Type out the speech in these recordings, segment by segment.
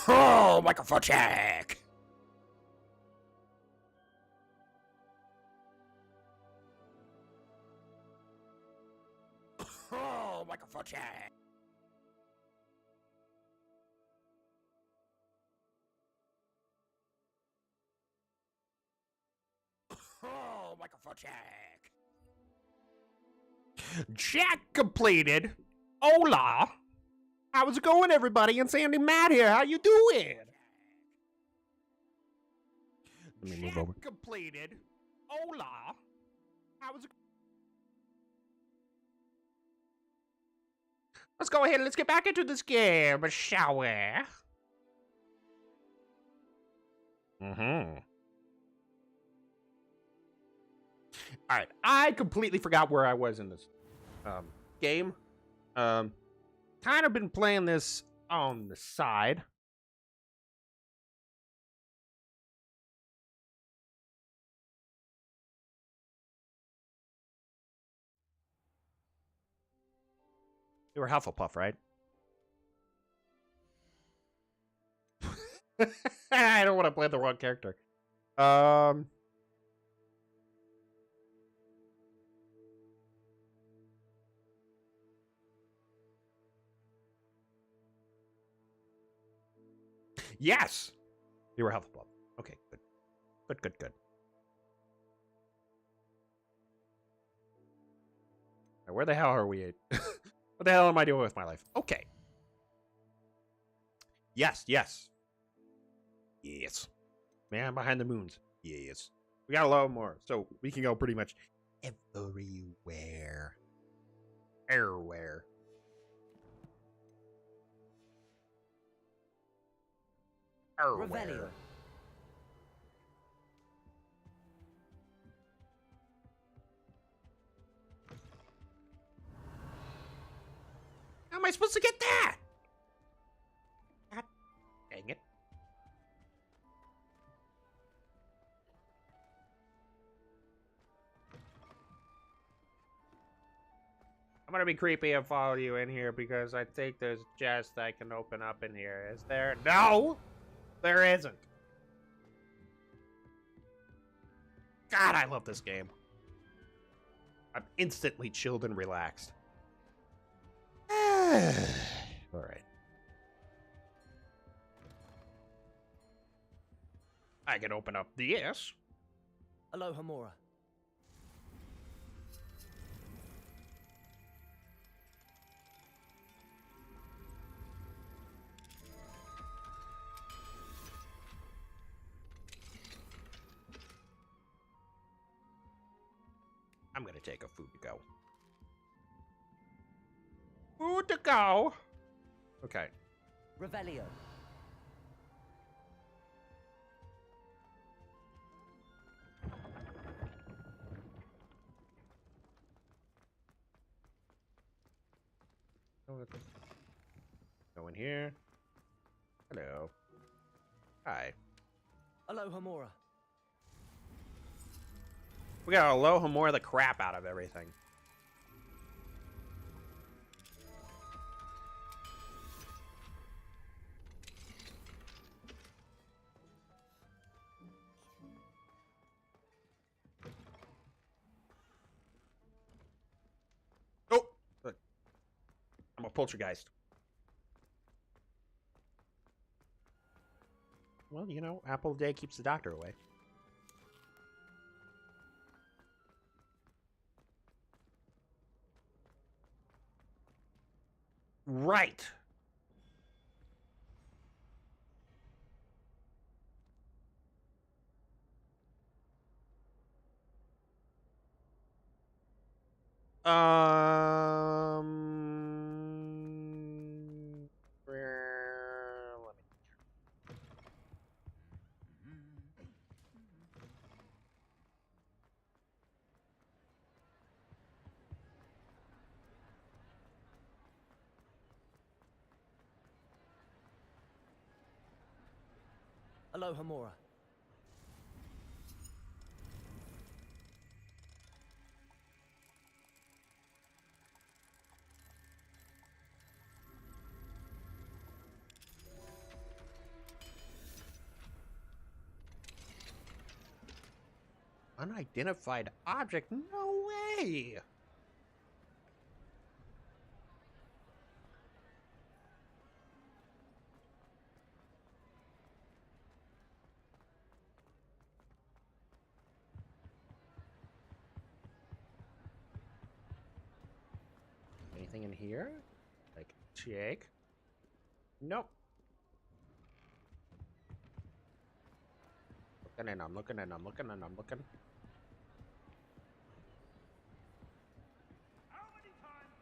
Oh, microphone check. Oh, microphone check. Oh, microphone check. Check completed. Hola. How's it going, everybody? It's Andy Matt here. How you doing? Let me move over. Completed. Hola. How's it? Let's go ahead and let's get back into this game, shall we? Mm-hmm. All right, I completely forgot where I was in this game. Kind of been playing this on the side. You were Hufflepuff, right? I don't want to play the wrong character. Yes! You were Hufflepuff. Okay, good. Good. Now, where the hell are we? What the hell am I doing with my life? Okay. Yes. Man behind the moons. Yes. We got a lot more, so we can go pretty much everywhere. Everywhere. Revelio. How am I supposed to get that? God dang it. I'm gonna be creepy and follow you in here because I think there's a chest I can open up in here. Is there? No! There isn't. God, I love this game. I'm instantly chilled and relaxed. Alright. I can open up this. Aloha Mora. I'm gonna take a food to go. Food to go. Okay. Revelio. Go in here. Hello. Hi. Aloha Mora. We got Aloha more the crap out of everything. Oh! Look. I'm a poltergeist. Well, you know, apple a day keeps the doctor away. Right. Let me. Aloha Mora. Unidentified object? No way! Anything in here? Like, check. Nope. Looking and I'm looking and I'm looking and I'm looking. How many times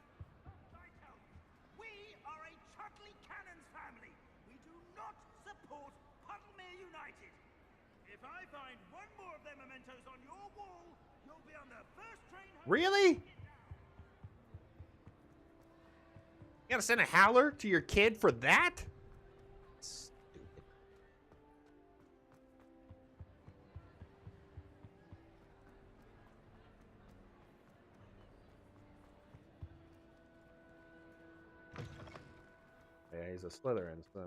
must I tell you? We are a Chudley Cannons family. We do not support Puddlemere United. If I find one more of their mementos on your wall, you'll be on the first train home. Really? You gotta send a howler to your kid for that? Stupid. Yeah, he's a Slytherin, so...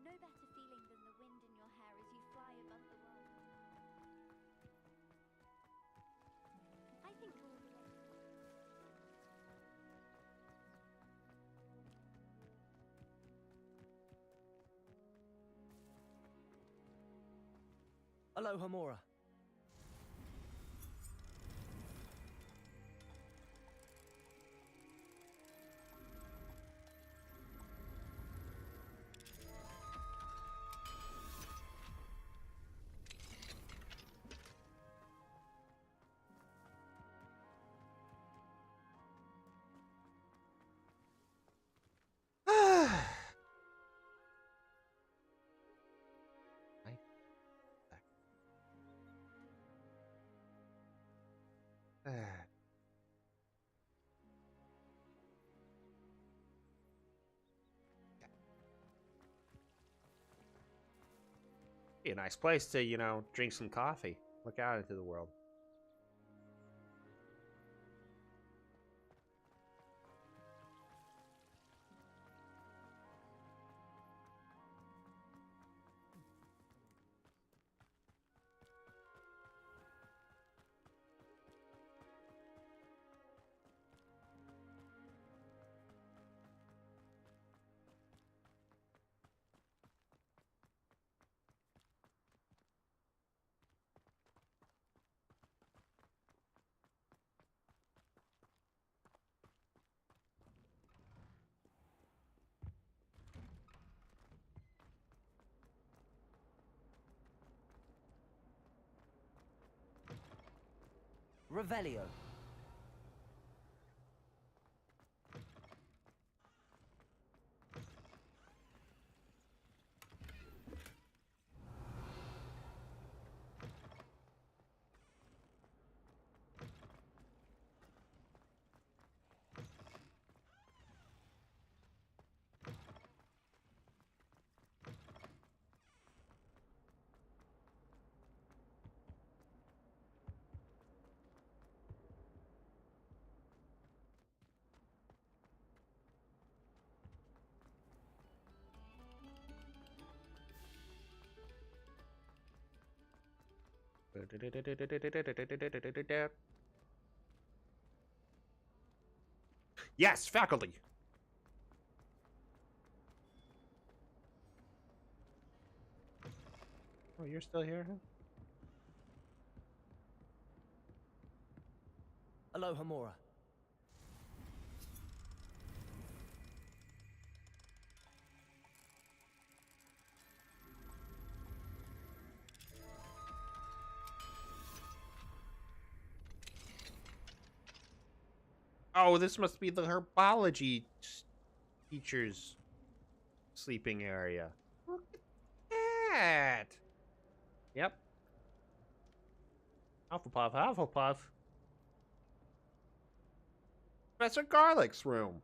No better feeling than the wind in your hair as you fly above the world. I think all the way. Alohomora. Be a nice place to, you know, drink some coffee. Look out into the world. Revelio. Yes, faculty. Oh, you're still here? Alohomora. Oh, this must be the herbology teacher's sleeping area. Look at that. Yep. Hufflepuff, Hufflepuff. Professor Garlick's room.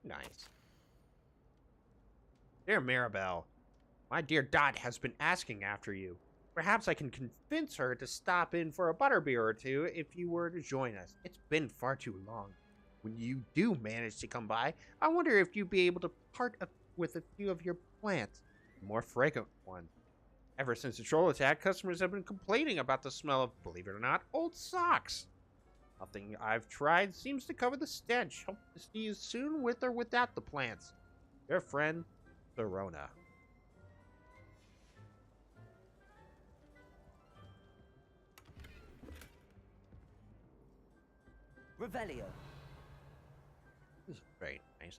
Nice. Dear Mirabelle, my dear Dot has been asking after you. Perhaps I can convince her to stop in for a butterbeer or two if you were to join us. It's been far too long. When you do manage to come by, I wonder if you'd be able to part with a few of your plants. more fragrant ones. Ever since the troll attack, customers have been complaining about the smell of, believe it or not, old socks. Nothing I've tried seems to cover the stench. Hope to see you soon with or without the plants. Your friend, Verona. Revelio. This is very nice.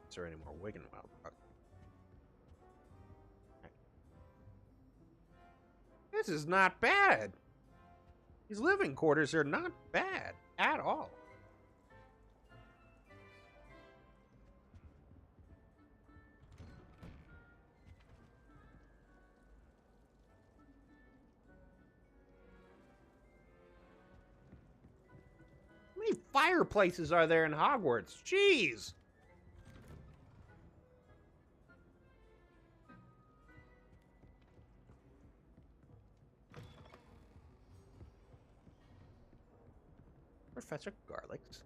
Is there any more Wigan Wild? This is not bad. These living quarters are not bad at all. How many fireplaces are there in Hogwarts? Jeez. Professor Garlics.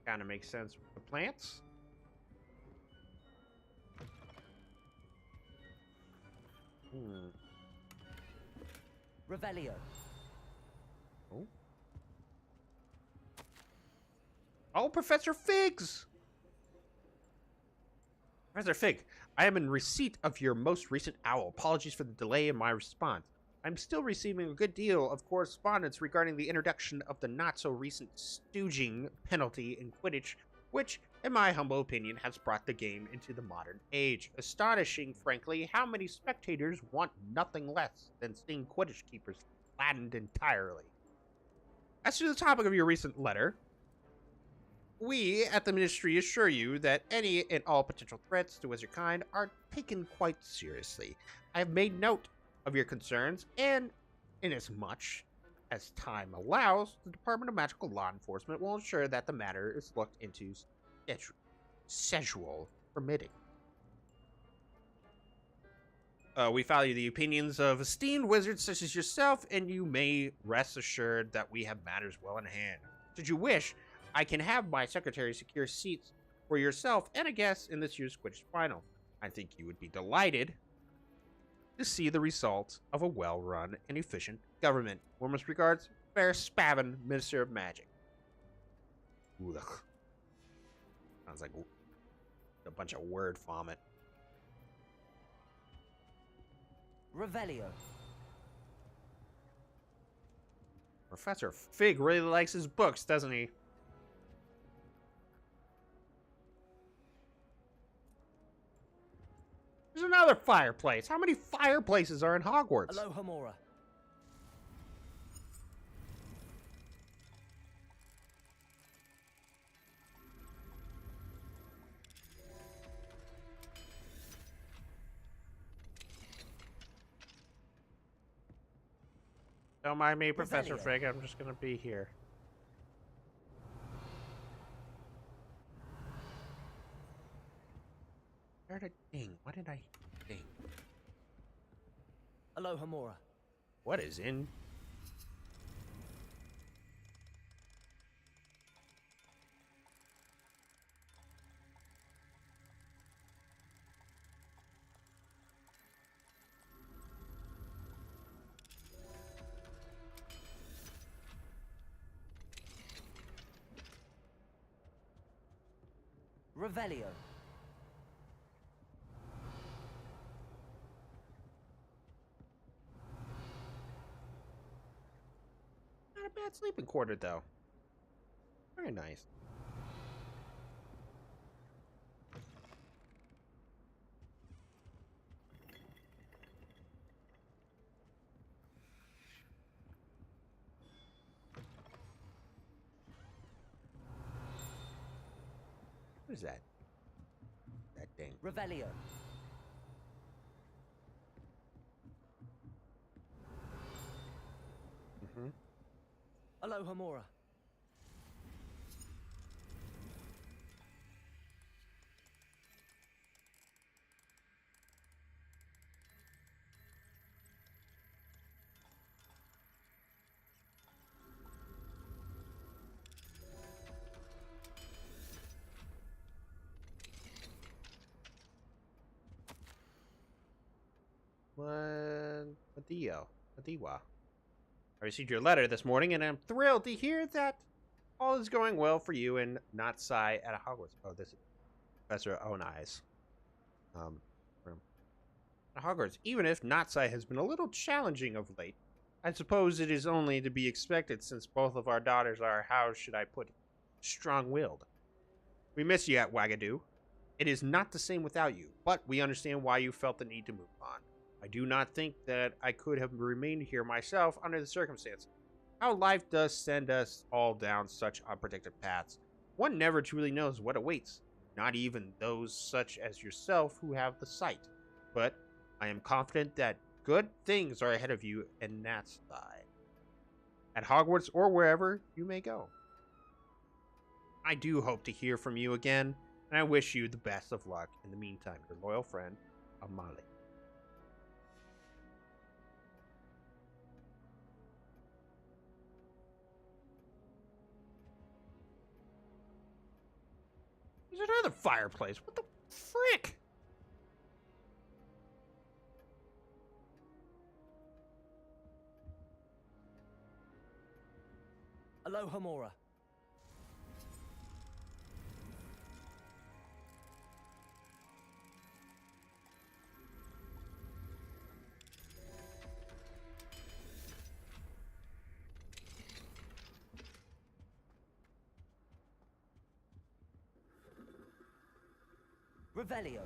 Kind of makes sense with the plants. Revelio. Oh. Oh, Professor Figs! Professor Fig, I am in receipt of your most recent owl. Apologies for the delay in my response. I'm still receiving a good deal of correspondence regarding the introduction of the not-so-recent stooging penalty in Quidditch, which, in my humble opinion, has brought the game into the modern age. Astonishing, frankly, how many spectators want nothing less than seeing Quidditch keepers flattened entirely. As to the topic of your recent letter, we at the Ministry assure you that any and all potential threats to wizardkind are taken quite seriously. I have made note of your concerns, and inasmuch as time allows, the Department of Magical Law Enforcement will ensure that the matter is looked into sexual permitting. We value the opinions of esteemed wizards such as yourself, and you may rest assured that we have matters well in hand. Should you wish, I can have my secretary secure seats for yourself and a guest in this year's Quidditch final. I think you would be delighted to see the result of a well-run and efficient government. Warmest regards, Fair Spavin, Minister of Magic. Ugh. Sounds like a bunch of word vomit. Revelio. Professor Fig really likes his books, doesn't he? There's another fireplace. How many fireplaces are in Hogwarts? Alohomora. Don't mind me, Professor Revelio. Fig. I'm just gonna be here. Where did ding? What did I ding? Alohomora. What is in? Revelio. Not a bad sleeping quarter, though. Very nice. What is that? That thing. Revelio. Mm-hmm. Alohomora. Madio. Madiwa. I received your letter this morning, and I'm thrilled to hear that all is going well for you and Natsai at Hogwarts. Oh, this is Professor Onai's room. At Hogwarts, even if Natsai has been a little challenging of late, I suppose it is only to be expected since both of our daughters are, how should I put it, strong-willed. We miss you at Wagadu. It is not the same without you, but we understand why you felt the need to move on. I do not think that I could have remained here myself under the circumstances. How life does send us all down such unpredictable paths. One never truly knows what awaits, not even those such as yourself who have the sight. But I am confident that good things are ahead of you and Nat's side. At Hogwarts or wherever you may go. I do hope to hear from you again, and I wish you the best of luck. In the meantime, your loyal friend, Amali. There's another fireplace. What the frick? Aloha Mora. Revelio.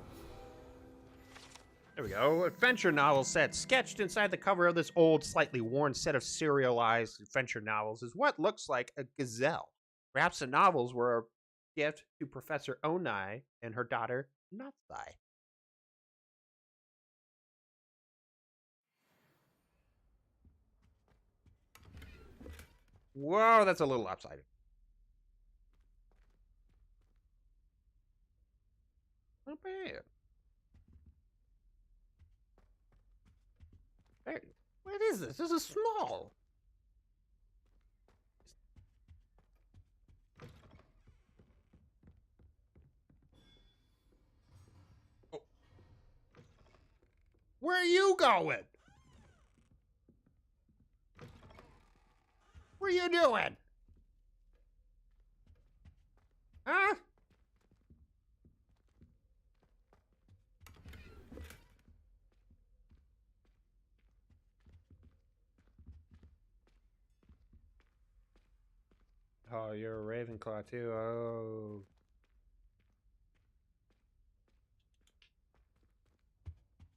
There we go. Adventure novel set. Sketched inside the cover of this old, slightly worn set of serialized adventure novels is what looks like a gazelle. Perhaps the novels were a gift to Professor Onai and her daughter, Natsai. Whoa, that's a little lopsided. Not bad. Hey, what is this? This is small. Oh. Where are you going? What are you doing? Huh? Oh, you're a Ravenclaw too. Oh.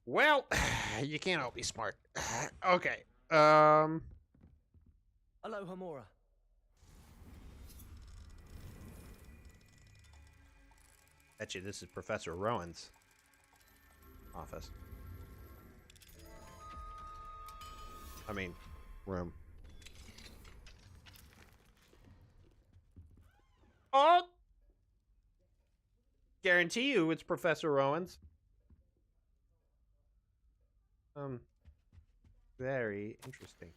Well, you can't all be smart. Okay. Aloha Mora. Bet you this is Professor Rowan's office. I mean, room. Oh! Guarantee you it's Professor Rowan's. Very interesting.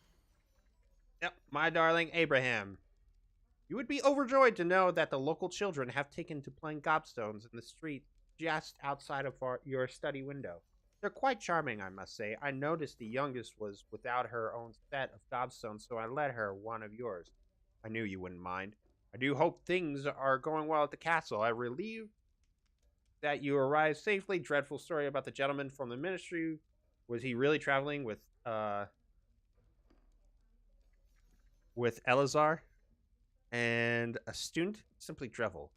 Yep, my darling Abraham. You would be overjoyed to know that the local children have taken to playing gobstones in the street just outside of your study window. They're quite charming, I must say. I noticed the youngest was without her own set of gobstones, so I let her one of yours. I knew you wouldn't mind. I do hope things are going well at the castle. I relieve that you arrived safely. Dreadful story about the gentleman from the ministry. Was he really traveling with Elazar and a student? Simply dreadful.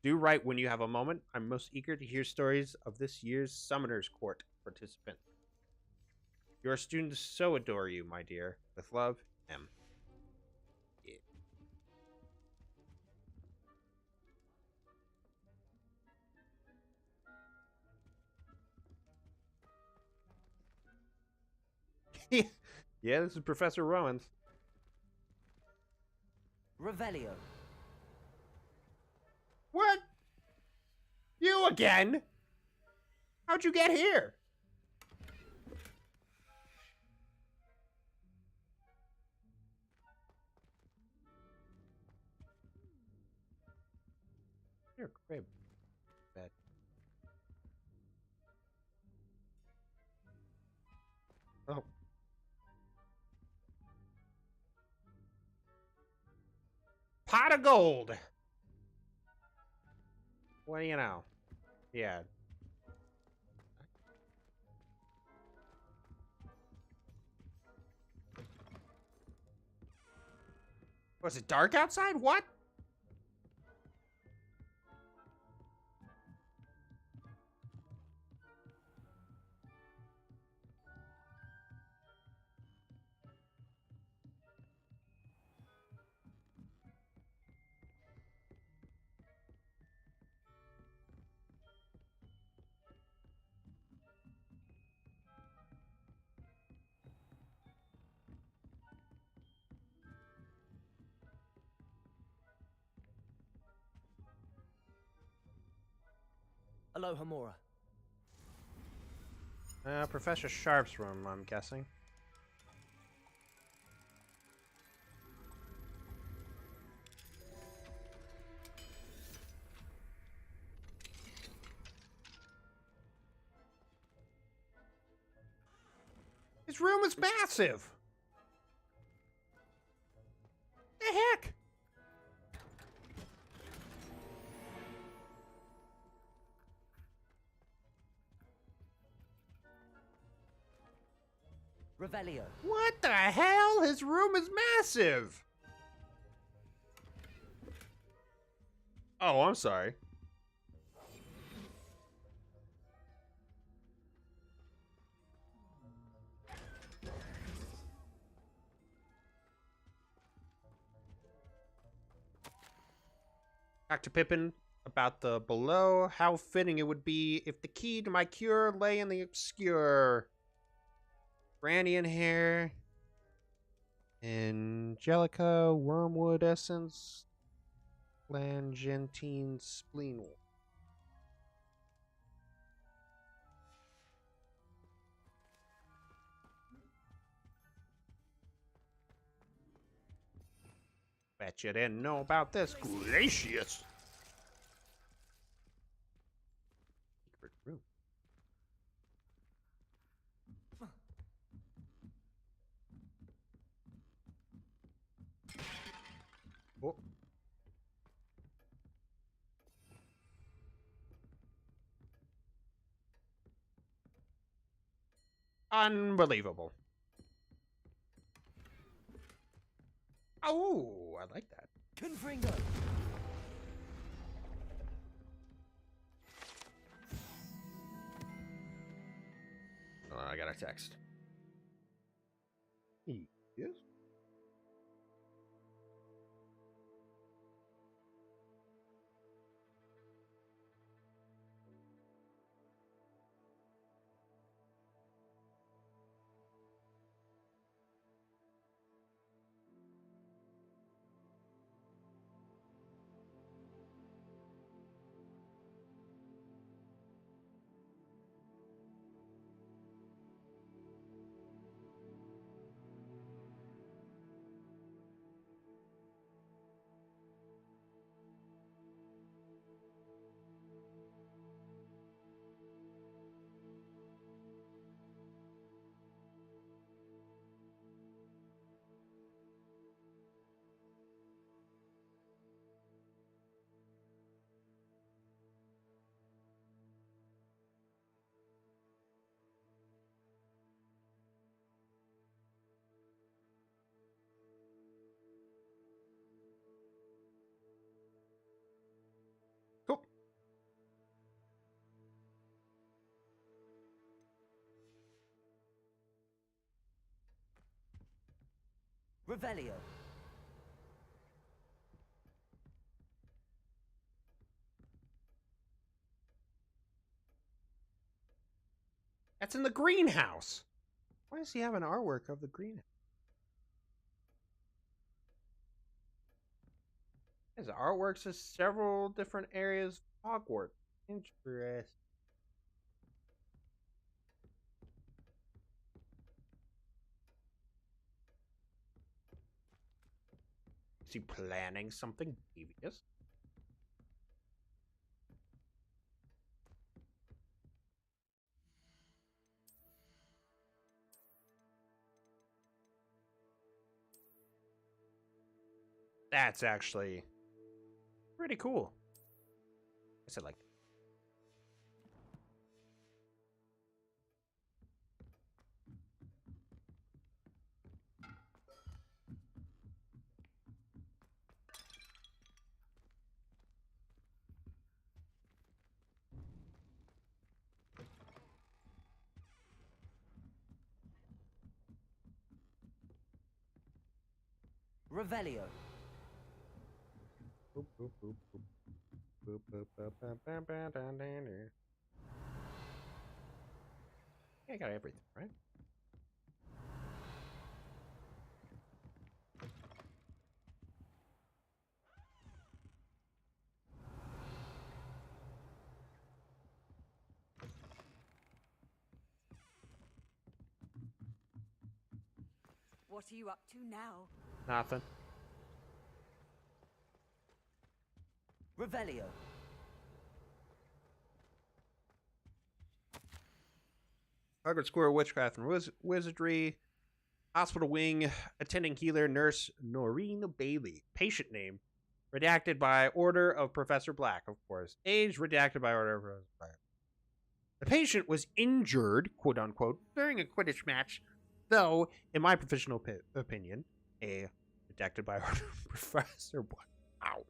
Do write when you have a moment. I'm most eager to hear stories of this year's Summoner's Court participant. Your students so adore you, my dear. With love, M. Yeah, yeah, this is Professor Rowan's. Revelio. What? You again? How'd you get here? Your crib. Bed. pot of gold. What do you know? Yeah. Was it dark outside? What? Alohomora. Professor Sharp's room, I'm guessing. His room is massive. The heck? Revelio. What the hell? His room is massive. Oh, I'm sorry. Dr. Pippin, about the below, how fitting it would be if the key to my cure lay in the obscure. Brandian hair, Angelica, wormwood essence, Langentine spleen. Bet you didn't know about this. Glacius. Secret room. Oh. Unbelievable. Oh, I like that. Confringo. Oh, I got a text. Yes. Cool. Revelio. That's in the greenhouse. Why does he have an artwork of the greenhouse? His artworks of several different areas of Hogwarts. Interesting. Is he planning something devious? That's actually pretty cool. I said like. Revelio. Boop, boop, boop, boop. Boop, boop, boop, boop, boop, boop, down, down, there. Yeah, I got everything, right? What are you up to now? Nothing. Revelio. Hogwarts School of Witchcraft and Wizardry. Hospital wing. Attending healer nurse Noreen Bailey. Patient name. Redacted by order of Professor Black, of course. Age redacted by order of Professor Black. The patient was injured, quote unquote, during a Quidditch match, though, in my professional opinion, a redacted by order of Professor Black. Wow.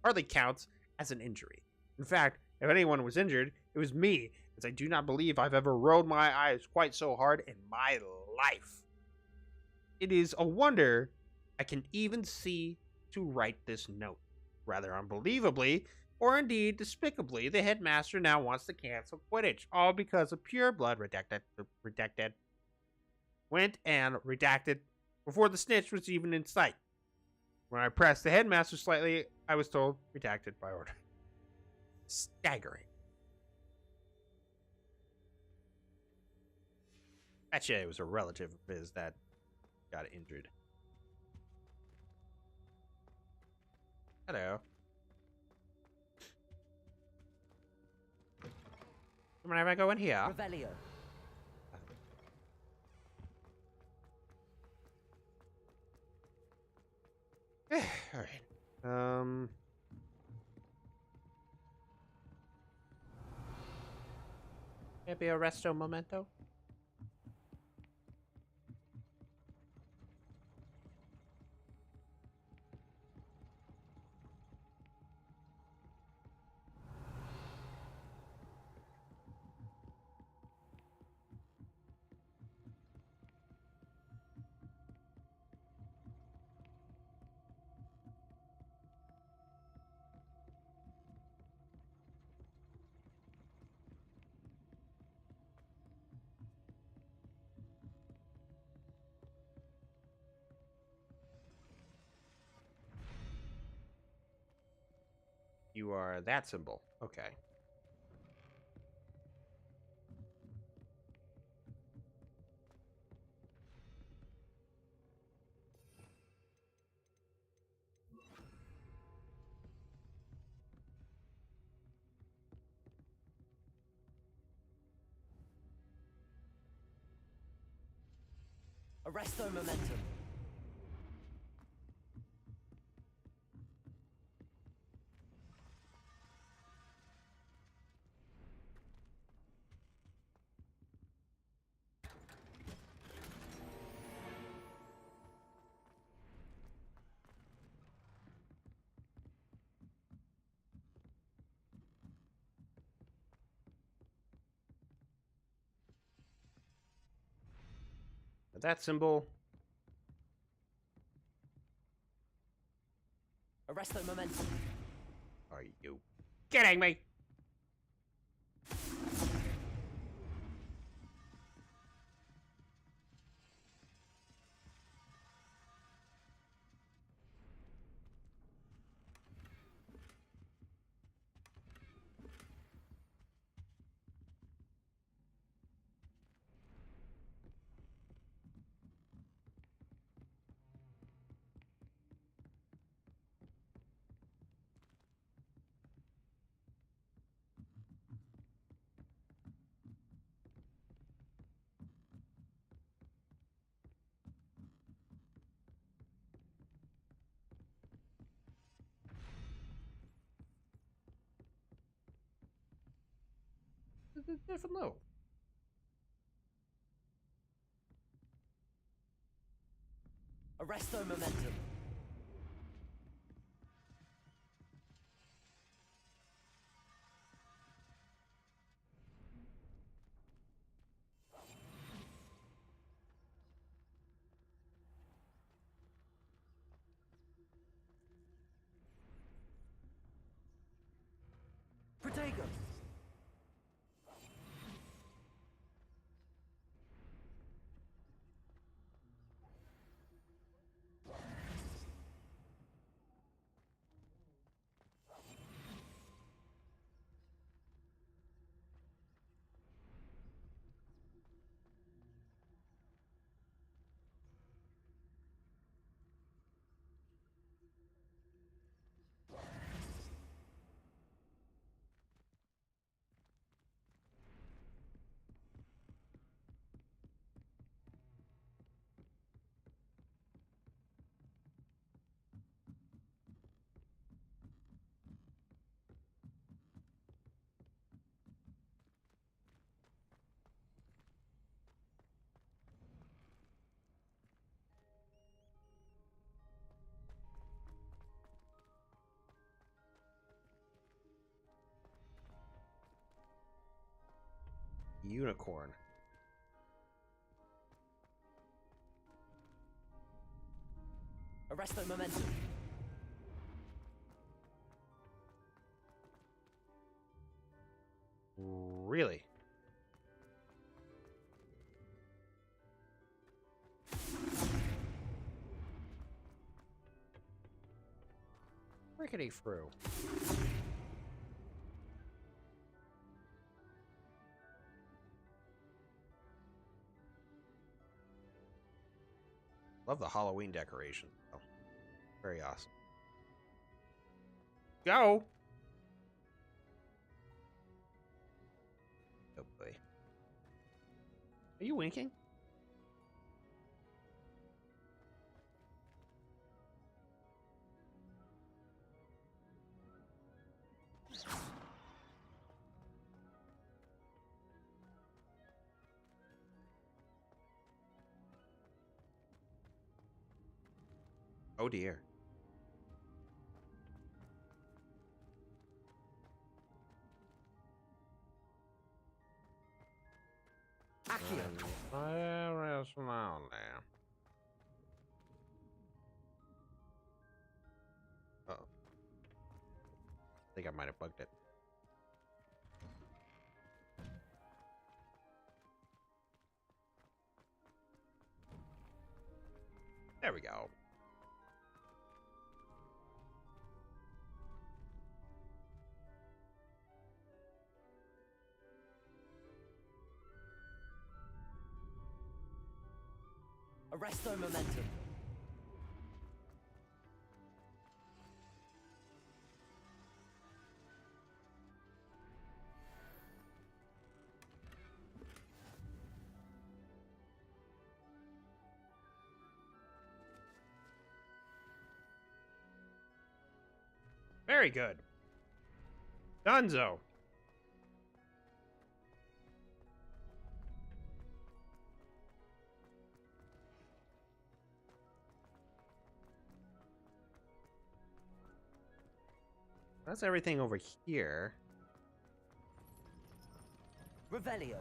Hardly counts as an injury. In fact, if anyone was injured, it was me, as I do not believe I've ever rolled my eyes quite so hard in my life. It is a wonder I can even see to write this note. Rather unbelievably, or indeed despicably, the headmaster now wants to cancel Quidditch, all because of pure blood redacted. Went and redacted before the snitch was even in sight. When I pressed the headmaster slightly, I was told redacted by order. Staggering. Actually, it was a relative of his that got injured. Hello. Whenever I go in here. Revelio. Alright. Maybe a resto momento? You are that symbol. Okay. Arresto momentum. That symbol. Arresto momentum. Are you kidding me? different level. Arresto momentum. Protego. Unicorn. Arresto momentum. Really? Rickety Frew. Love the Halloween decoration. Oh, very awesome. Go! Oh boy. Are you winking? Oh dear. Accio. There is now there. Uh oh. I think I might have bugged it. There we go. Arresto momentum. Very good. Dunzo. That's everything over here. Revelio.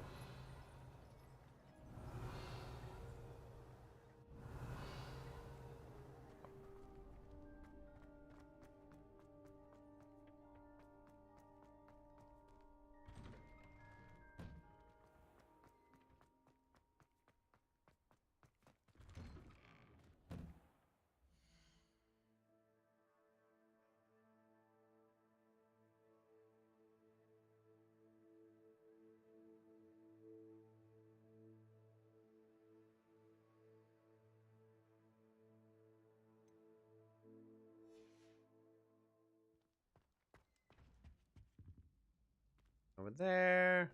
Over there.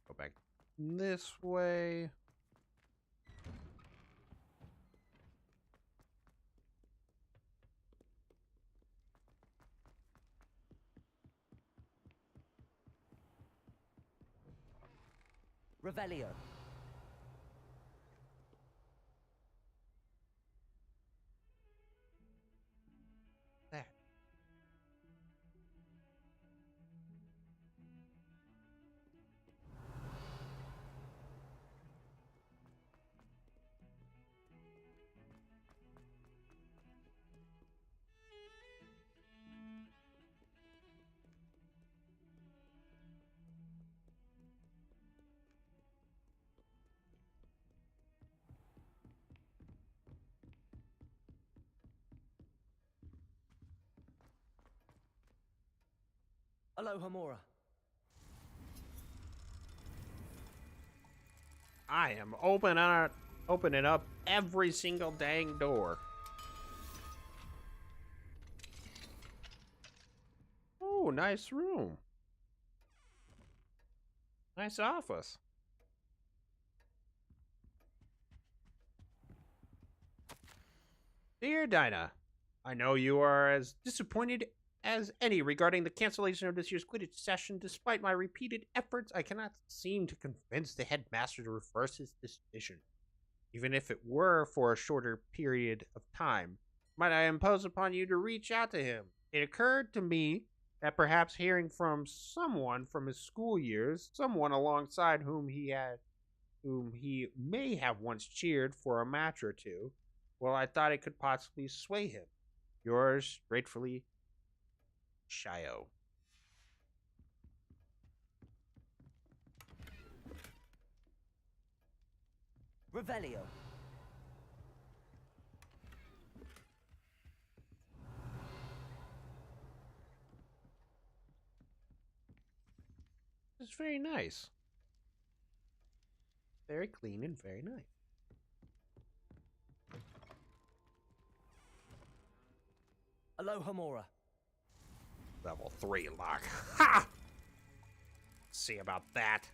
Go back this way. Revelio. That. Alohomora. I am opening up every single dang door. Oh, nice room. Nice office. Dear Dinah, I know you are as disappointed as any regarding the cancellation of this year's Quidditch session. Despite my repeated efforts, I cannot seem to convince the headmaster to reverse his decision, even if it were for a shorter period of time. Might I impose upon you to reach out to him? It occurred to me that perhaps hearing from someone from his school years, someone alongside whom he may have once cheered for a match or two, well, I thought it could possibly sway him. Yours gratefully, Shio. Revelio. It's very nice. Very clean and very nice. Alohomora. Level 3 lock. Ha! See about that.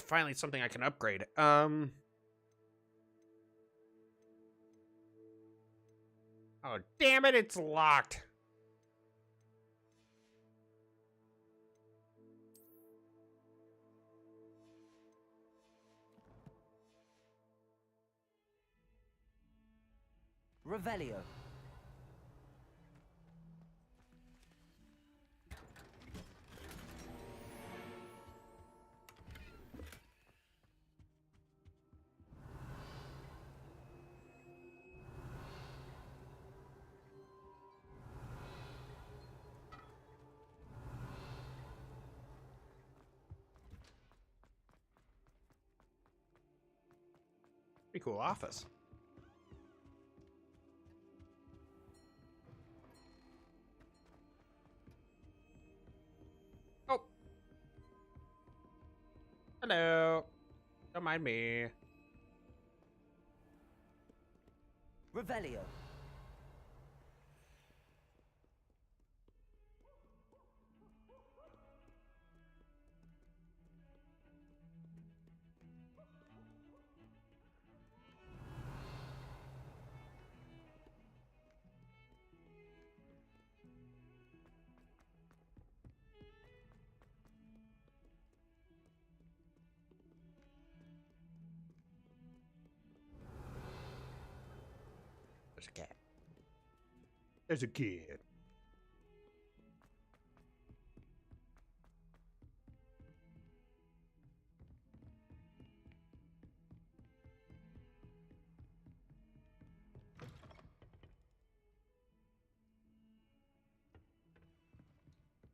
Finally, something I can upgrade. Oh, damn it, it's locked. Revelio. Pretty cool office. Oh. Hello. Don't mind me. Revelio. There's a cat. There's a kid.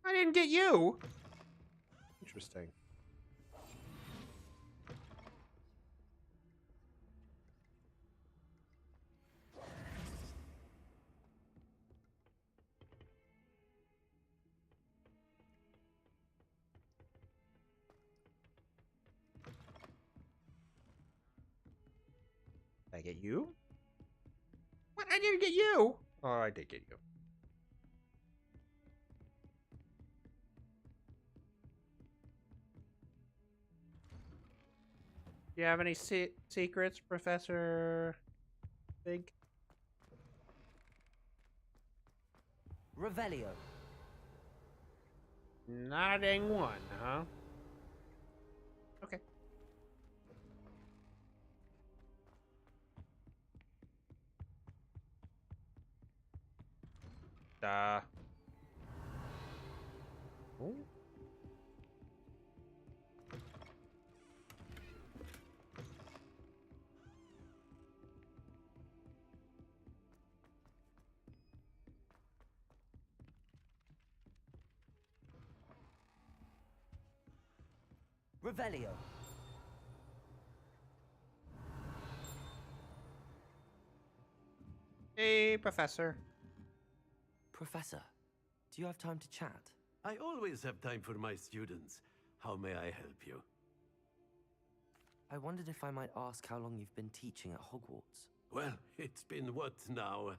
I didn't get you. Interesting. I get you? What? I didn't get you! Oh, I did get you. Do you have any secrets, Professor Big? Revelio. Not a dang one, huh? Okay. Oh. Revelio. Hey, Professor. Professor, do you have time to chat? I always have time for my students. How may I help you? I wondered if I might ask how long you've been teaching at Hogwarts. Well, it's been what now?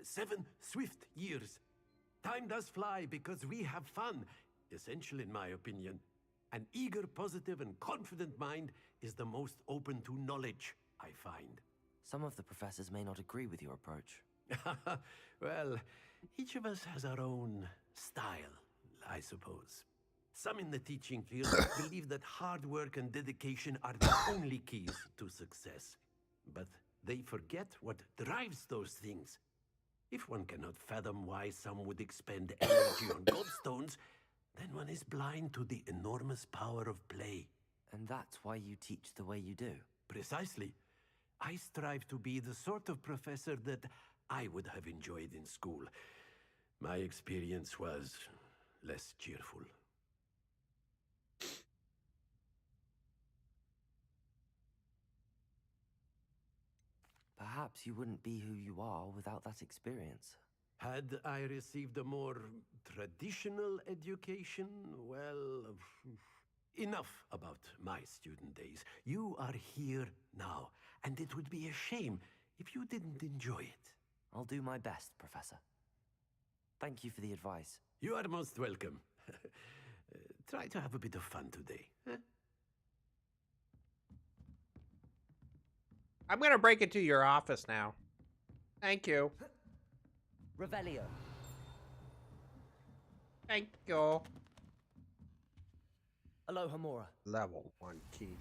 7 swift years. Time does fly because we have fun. Essential in my opinion. An eager, positive, and confident mind is the most open to knowledge, I find. Some of the professors may not agree with your approach. Well, each of us has our own style, I suppose. Some in the teaching field believe that hard work and dedication are the only keys to success. But they forget what drives those things. If one cannot fathom why some would expend energy on gobstones, then one is blind to the enormous power of play. And that's why you teach the way you do. Precisely. I strive to be the sort of professor that I would have enjoyed in school. My experience was less cheerful. Perhaps you wouldn't be who you are without that experience. Had I received a more traditional education, well, enough about my student days. You are here now, and it would be a shame if you didn't enjoy it. I'll do my best, Professor. Thank you for the advice. You are most welcome. Try to have a bit of fun today. Huh? I'm gonna break into your office now. Thank you. Revelio. Thank you. Alohomora. Level 1 key.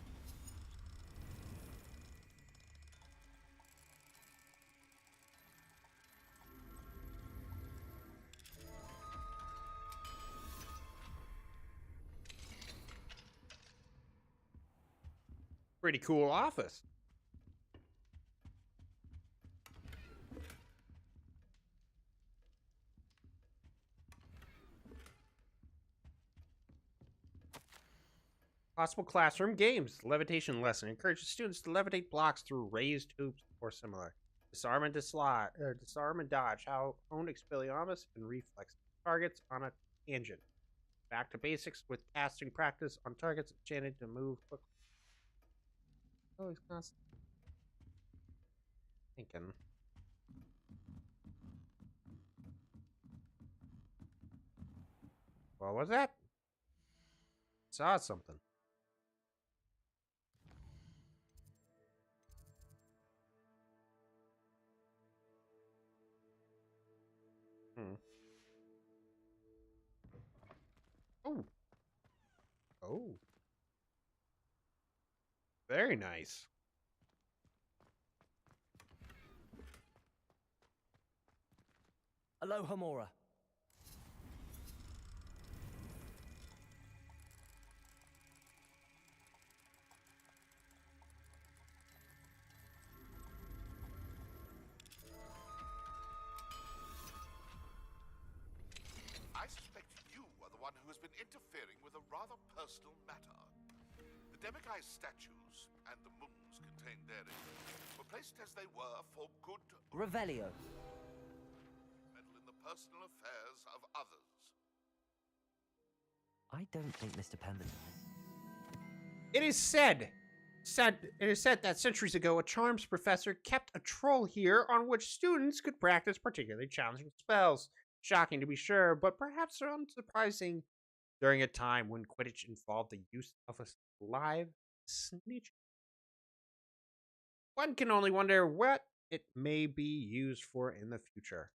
Pretty cool office. Possible classroom games. Levitation lesson. Encourages students to levitate blocks through raised hoops or similar. Disarm and disarm and dodge. How own Expelliarmus and reflex targets on a tangent. Back to basics with casting practice on targets enchanted to move quickly. Oh, he's constantly thinking. What was that? Saw something. Oh. Oh. Very nice. Alohomora. I suspect you are the one who has been interfering with a rather personal matter. The Demikai statues and the mums contained therein were placed as they were for good Revelio. meddle in the personal affairs of others. I don't think Mr. Pemberton. It is said It is said that centuries ago, a charms professor kept a troll here on which students could practice particularly challenging spells. Shocking to be sure, but perhaps unsurprising during a time when Quidditch involved the use of a live snitch. One can only wonder what it may be used for in the future.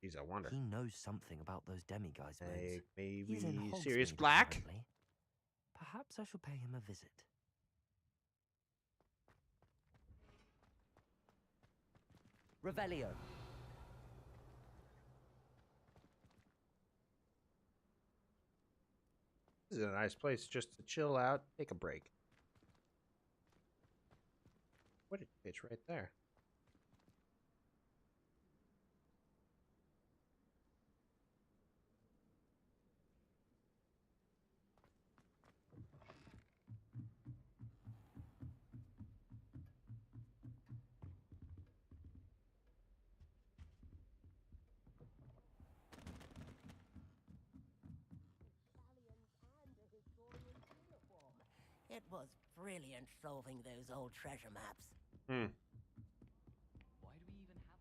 Geez, I wonder. He knows something about those demiguise moons. Maybe He's in Sirius Hogsmeade, Black? apparently. Perhaps I shall pay him a visit. Revelio. This is a nice place just to chill out, take a break. What a pitch right there. It was brilliant solving those old treasure maps. Hmm. Why do we even have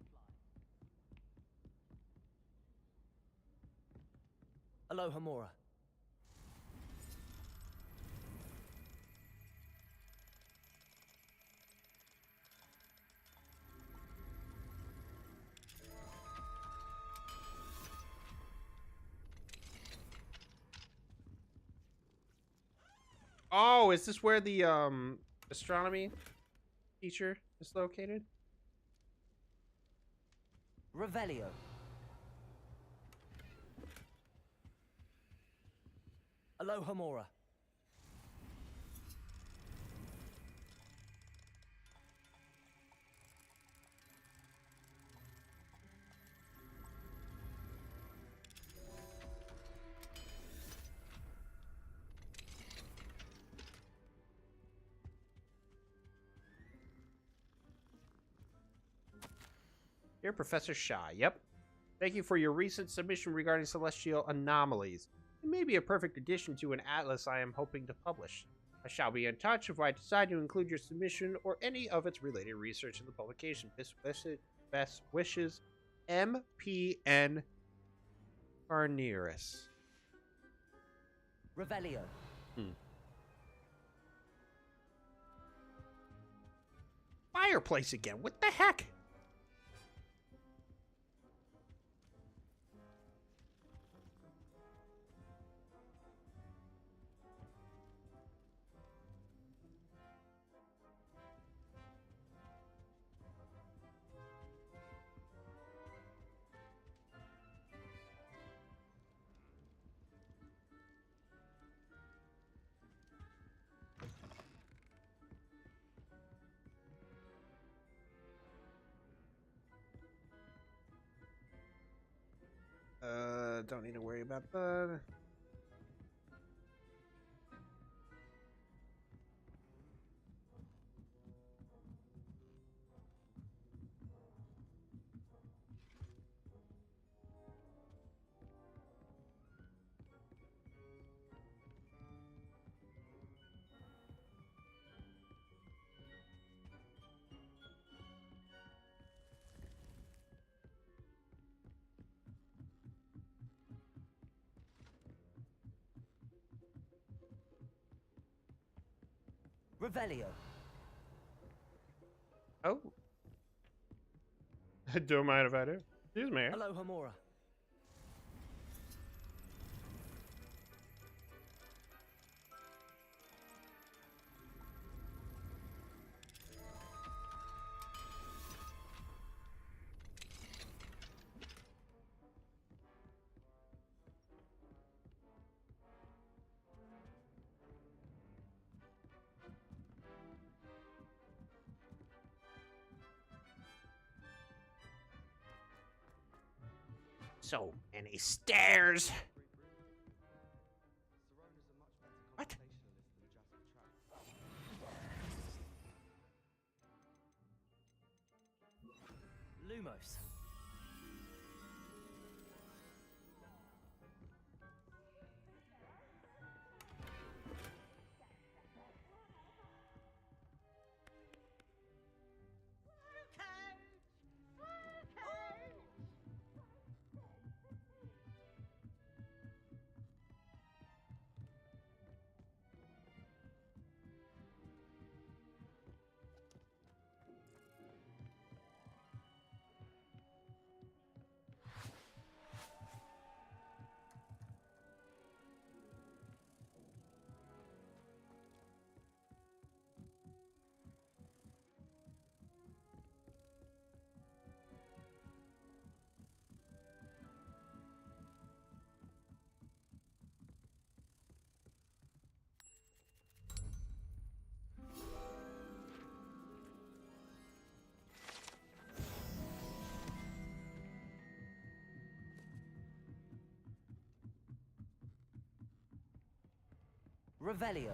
flies? Alohomora. Oh, is this where the astronomy teacher is located? Revelio. Alohomora. Dear Professor Shah, yep. Thank you for your recent submission regarding celestial anomalies. It may be a perfect addition to an atlas I am hoping to publish. I shall be in touch if I decide to include your submission or any of its related research in the publication. Best wishes, M.P.N. Carneris. Revelio. Fireplace again. What the heck? Don't need to worry about that. Revelio. Oh. Don't mind if I do. Excuse me. Alohomora. So many stairs. What? Lumos. Revelio.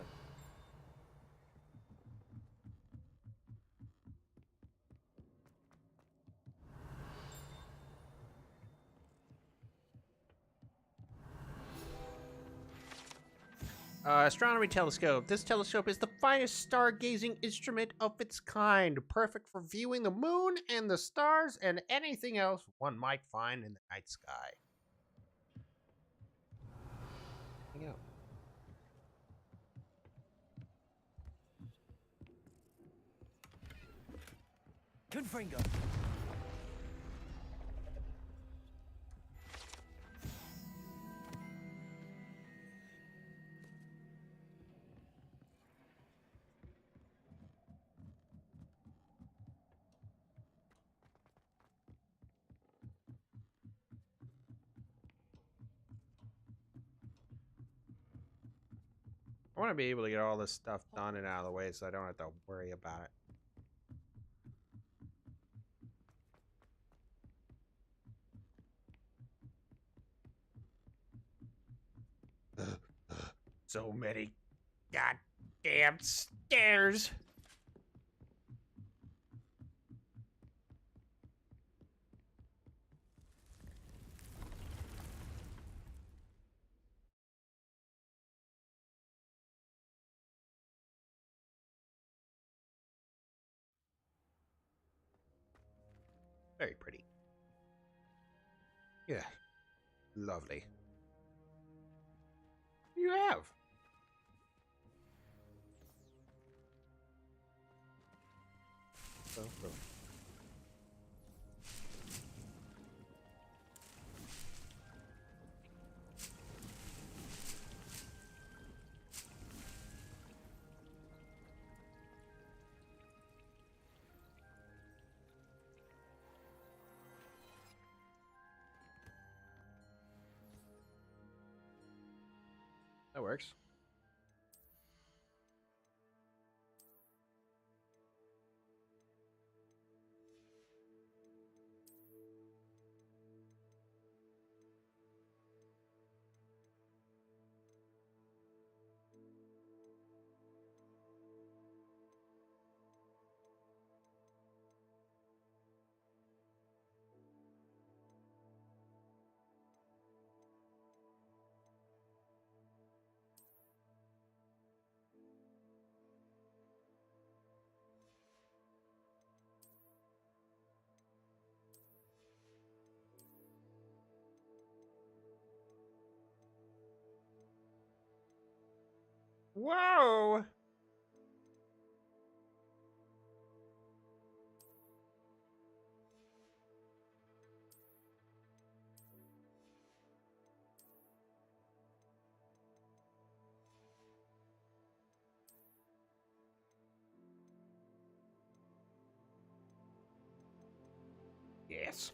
Astronomy telescope. This telescope is the finest stargazing instrument of its kind, perfect for viewing the moon and the stars and anything else one might find in the night sky. Yeah. Confringo. I want to be able to get all this stuff done and out of the way so I don't have to worry about it. So many goddamn stairs. Very pretty. Yeah. Lovely. You have. Oh. That works. Whoa! Yes.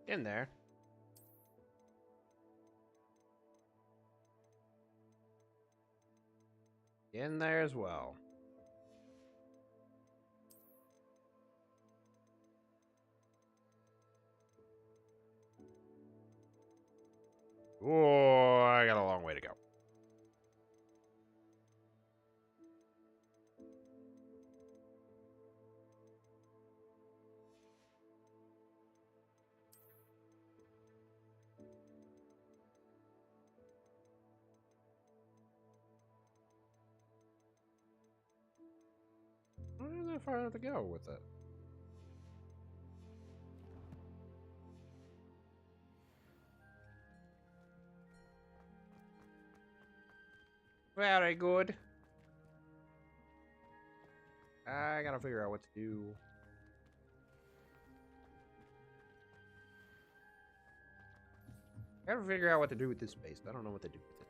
In there. In there as well. Oh, I got a long way to go. really far to go with it. Very good. I gotta figure out what to do. I gotta figure out what to do with this space. I don't know what to do with it.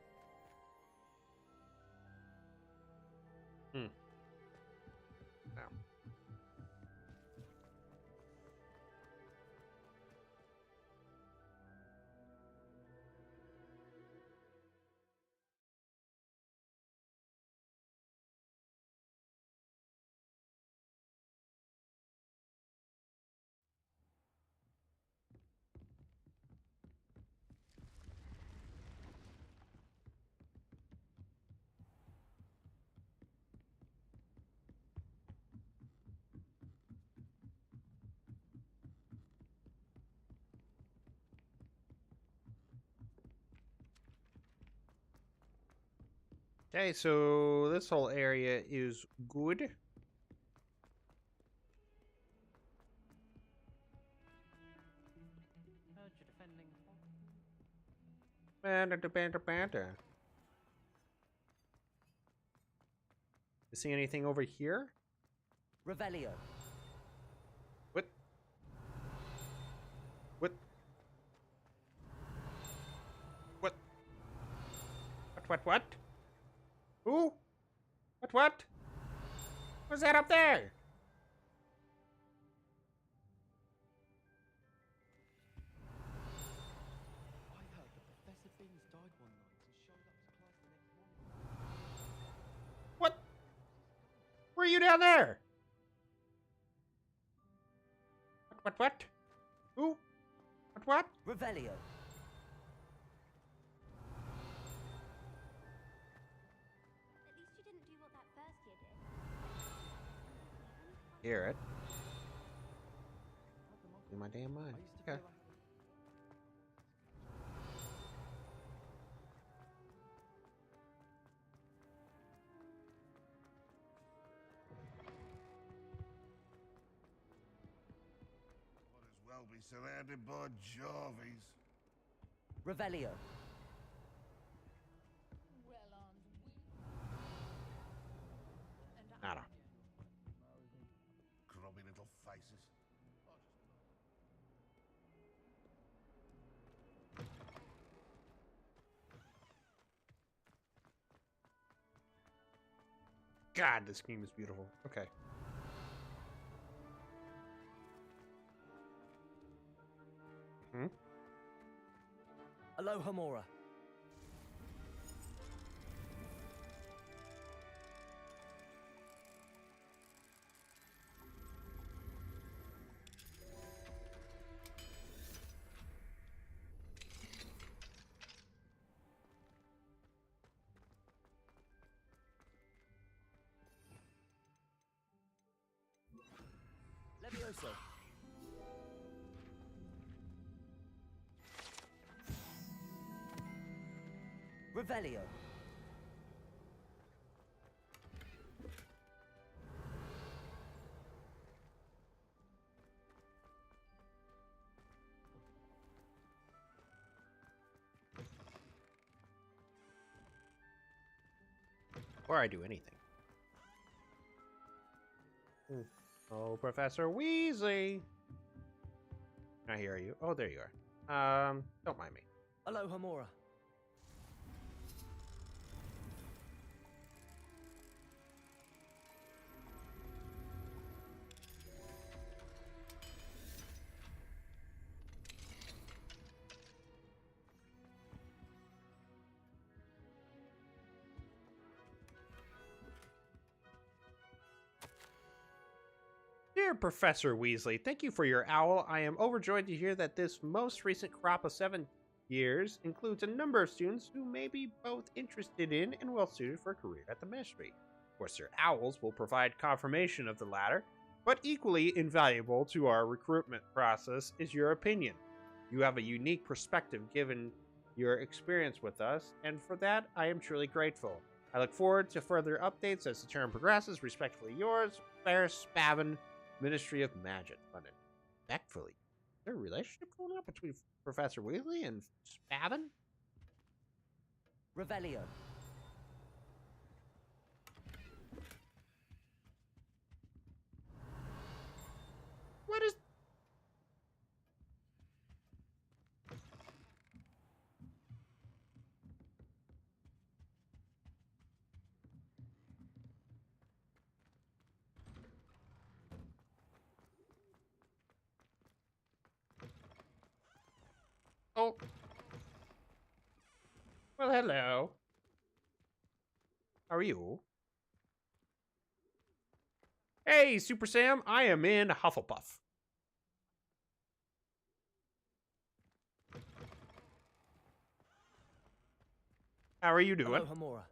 No. Okay, so this whole area is good. Heard you're defending Hogwarts. Banter. You see anything over here? Revelio. What? What? What? What? Who? What? What's that up there? I heard that Professor Binns died one night and showed up to class the next morning. What? Were you down there? What? Who? What? Revelio. At least you didn't do what that first year did. Hear it. In my damn mind. I used to Okay. feel like Might as well be surrounded by Jarvies. Revelio. Nada. Grubby little faces. God, this game is beautiful. Okay. Aloha Mora. Levioso. Revelio. Or I do anything. Oh, Professor Weasley. I hear you. Oh, there you are. Don't mind me. Aloha Mora. Dear Professor Weasley, thank you for your owl. I am overjoyed to hear that this most recent crop of 7 years includes a number of students who may be both interested in and well suited for a career at the ministry. Of course, your owls will provide confirmation of the latter, but equally invaluable to our recruitment process is your opinion. You have a unique perspective given your experience with us, and for that, I am truly grateful. I look forward to further updates as the term progresses. Respectfully yours, Ferris Spavin, Ministry of Magic, funded. Respectfully. Is there a relationship going on between Professor Weasley and Spavin? Revelio. What is... Oh. Well, hello. How are you? Hey, Super Sam, I am in Hufflepuff. How are you doing? Alohomora.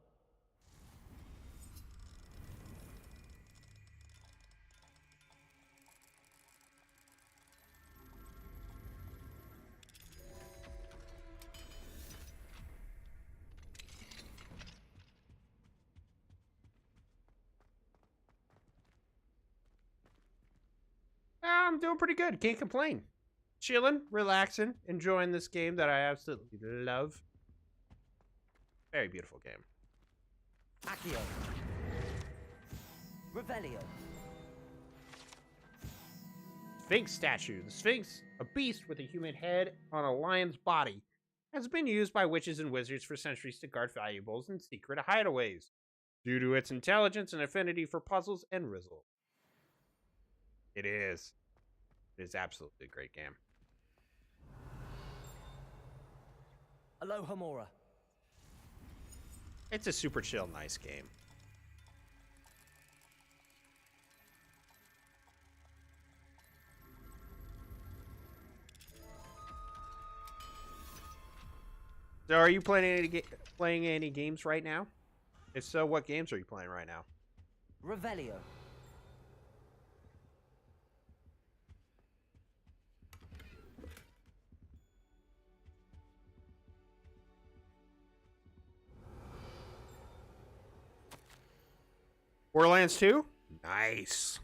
I'm doing pretty good. Can't complain. Chilling, relaxing, enjoying this game that I absolutely love. Very beautiful game. Accio. Revelio. Sphinx statue. The Sphinx, a beast with a human head on a lion's body, has been used by witches and wizards for centuries to guard valuables in secret hideaways, due to its intelligence and affinity for puzzles and riddles. It is. It is absolutely a great game. Alohomora. It's a super chill, nice game. So, are you playing any games right now? If so, what games are you playing right now? Revelio. Borderlands 2? Nice.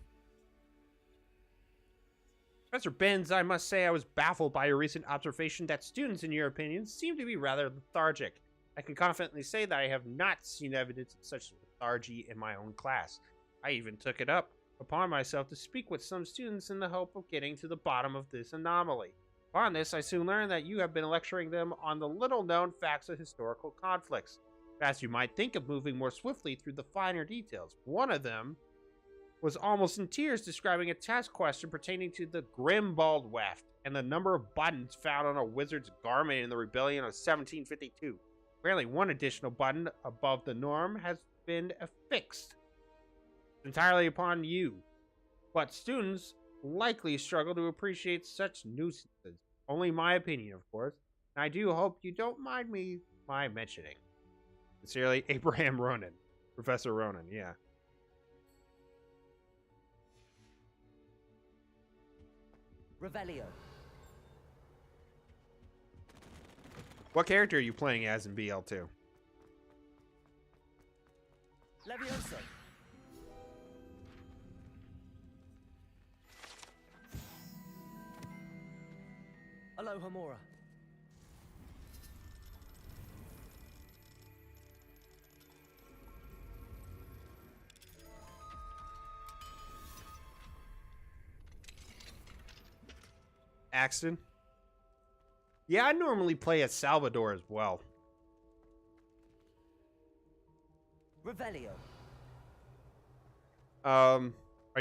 Professor Benz, I must say I was baffled by your recent observation that students, in your opinion, seem to be rather lethargic. I can confidently say that I have not seen evidence of such lethargy in my own class. I even took it upon myself to speak with some students in the hope of getting to the bottom of this anomaly. Upon this, I soon learned that you have been lecturing them on the little-known facts of historical conflicts. Perhaps you might think of moving more swiftly through the finer details. One of them was almost in tears describing a test question pertaining to the Grimbald Weft and the number of buttons found on a wizard's garment in the rebellion of 1752. Apparently, one additional button above the norm has been affixed. It's entirely upon you, but students likely struggle to appreciate such nuisances. Only my opinion, of course, and I do hope you don't mind my mentioning. Sincerely, Abraham Ronan. Professor Ronan, yeah. Revelio. What character are you playing as in BL2? Levioso. Alohomora. Axton? Yeah, I normally play as Salvador as well. Revelio. Are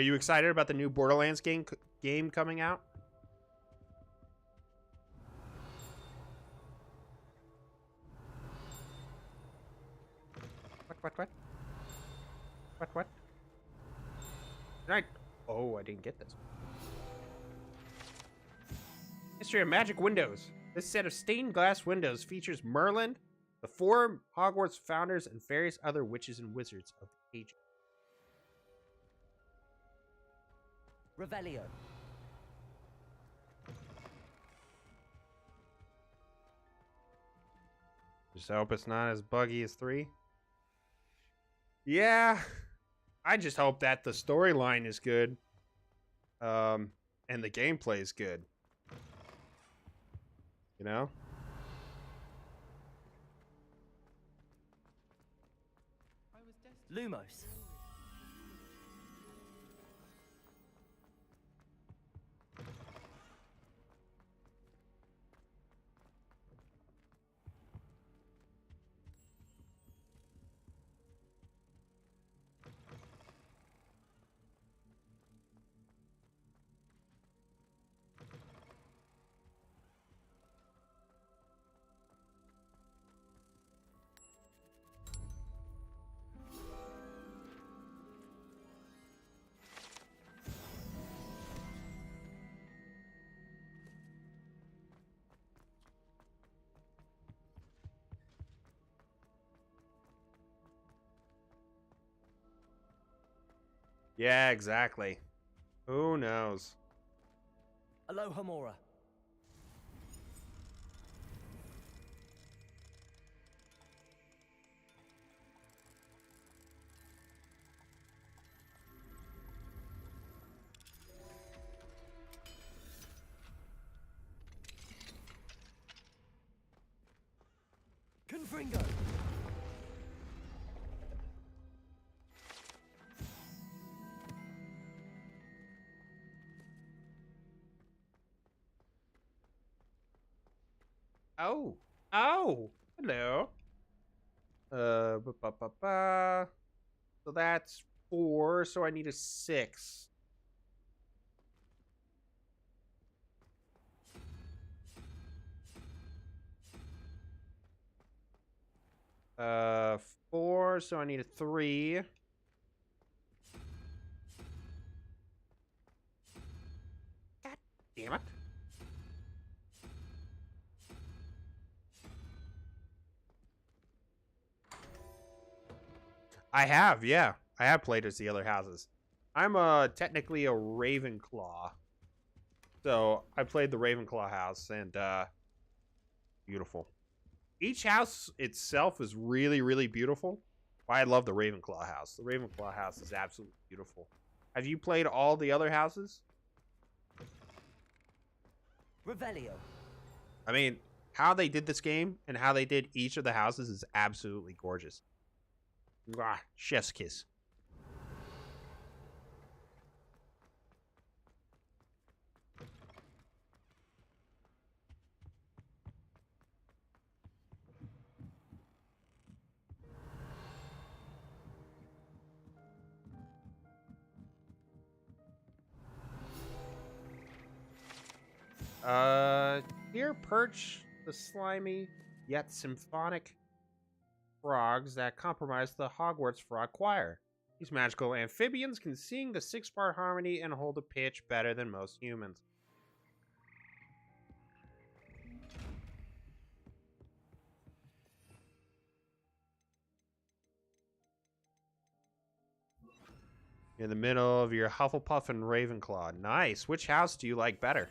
you excited about the new Borderlands game coming out? What? Right. Oh, I didn't get this. History of Magic Windows. This set of stained glass windows features Merlin, the 4 Hogwarts founders, and various other witches and wizards of the age. Revelio. Just hope it's not as buggy as 3. Yeah, I just hope that the storyline is good, and the gameplay is good. You know? Lumos. Yeah, exactly. Who knows? Alohomora. Confringo. Oh. Oh. Hello. Ba, ba, ba, ba. So that's 4, so I need a 6. Uh, 4, so I need a 3. God damn it. I have, yeah. I have played as the other houses. I'm technically a Ravenclaw. So I played the Ravenclaw house, and beautiful. Each house itself is really, really beautiful. I love the Ravenclaw house. The Ravenclaw house is absolutely beautiful. Have you played all the other houses? Revelio. I mean, how they did this game and how they did each of the houses is absolutely gorgeous. Ah, chef's kiss. Here perch the slimy yet symphonic frogs that comprise the Hogwarts Frog Choir. These magical amphibians can sing a 6-part harmony and hold a pitch better than most humans. In the middle of your Hufflepuff and Ravenclaw. Nice. Which house do you like better?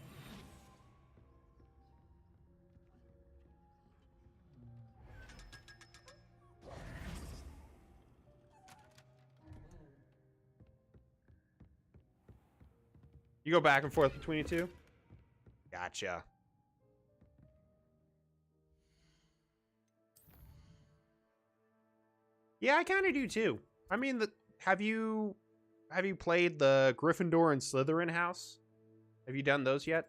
You go back and forth between the two? Gotcha. Yeah, I kind of do too. I mean, have you played the Gryffindor and Slytherin house? Have you done those yet?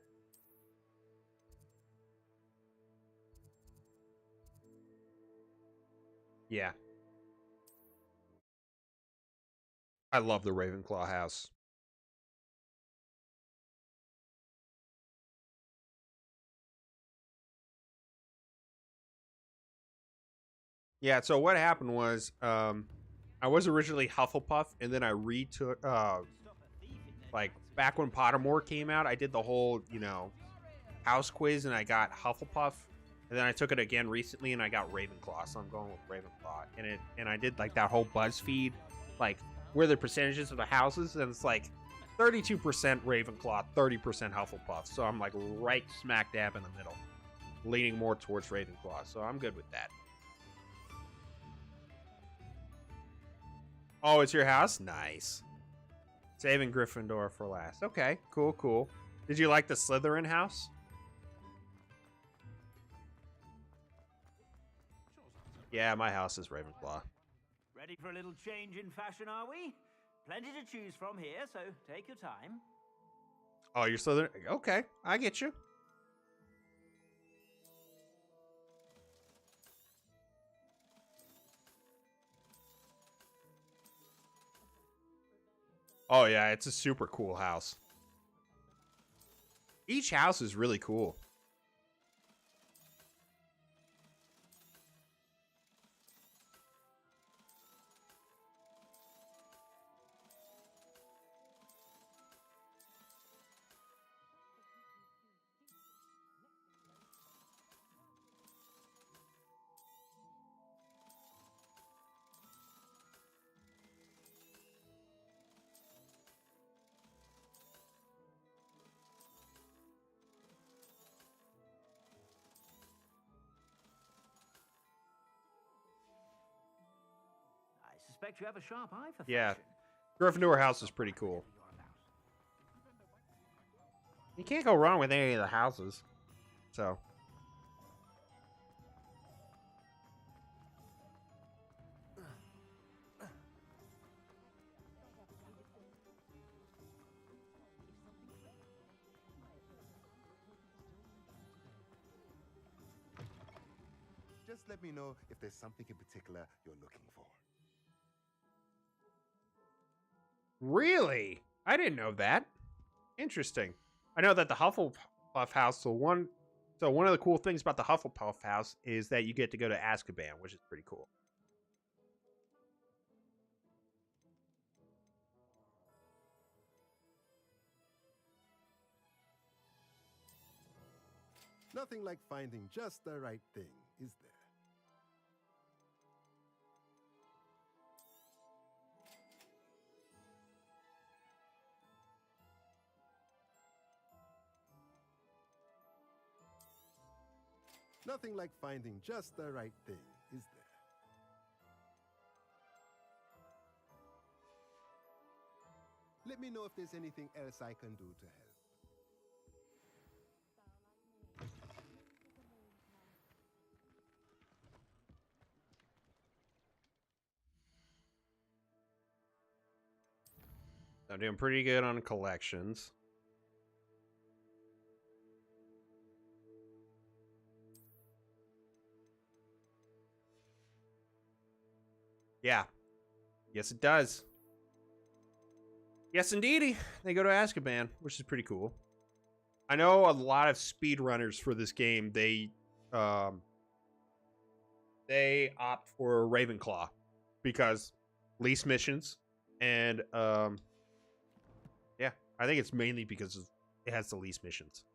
Yeah. I love the Ravenclaw house. Yeah, so what happened was I was originally Hufflepuff, and then I retook like back when Pottermore came out, I did the whole, house quiz and I got Hufflepuff. And then I took it again recently and I got Ravenclaw, so I'm going with Ravenclaw. And I did like that whole BuzzFeed, like where the percentages of the houses, and it's like 32% Ravenclaw, 30% Hufflepuff. So I'm like right smack dab in the middle, leaning more towards Ravenclaw. So I'm good with that. Oh, it's your house? Nice. Saving Gryffindor for last. Okay, cool, cool. Did you like the Slytherin house? Yeah, my house is Ravenclaw. Ready for a little change in fashion, are we? Plenty to choose from here, so take your time. Oh, you're Slytherin? Okay, I get you. Oh, yeah, it's a super cool house. Each house is really cool. I suspect you have a sharp eye for Yeah, fashion. Gryffindor house is pretty cool. You can't go wrong with any of the houses. So. Just let me know if there's something in particular you're looking for. Really? I didn't know that. Interesting. I know that the Hufflepuff house, so one of the cool things about the Hufflepuff house is that you get to go to Azkaban, which is pretty cool. Nothing like finding just the right thing, is there? Nothing like finding just the right thing, is there? Let me know if there's anything else I can do to help. I'm doing pretty good on collections. Yeah. Yes, it does. Yes, indeedy. They go to Azkaban, which is pretty cool. I know a lot of speedrunners for this game, they opt for Ravenclaw because least missions and yeah, I think it's mainly because it has the least missions.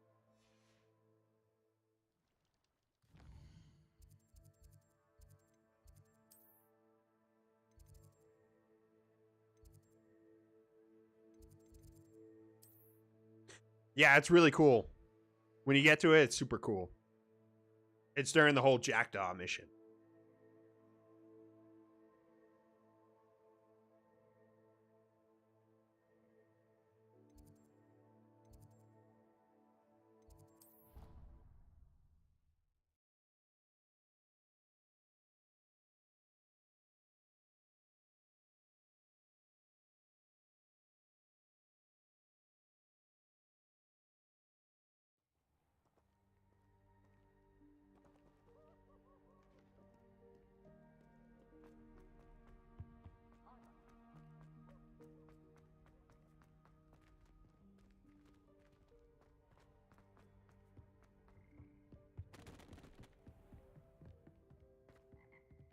Yeah, it's really cool. When you get to it, it's super cool. It's during the whole Jackdaw mission.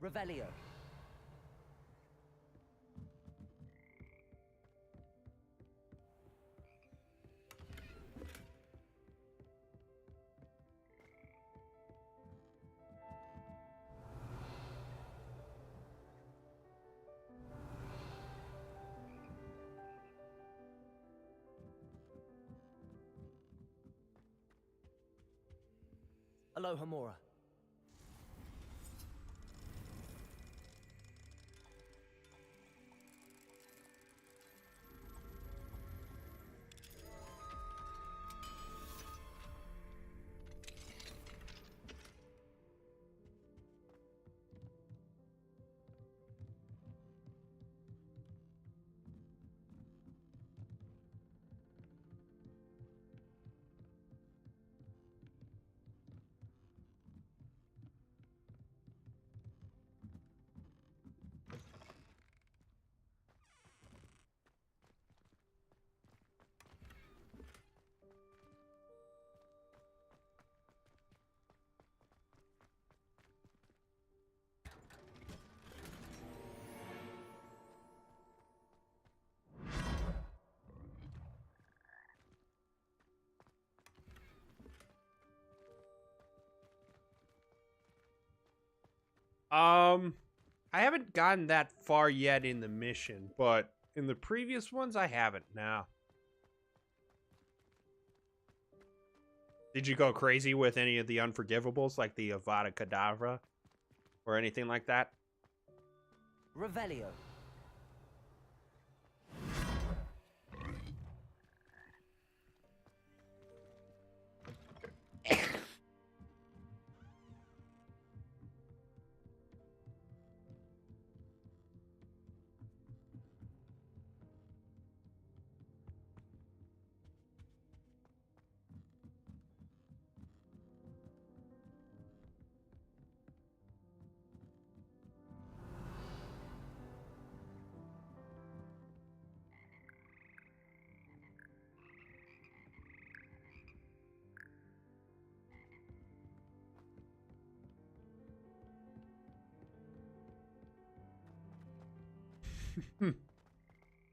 Revelio. Alohomora. I haven't gotten that far yet in the mission, but in the previous ones, I haven't. Now, did you go crazy with any of the unforgivables, like the Avada Kedavra, or anything like that? Revelio.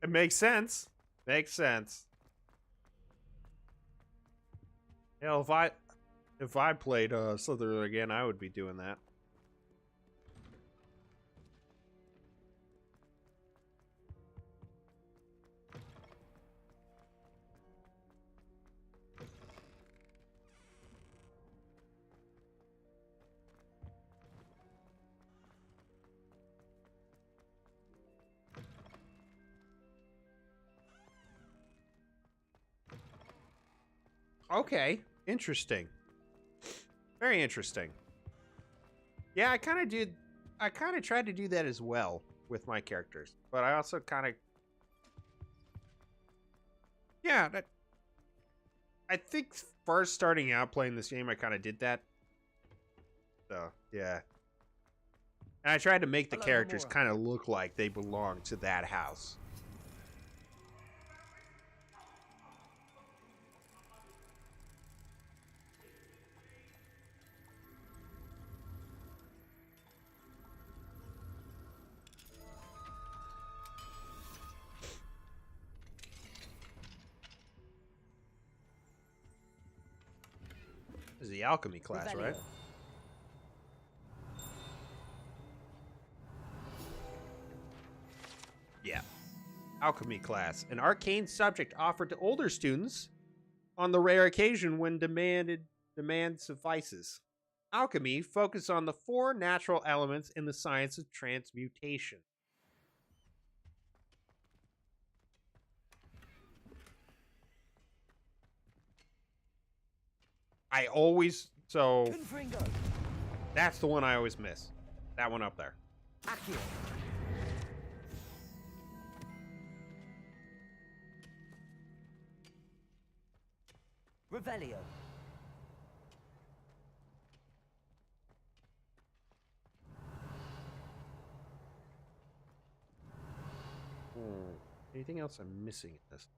It makes sense. Makes sense. You know, if I played Slytherin again, I would be doing that. Okay, interesting. Very interesting. Yeah, I kind of tried to do that as well with my characters, but I also kind of, yeah, I think first starting out playing this game, I kind of did that. So yeah, and I tried to make the characters kind of look like they belong to that house. This is the alchemy class, Revelio. right? Yeah. Alchemy class. An arcane subject offered to older students on the rare occasion when demand suffices. Alchemy focuses on the 4 natural elements in the science of transmutation. Confringo. That's the one I always miss. That one up there. Accio. Revelio. Anything else I'm missing in this?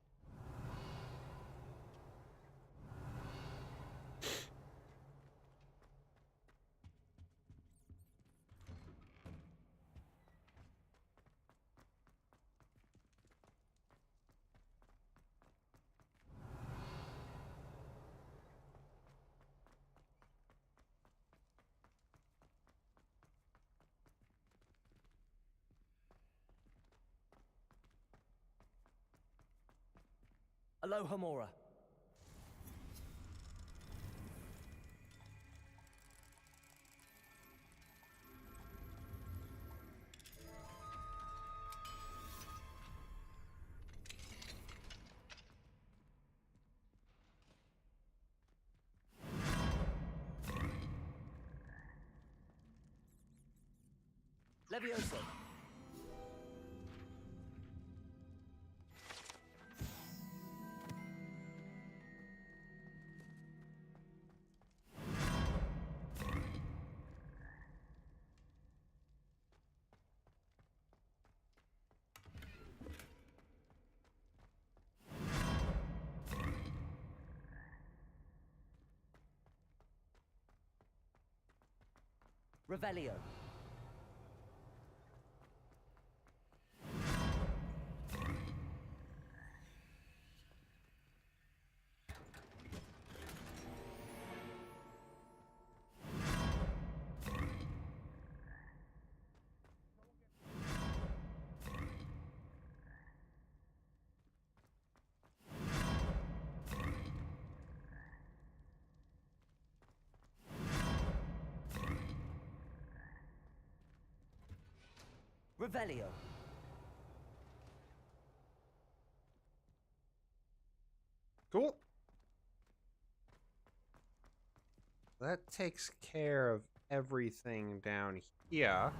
Alohomora. Levioso. Revelio. Revelio. Cool. That takes care of everything down here.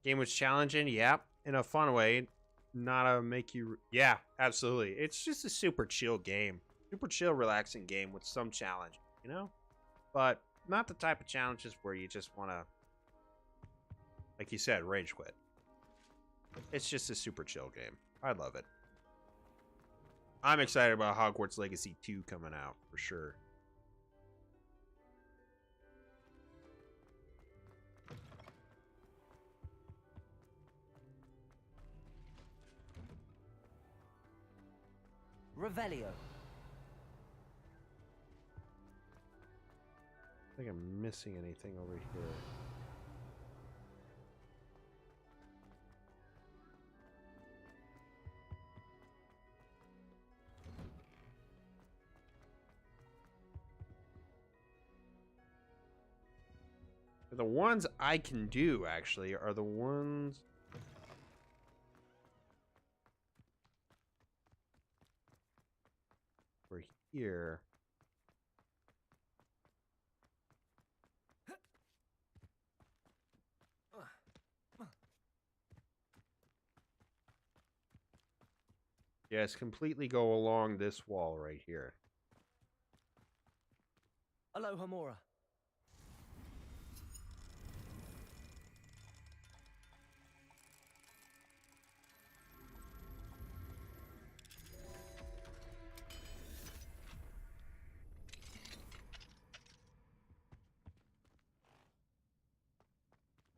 Game was challenging, yeah, in a fun way. Not a make you... Yeah, absolutely. It's just a super chill game. Super chill, relaxing game with some challenge, you know? But not the type of challenges where you just want to, like you said, rage quit. It's just a super chill game. I love it. I'm excited about Hogwarts Legacy 2 coming out, for sure. Revelio. I think I'm missing anything over here. The ones I can do, actually, are the ones... We're here. Yes, completely go along this wall right here. Alohomora.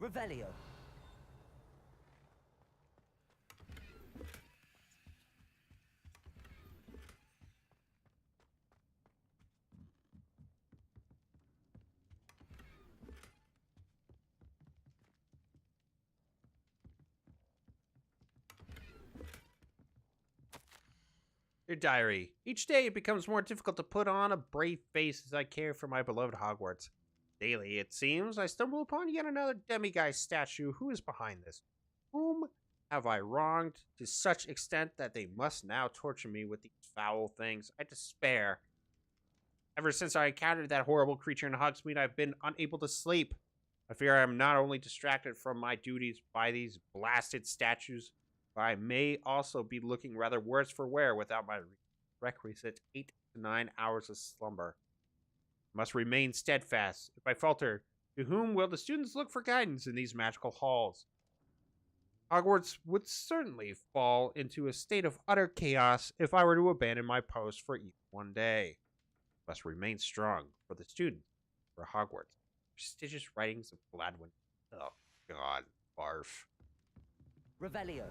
Revelio. Your diary. Each day it becomes more difficult to put on a brave face as I care for my beloved Hogwarts. Daily, it seems, I stumble upon yet another demiguise statue. Who is behind this? Whom have I wronged to such extent that they must now torture me with these foul things? I despair. Ever since I encountered that horrible creature in Hogsmeade, I've been unable to sleep. I fear I am not only distracted from my duties by these blasted statues, but I may also be looking rather worse for wear without my requisite 8 to 9 hours of slumber. I must remain steadfast. If I falter, to whom will the students look for guidance in these magical halls? Hogwarts would certainly fall into a state of utter chaos if I were to abandon my post for even one day. I must remain strong for the students, for Hogwarts. Prestigious writings of Gladwin. Oh, God. Barf. Revelio.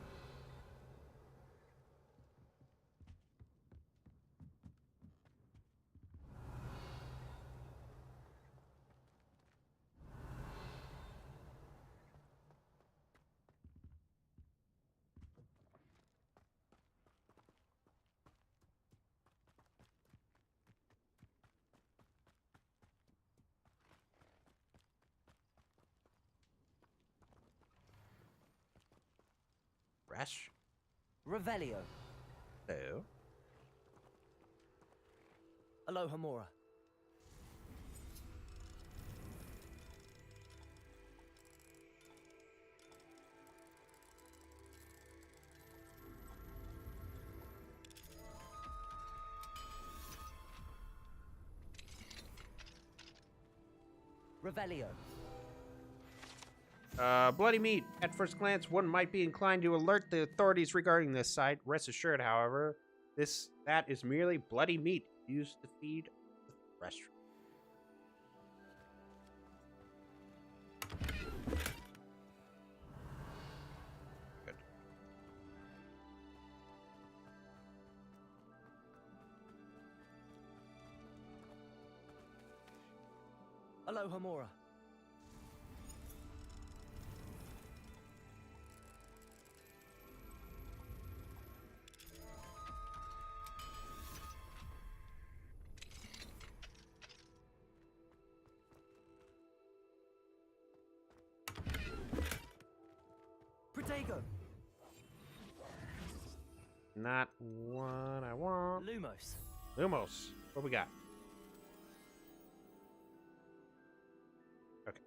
Rash? Revelio. Hello? Alohomora. Revelio. Bloody meat. At first glance, one might be inclined to alert the authorities regarding this site. Rest assured, however, that is merely bloody meat used to feed the restaurant. Good. Alohomora. not what I want. Lumos. Lumos. What we got? Okay.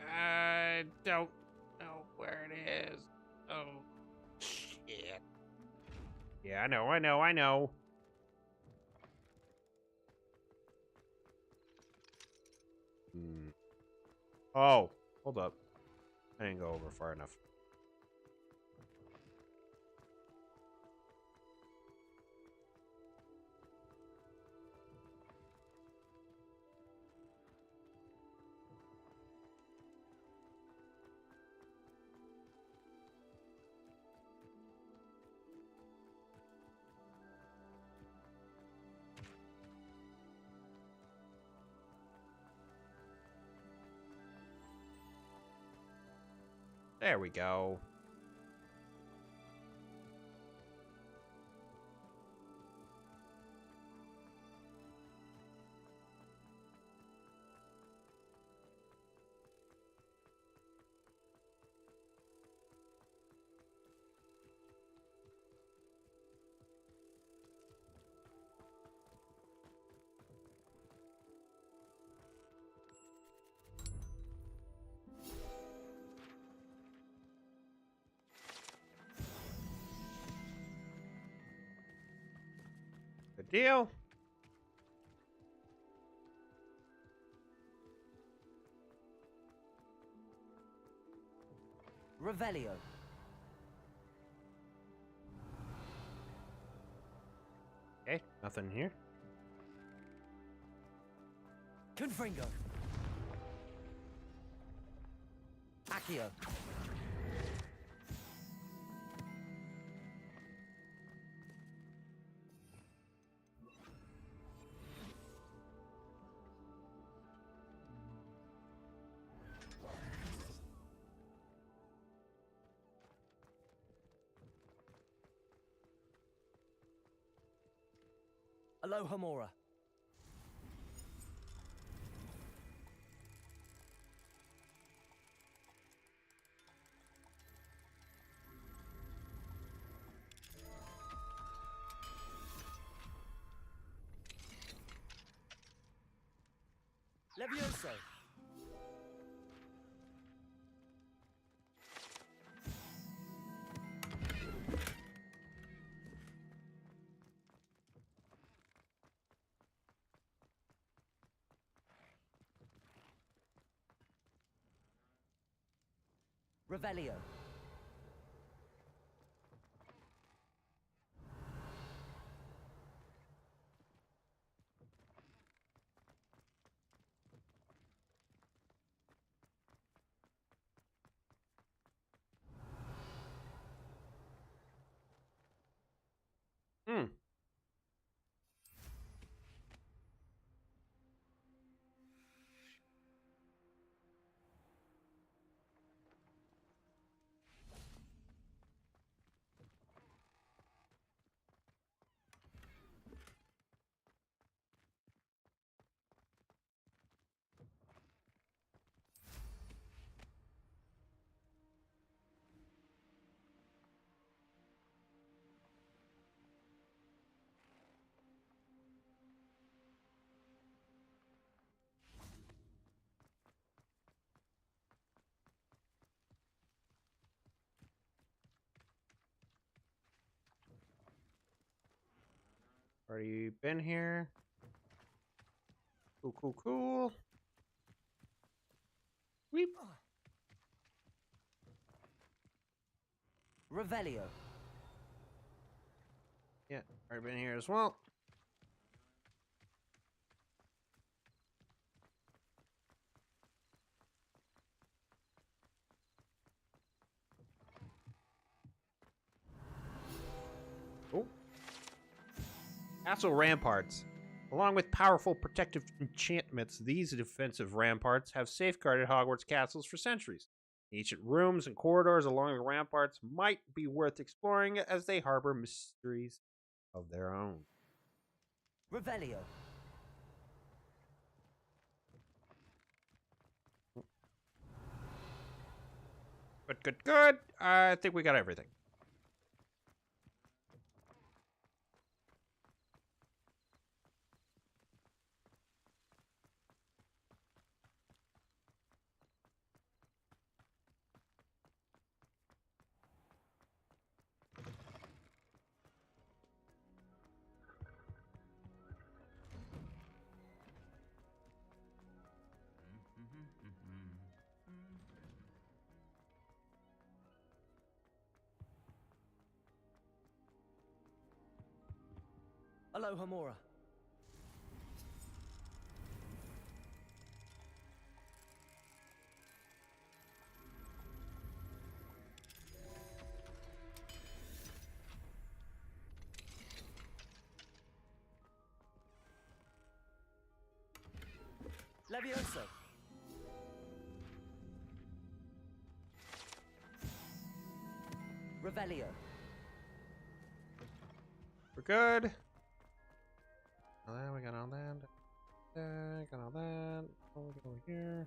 I don't know where it is. Oh, shit. Yeah, I know. Oh, hold up. I didn't go over far enough. There we go. Good deal. Revelio. Okay, nothing here. Confringo. Accio. Alohomora. Levioso. Revelio. Hmm. Already been here. Cool. Weep. Revelio. Yeah, already been here as well. Oh. Castle ramparts. Along with powerful protective enchantments, these defensive ramparts have safeguarded Hogwarts castles for centuries. Ancient rooms and corridors along the ramparts might be worth exploring as they harbor mysteries of their own. Revelio. Good, good, good. I think we got everything. Alohomora. Levioso. Revelio. We're good. All that, we got all that. Got all that. Over here.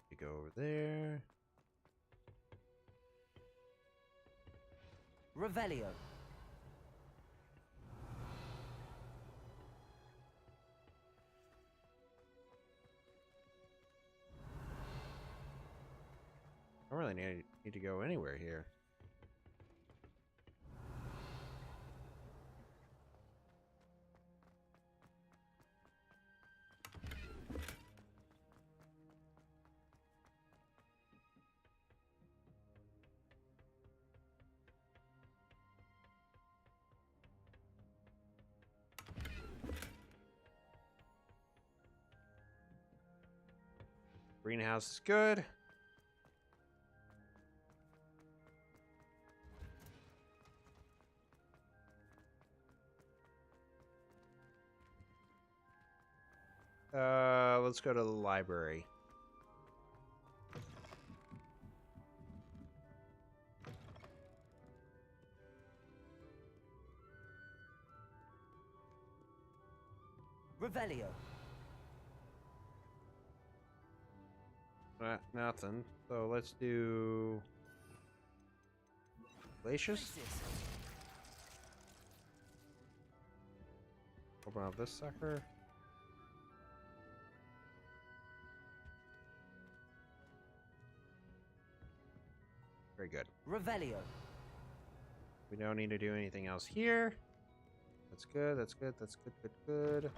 We go over there. Revelio. I don't really need to go anywhere here. Greenhouse is good. Let's go to the library. Revelio. Nothing. So let's do Glacius. Open up this sucker. Very good. Revelio. We don't need to do anything else here. That's good. That's good. That's good. Good. Good.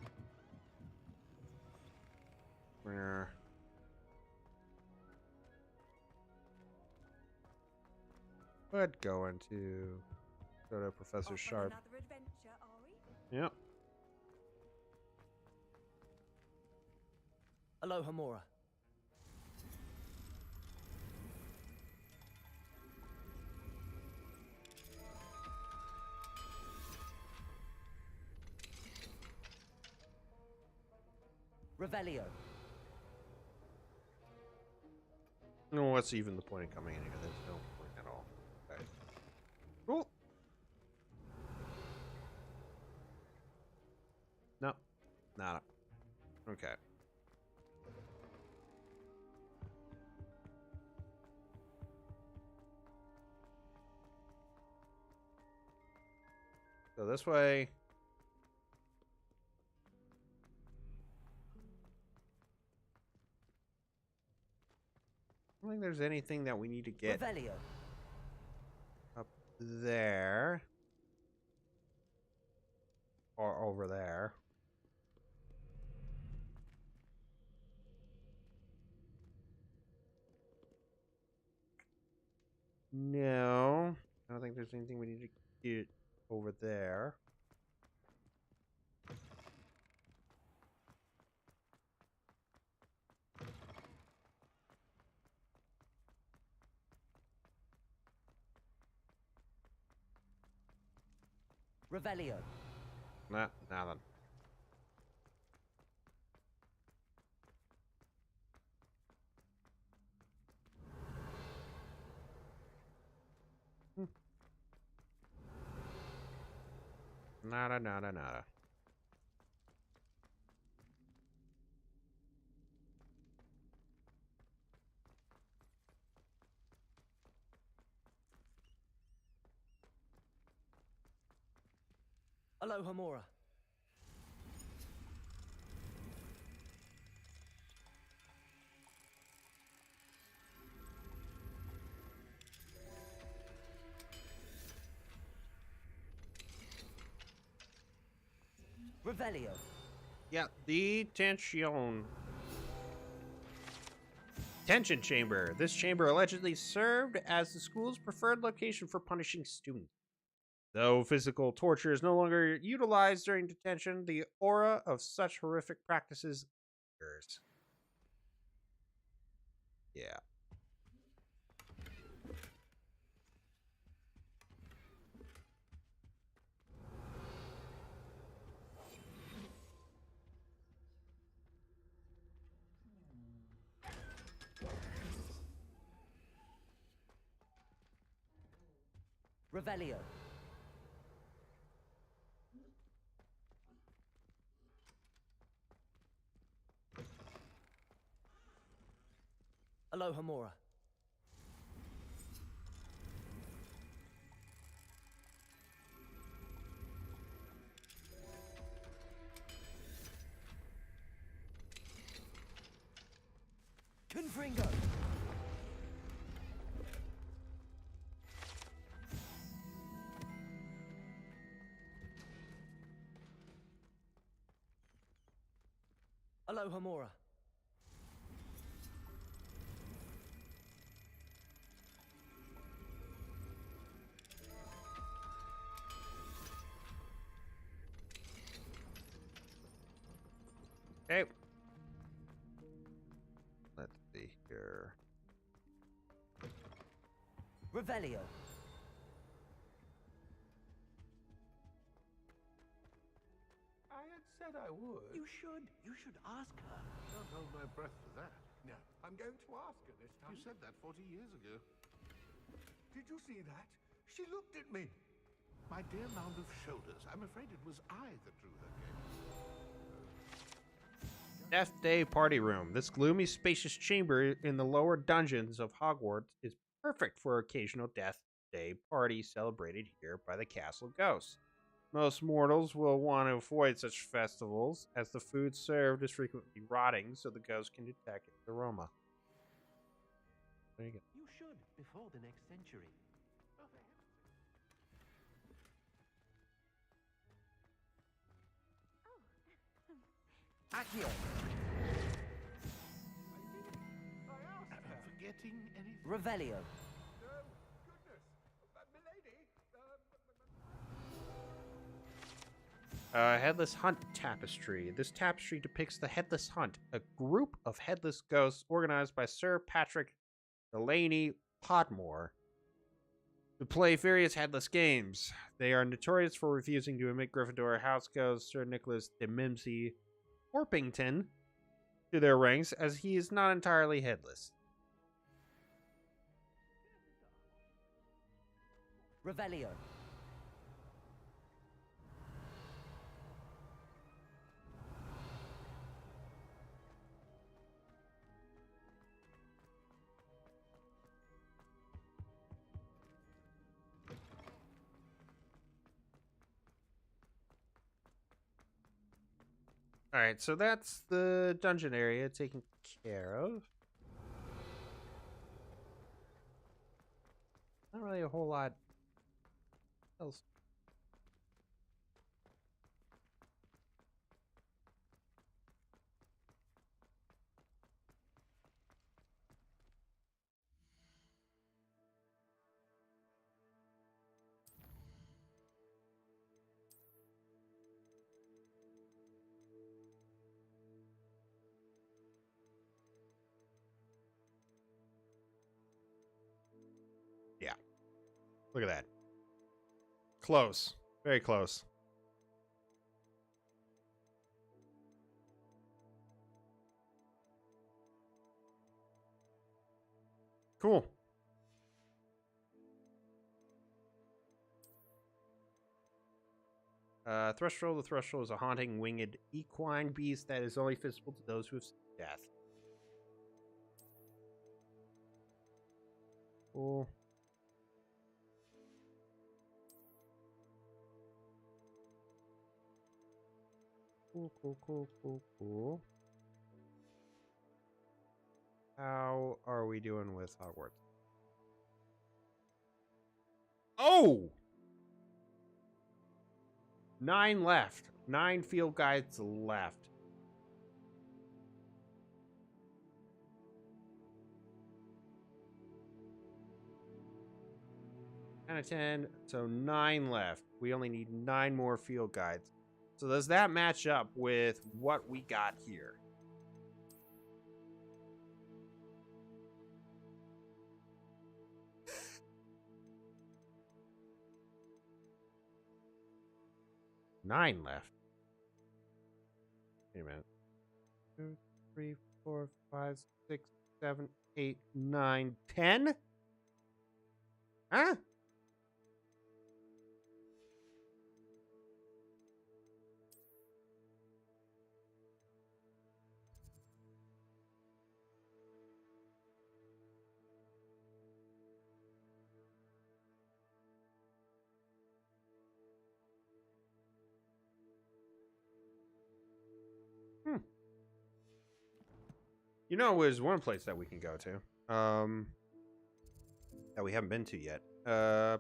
We're good. Going to go to Professor Sharp. Another adventure, are we? Yep. Alohomora. Revelio. No, what's even the point of coming in here? There's no point at all. Okay. Cool. No. Nada. Okay. So this way. I don't think there's anything that we need to get Revelio. up there. Or over there. No. I don't think there's anything we need to get over there. Revelio. Nah, nothing. Nada, nada, nada. Alohomora. Revelio. Yeah, the Detention chamber. This chamber allegedly served as the school's preferred location for punishing students. Though physical torture is no longer utilized during detention, the aura of such horrific practices lingers. Yeah. Revelio. Alohomora. Confringo. Alohomora. Okay. Let's see here. Revelio. I had said I would. You should ask her. Don't hold my breath for that. No, I'm going to ask her this time. You said that 40 years ago. Did you see that? She looked at me. My dear mound of shoulders, I'm afraid it was I that drew her game. Death Day Party Room. This gloomy, spacious chamber in the lower dungeons of Hogwarts is perfect for occasional Death Day party celebrated here by the Castle Ghosts. Most mortals will want to avoid such festivals, as the food served is frequently rotting, so the ghosts can detect its aroma. There you go. You should, before the next century. Accio. Forgetting anything? Revelio. No, goodness. Milady, Headless Hunt Tapestry. This tapestry depicts the Headless Hunt, a group of headless ghosts organized by Sir Patrick Delaney Podmore to play various headless games. They are notorious for refusing to admit Gryffindor house ghost Sir Nicholas de Mimsy Orpington to their ranks, as he is not entirely headless. Revelio. Alright, so that's the dungeon area taken care of. Not really a whole lot else. Yeah. Look at that. Close. Very close. Cool. Thrushroll. The Thrushroll is a haunting winged equine beast that is only visible to those who have seen death. Cool. Cool. How are we doing with Hogwarts? Oh! 9 left. 9 field guides left. Out of 10, so 9 left. We only need 9 more field guides. So does that match up with what we got here? Nine left. Wait a minute. 2, 3, 4, 5, 6, 7, 8, 9, 10? Huh? You know, there's one place that we can go to. That we haven't been to yet. The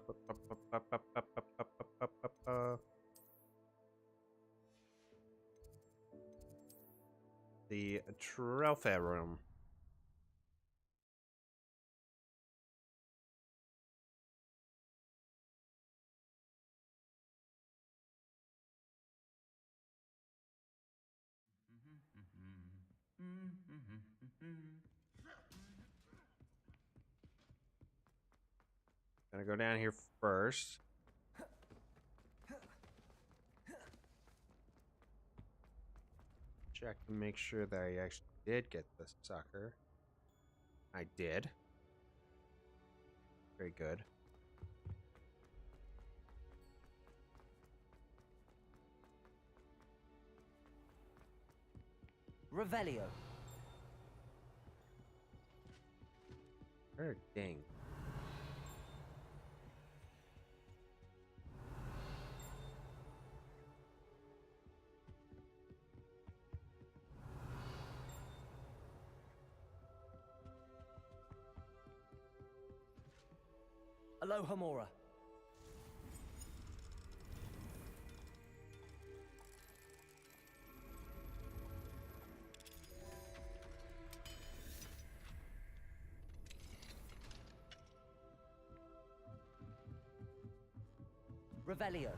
Trelfa room. Gonna go down here first. Check to make sure that I actually did get the sucker. I did. Very good. Revelio. Dang. Aloha Mora. Revelio.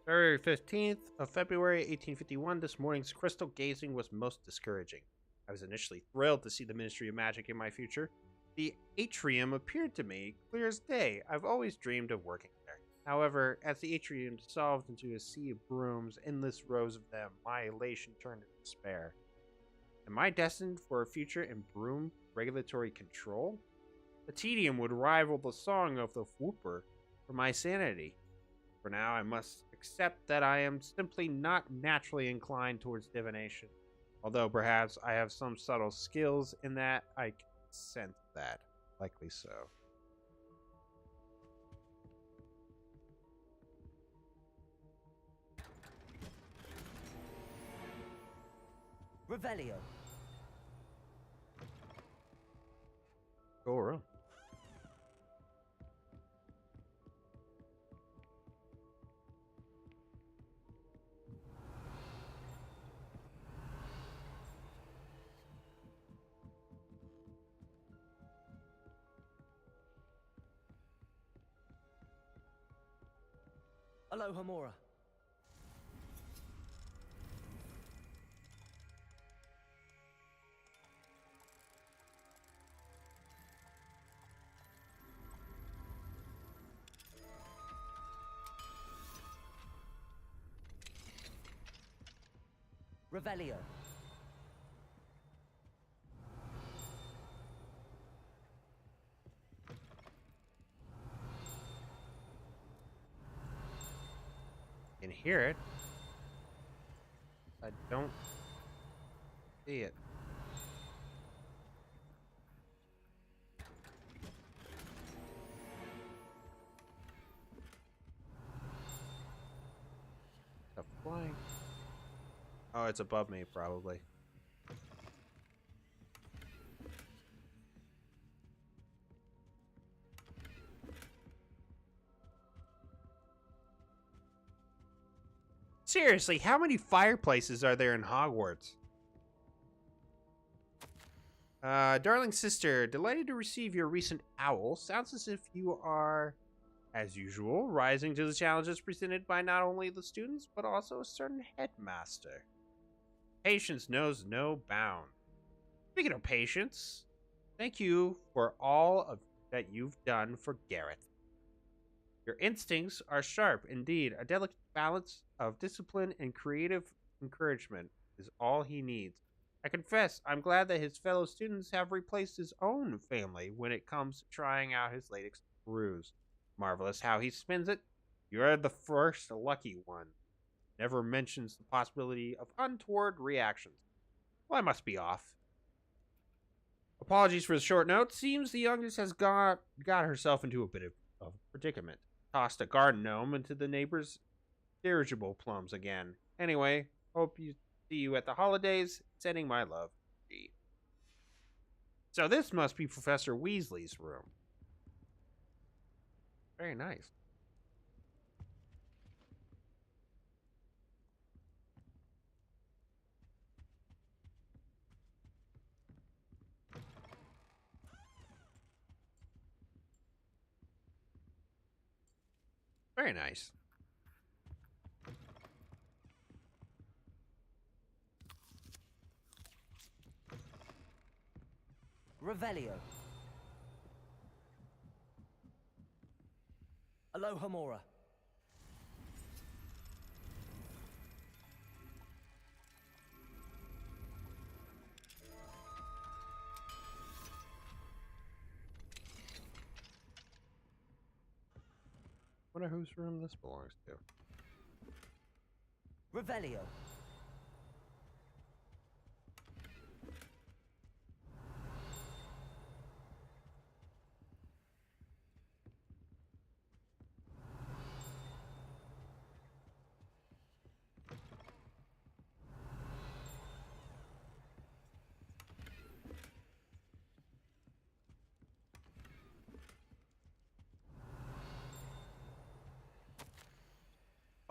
February 15th of February 1851, this morning's crystal gazing was most discouraging. I was initially thrilled to see the Ministry of Magic in my future. The atrium appeared to me clear as day. I've always dreamed of working there. However, as the atrium dissolved into a sea of brooms, endless rows of them, my elation turned to despair. Am I destined for a future in broom regulatory control? The tedium would rival the song of the whooper for my sanity. For now, I must accept that I am simply not naturally inclined towards divination. Although perhaps I have some subtle skills in that, I can sense that. Likely so. Revelio. Go around. Aloha Mora. Revelio. Can hear it. I don't see it. The flying. Oh, it's above me, probably. Seriously, how many fireplaces are there in Hogwarts? Darling sister, delighted to receive your recent owl. Sounds as if you are, as usual, rising to the challenges presented by not only the students, but also a certain headmaster. Patience knows no bound. Speaking of patience, thank you for all of that you've done for Gareth. Your instincts are sharp indeed. A delicate balance of discipline and creative encouragement is all he needs. I confess, I'm glad that his fellow students have replaced his own family when it comes to trying out his latest ruse. Marvelous how he spins it. You're the first lucky one. Never mentions the possibility of untoward reactions. Well, I must be off. Apologies for the short note. Seems the youngest has got herself into a bit of a predicament. Tossed a garden gnome into the neighbor's dirigible plums again. Anyway, hope you see you at the holidays. Sending my love. G. So this must be Professor Weasley's room. Very nice. Very nice. Revelio. Alohomora. Wonder whose room this belongs to. Revelio.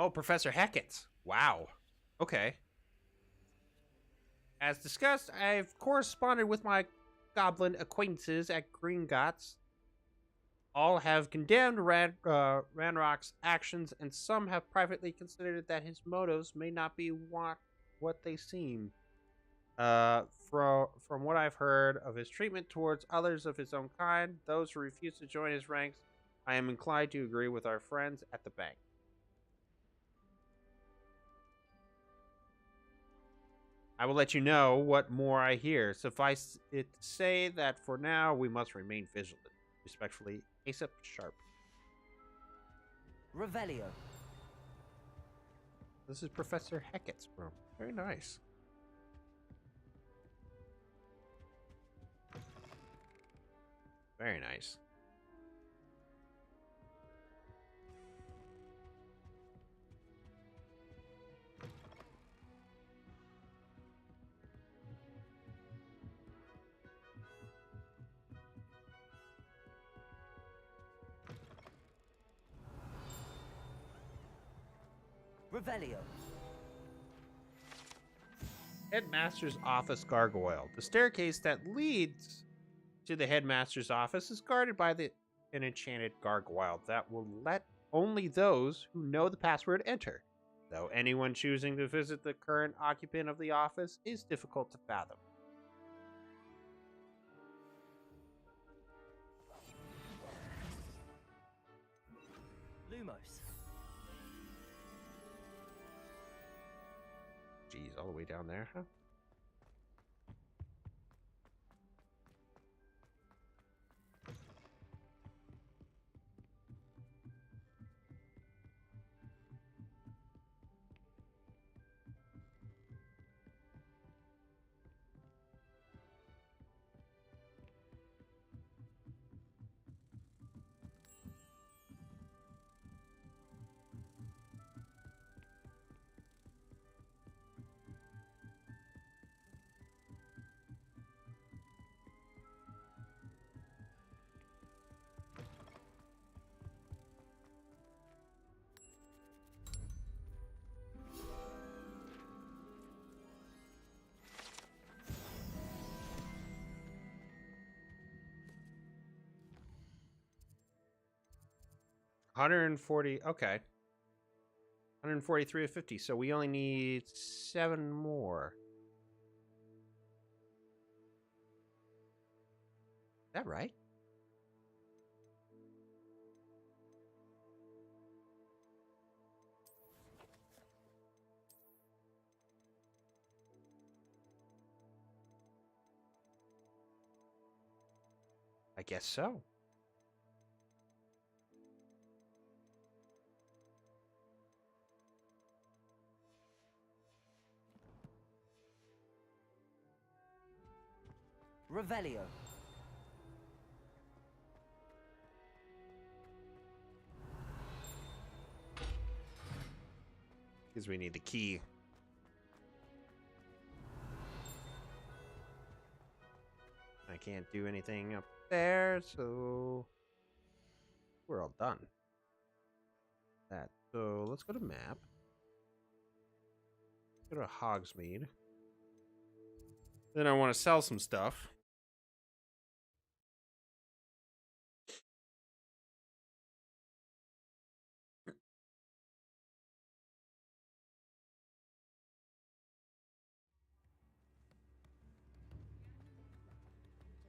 Oh, Professor Hackett's. Wow. Okay. As discussed, I've corresponded with my goblin acquaintances at Gringotts. All have condemned Ranrock's actions, and some have privately considered that his motives may not be what they seem. From what I've heard of his treatment towards others of his own kind, those who refuse to join his ranks, I am inclined to agree with our friends at the bank. I will let you know what more I hear. Suffice it to say that for now, we must remain vigilant. Respectfully, Aesop Sharp. Revelio. This is Professor Hackett's room. Very nice. Very nice. Revelio. Headmaster's office gargoyle. The staircase that leads to the headmaster's office is guarded by an enchanted gargoyle that will let only those who know the password enter, though anyone choosing to visit the current occupant of the office is difficult to fathom. Lumos. Jesus. all the way down there, huh? $140. Okay. 143 of 50. So we only need 7 more. Is that right? I guess so. Revelio. Because we need the key. I can't do anything up there, so we're all done. That. So let's go to map. Go to Hogsmeade. Then I want to sell some stuff.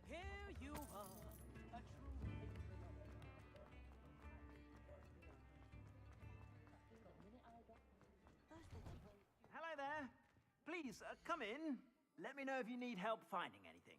Here you are, a true Hello there. Please, come in. Let me know if you need help finding anything.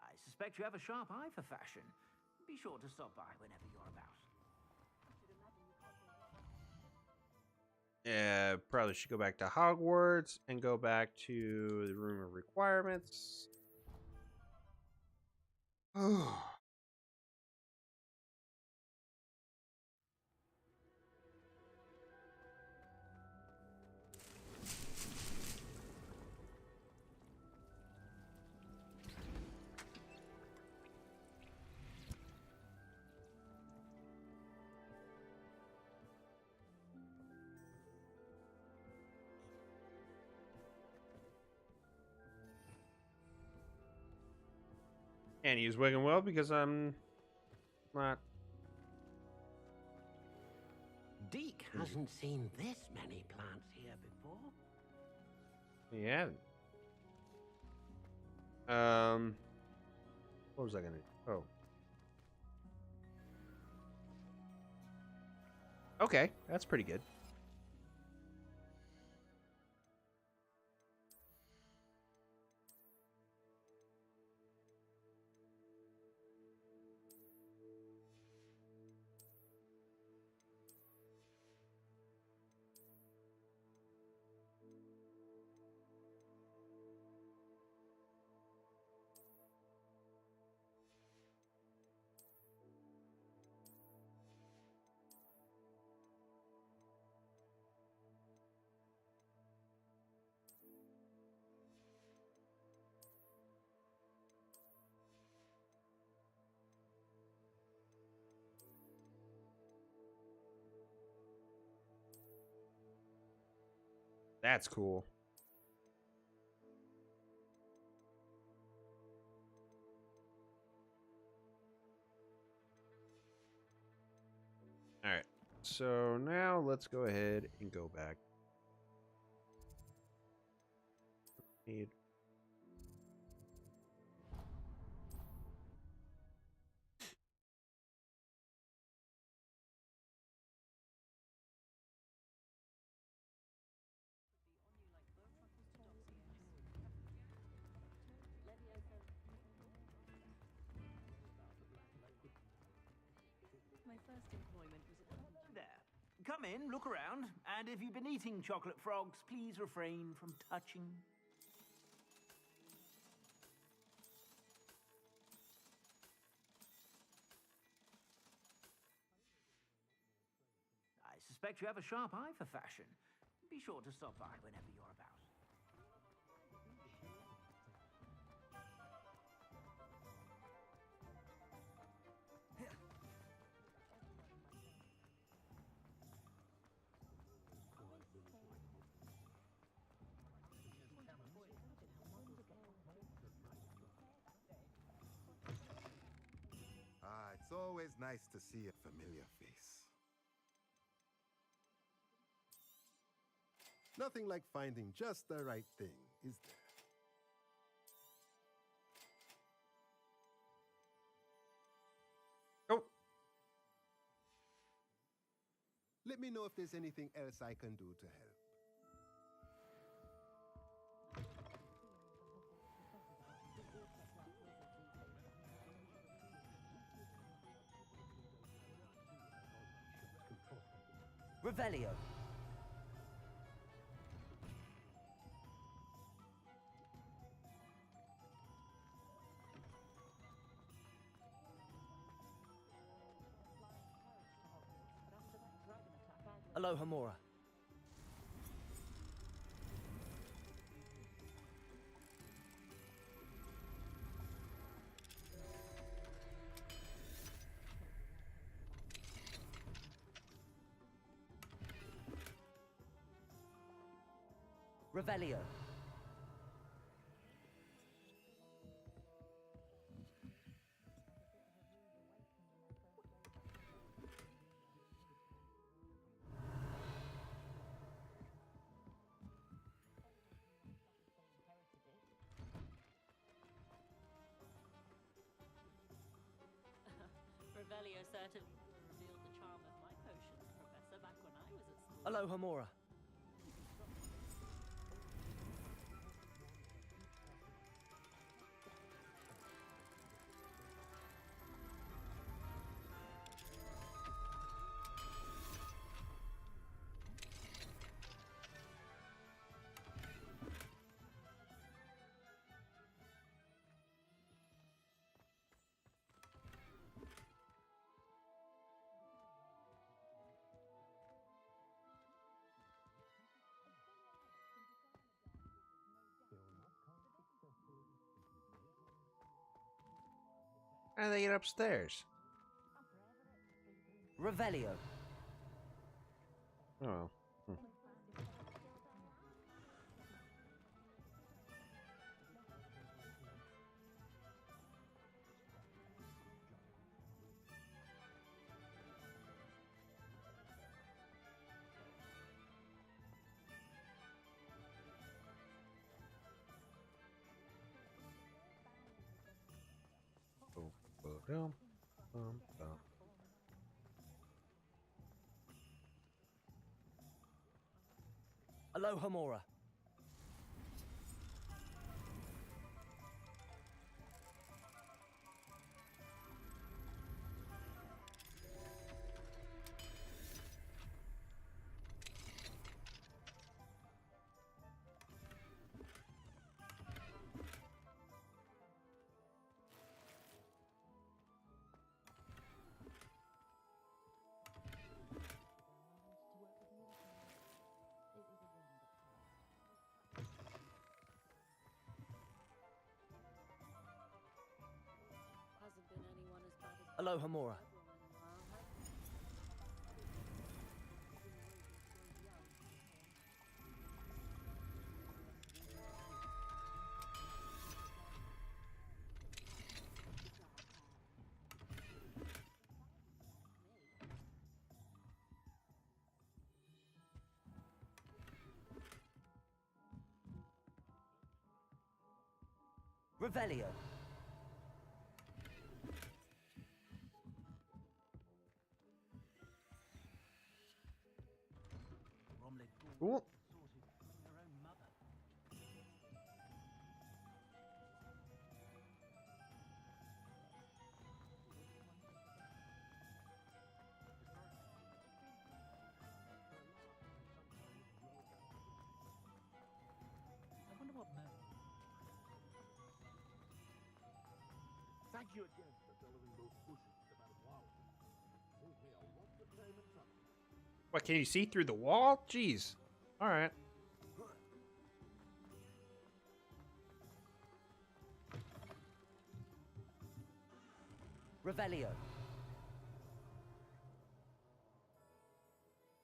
I suspect you have a sharp eye for fashion. Be sure to stop by whenever you're about. Yeah, probably should go back to Hogwarts and go back to the room of requirements. Oh. Can't use Wiggenweld because I'm not. Deke hasn't seen this many plants here before. Yeah. What was I gonna? Oh. Okay, that's pretty good. That's cool. All right. So now let's go ahead and go back. Need. My first employment was at There. Come in, look around, and if you've been eating chocolate frogs, please refrain from touching. I suspect you have a sharp eye for fashion. Be sure to stop by whenever you're about. Ah, it's always nice to see a familiar face. Nothing like finding just the right thing, is there? Oh. Let me know if there's anything else I can do to help. Revelio. Alohomora. Revelio. Revelio certainly revealed the charm of my potions, Professor, back when I was at school. Alohomora. How do they get upstairs? Revelio. Oh well. Ba-dum, bum. Alohomora. Hasn't been anyone as bad as Alohomora. Revelio. Cool. I wonder what Mel. Thank you again for delivering those bushes to that wall. Saved me a lot of time and trouble. What, can you see through the wall? Jeez. All right. Revelio.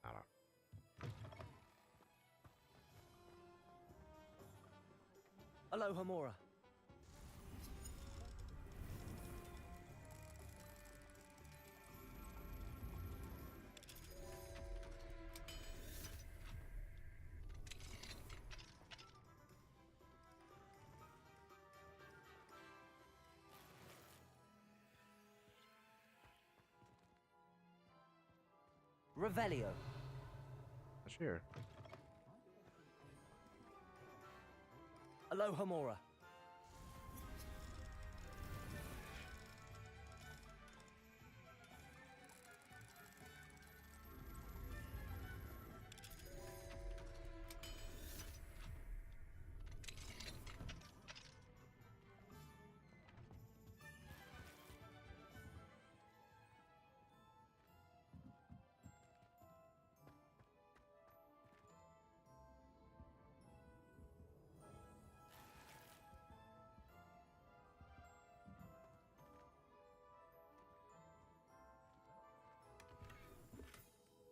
I don't. Alohomora. Revelio. Sure. Alohomora.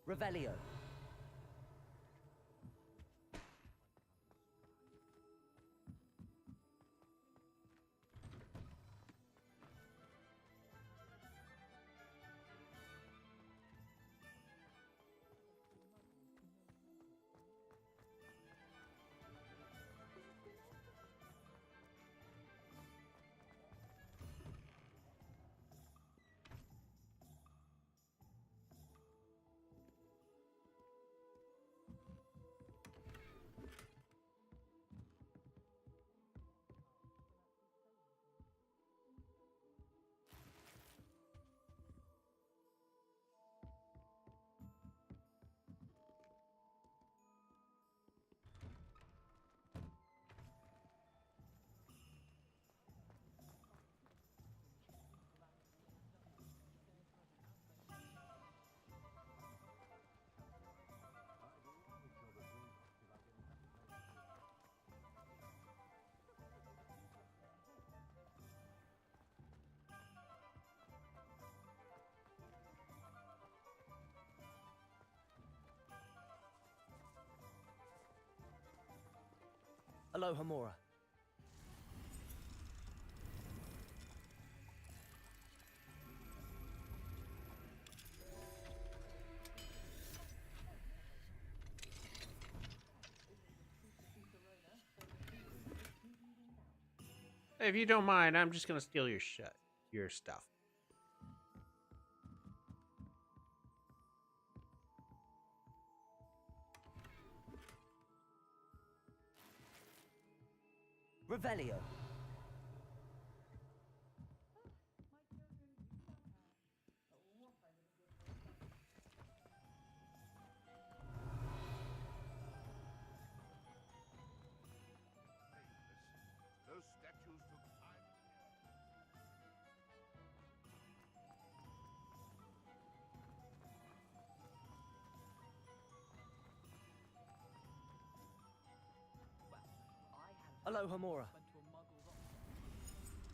Revelio. Alohomora. Hey, if you don't mind, I'm just gonna steal your stuff. Revelio. Those statues took time. Alohomora. Went to a muggle's office. Outfit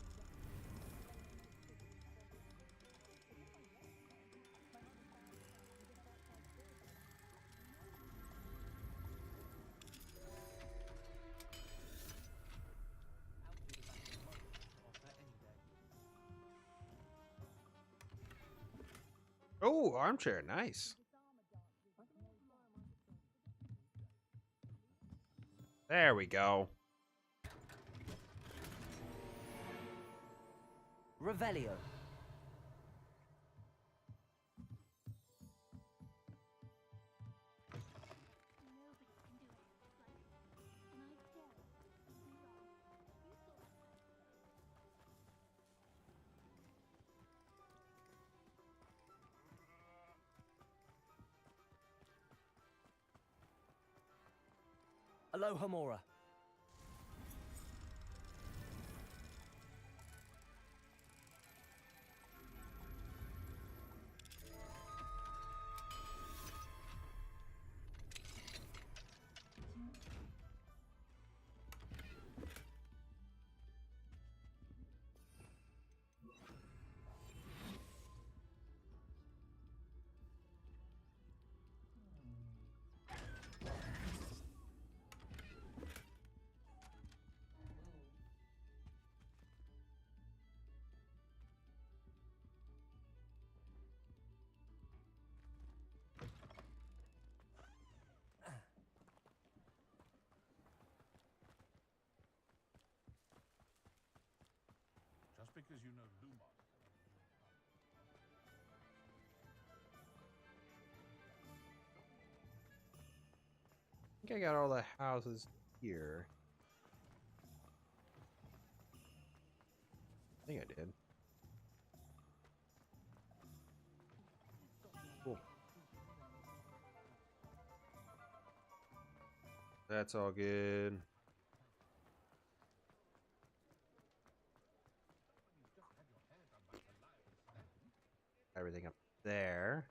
back to muggles offer any day. Oh, armchair, nice. There we go. Revelio. Alohomora. Just because you know Lumos. I think I got all the houses here. I think I did. Cool. That's all good. Everything up there.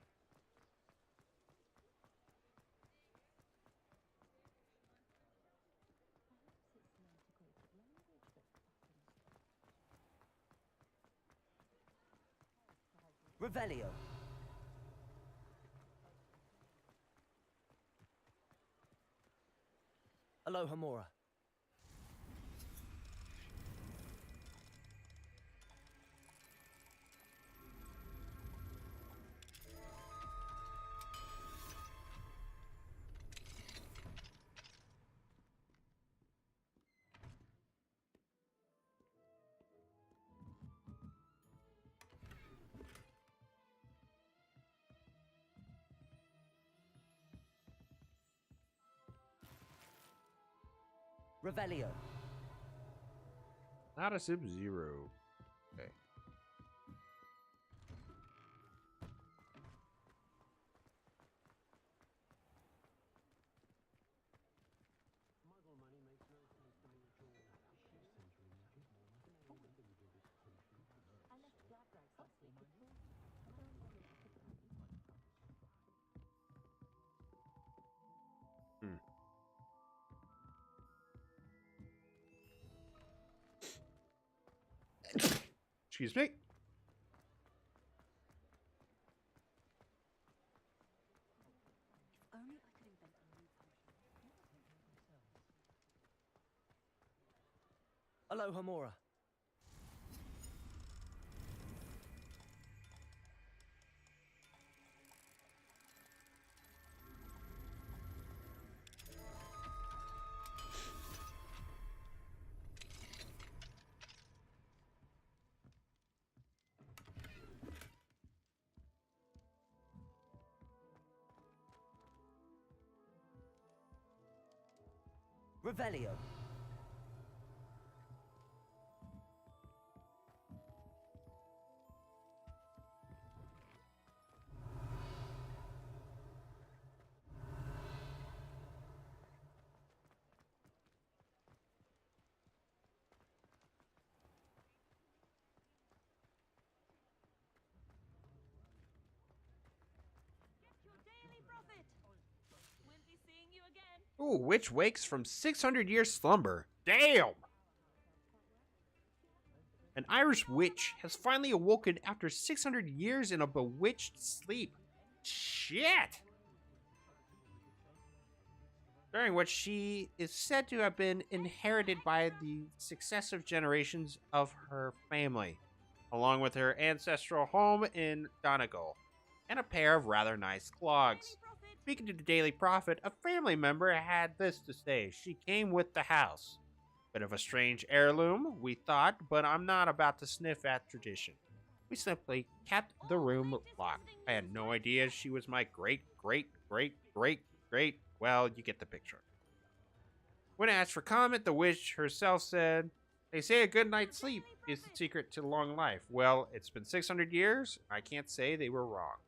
Revelio. Alohomora. Revelio. Not a Sub-Zero. Okay. Hmm. Excuse me. Only I could invent a new potion. Alohomora. Revelio. Your daily profit. We'll be seeing you again. Ooh, witch wakes from 600 years slumber. Damn! An Irish witch has finally awoken after 600 years in a bewitched sleep. Shit! During which she is said to have been inherited by the successive generations of her family, along with her ancestral home in Donegal, and a pair of rather nice clogs. Speaking to the Daily Prophet, a family member had this to say. She came with the house. Bit of a strange heirloom, we thought, but I'm not about to sniff at tradition. We simply kept the room locked. I had no idea she was my great. Well, you get the picture. When asked for comment, the witch herself said, "They say a good night's sleep is the secret to long life." Well, it's been 600 years. I can't say they were wrong.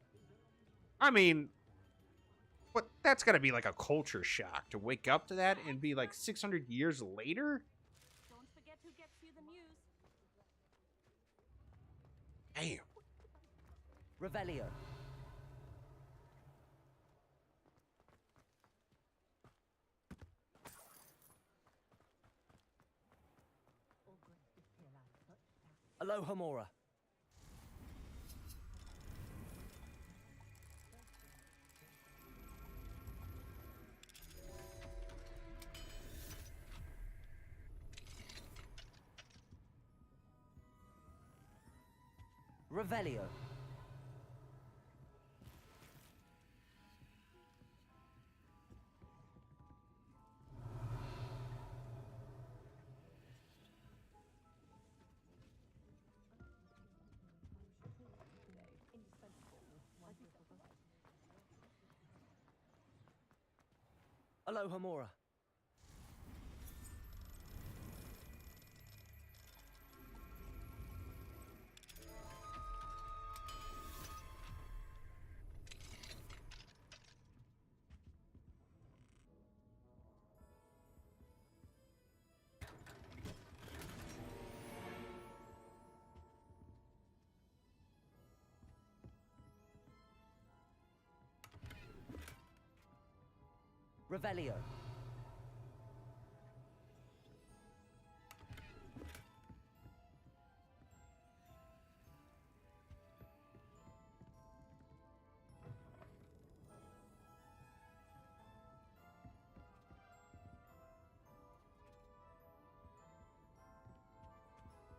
I mean, but that's gotta be like a culture shock to wake up to that and be like 600 years later? Don't forget who gets you the news. Damn. Revelio. Alohomora. Revelio. Alohomora. Revelio.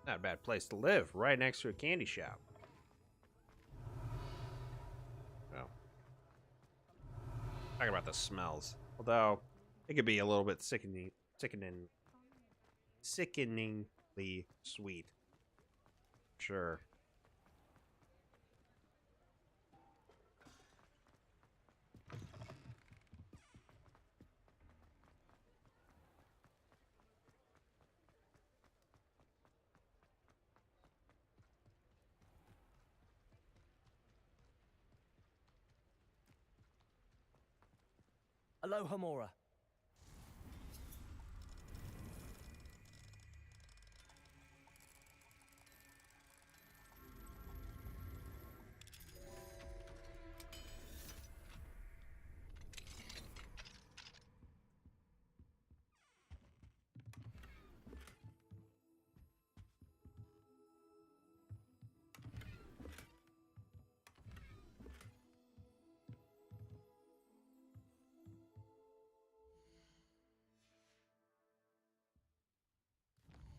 Not a bad place to live, right next to a candy shop. Well, talking about the smells. Although, it could be a little bit sickeningly sweet. Sure. Alohomora.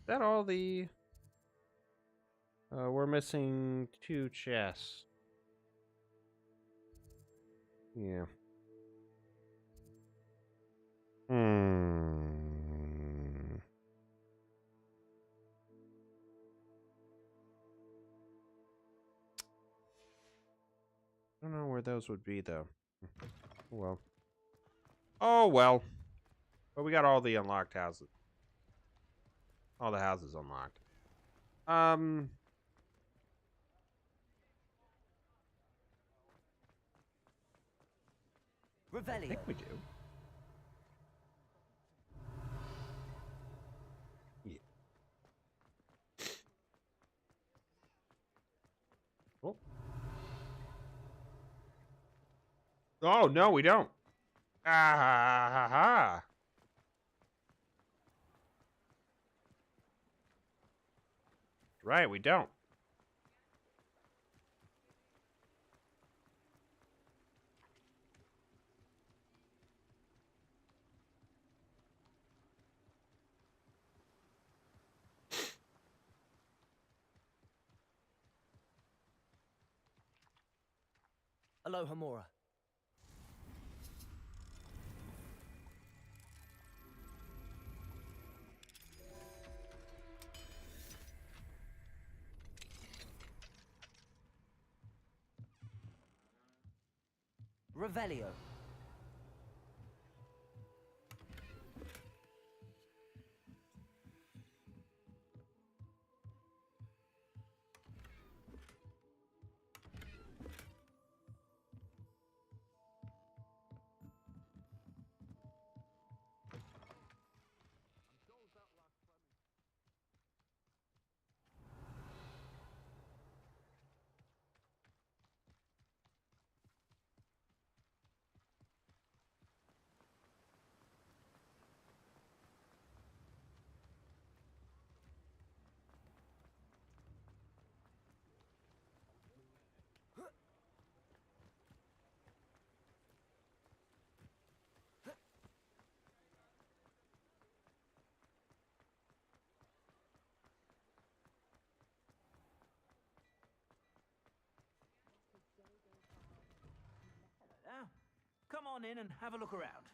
Is that all the... we're missing 2 chests. Yeah. I don't know where those would be, though. Well. Oh, well. But we got all the unlocked houses. All the houses unlocked. I Revelio. think we do. Yeah. Oh. Oh, no, we don't. Ah, ha, ha, ha. Right, we don't. Alohomora. Revelio. Now, come on in and have a look around.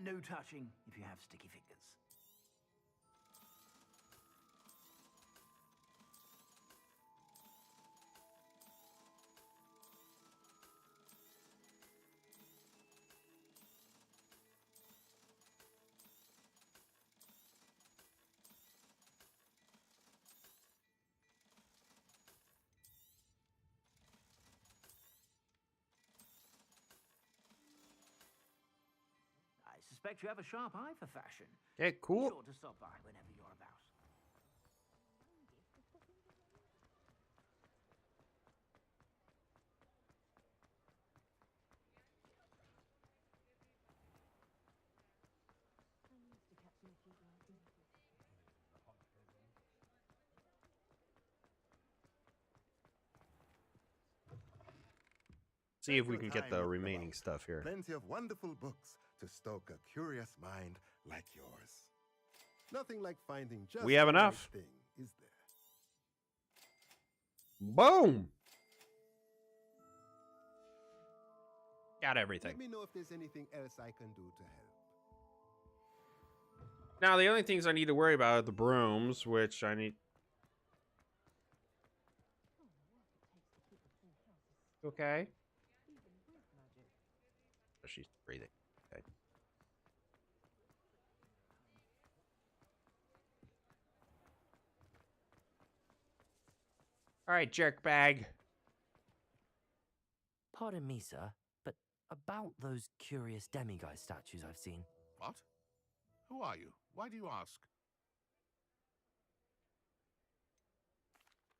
No touching if you have sticky fingers. I suspect you have a sharp eye for fashion. Okay, Be cool. sure to stop by whenever you're about. See if Take we your can get time the looking remaining about. stuff here. Plenty of wonderful books to stoke a curious mind like yours. Nothing like finding just We have the right enough. thing, is there? Boom! Got everything. Let me know if there's anything else I can do to help. Now, the only things I need to worry about are the brooms, which I need... Okay. Oh, she's breathing. Okay. All right, jerk bag. Pardon me, sir, but about those curious demiguise statues I've seen. What? Who are you? Why do you ask?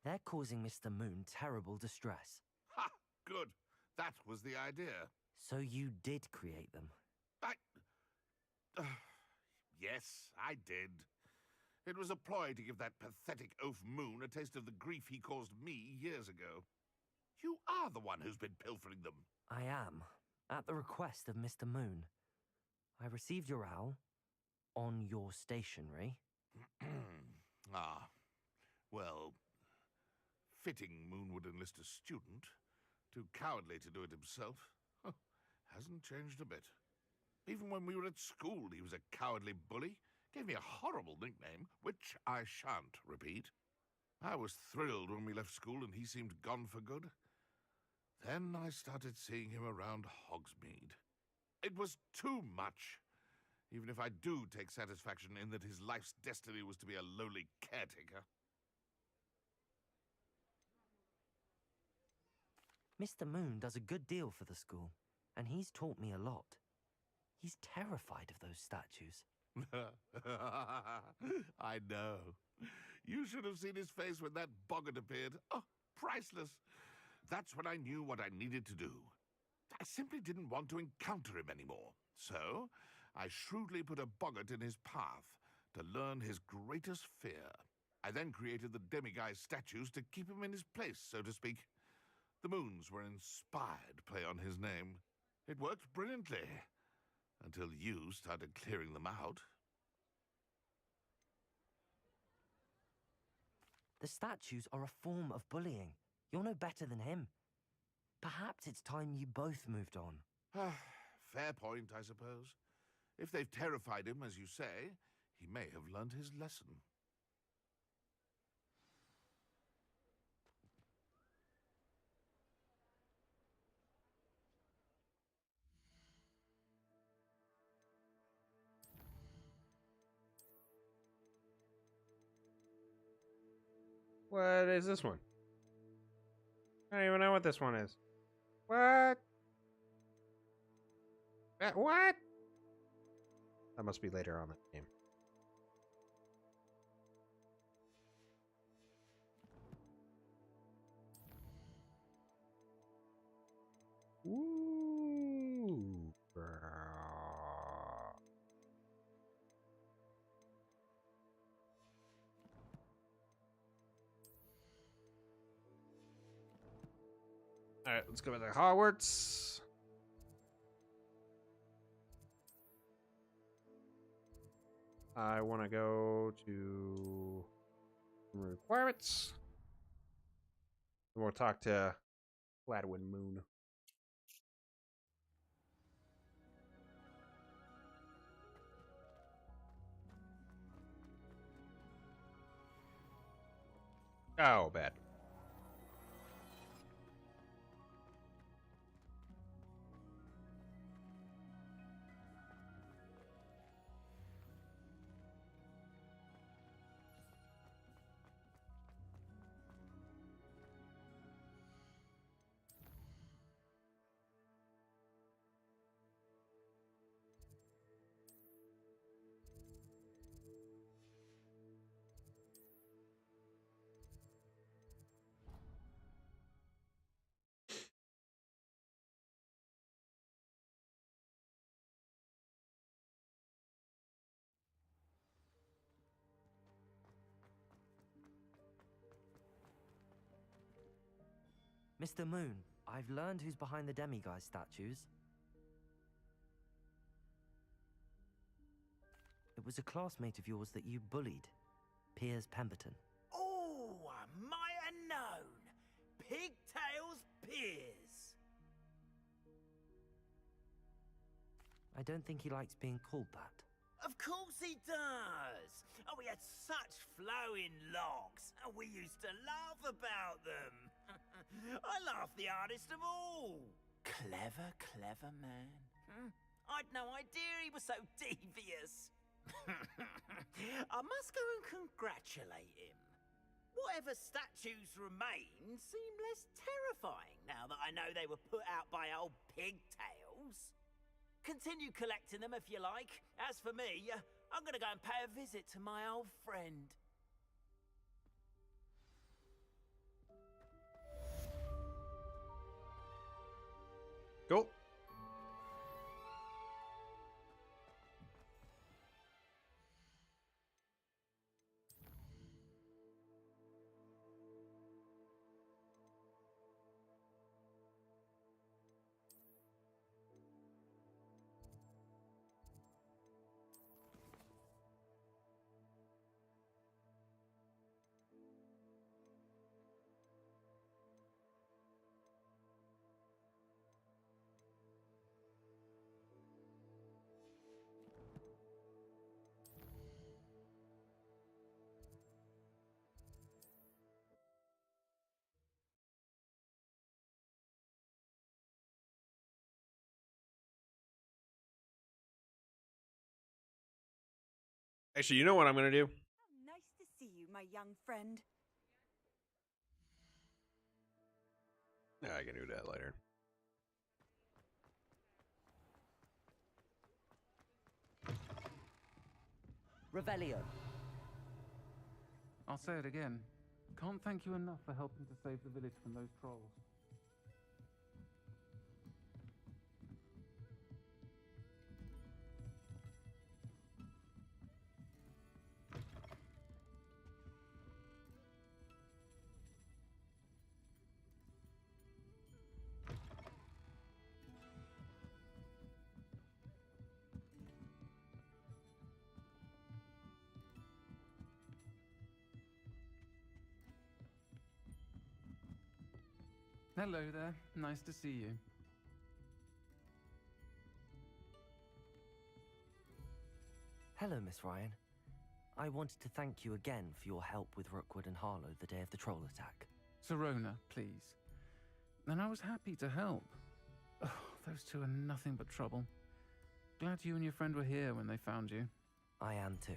They're causing Mr. Moon terrible distress. Ha! Good. That was the idea. So you did create them? Yes, I did. It was a ploy to give that pathetic oaf Moon a taste of the grief he caused me years ago. You are the one who's been pilfering them. I am, at the request of Mr. Moon. I received your owl on your stationery. Ah. Well, fitting Moon would enlist a student. Too cowardly to do it himself. Huh. Hasn't changed a bit. Even when we were at school, he was a cowardly bully. Gave me a horrible nickname, which I shan't repeat. I was thrilled when we left school and he seemed gone for good. Then I started seeing him around Hogsmeade. It was too much. Even if I do take satisfaction in that his life's destiny was to be a lowly caretaker. Mr. Moon does a good deal for the school, and he's taught me a lot. He's terrified of those statues. I know. You should have seen his face when that boggart appeared. Oh, priceless. That's when I knew what I needed to do. I simply didn't want to encounter him anymore. So, I shrewdly put a boggart in his path to learn his greatest fear. I then created the demiguise statues to keep him in his place, so to speak. The moons were an inspired play on his name. It worked brilliantly. Until you started clearing them out. The statues are a form of bullying. You're no better than him. Perhaps it's time you both moved on. Fair point, I suppose. If they've terrified him, as you say, he may have learned his lesson. What is this one? I don't even know what this one is. What? What? That must be later on in the game. Ooh. All right, let's go back to Hogwarts. I want to go to requirements. And we'll talk to Gladwin Moon. Oh, bad. Mr. Moon, I've learned who's behind the demiguise statues. It was a classmate of yours that you bullied, Piers Pemberton. Oh, I might have known. Pigtails Piers. I don't think he likes being called that. Of course he does. Oh, he had such flowing locks, and we used to laugh about them. I laughed the hardest of all. Clever, clever man. I'd no idea he was so devious. I must go and congratulate him. Whatever statues remain seem less terrifying now that I know they were put out by old pigtails. Continue collecting them if you like. As for me, I'm gonna go and pay a visit to my old friend. Cool. Actually, you know what I'm going to do? How nice to see you, my young friend. Yeah, I can do that later. Revelio. I'll say it again. Can't thank you enough for helping to save the village from those trolls. Hello there. Nice to see you. Hello, Miss Ryan. I wanted to thank you again for your help with Rookwood and Harlow the day of the troll attack. Serona, please. And I was happy to help. Oh, those two are nothing but trouble. Glad you and your friend were here when they found you. I am too.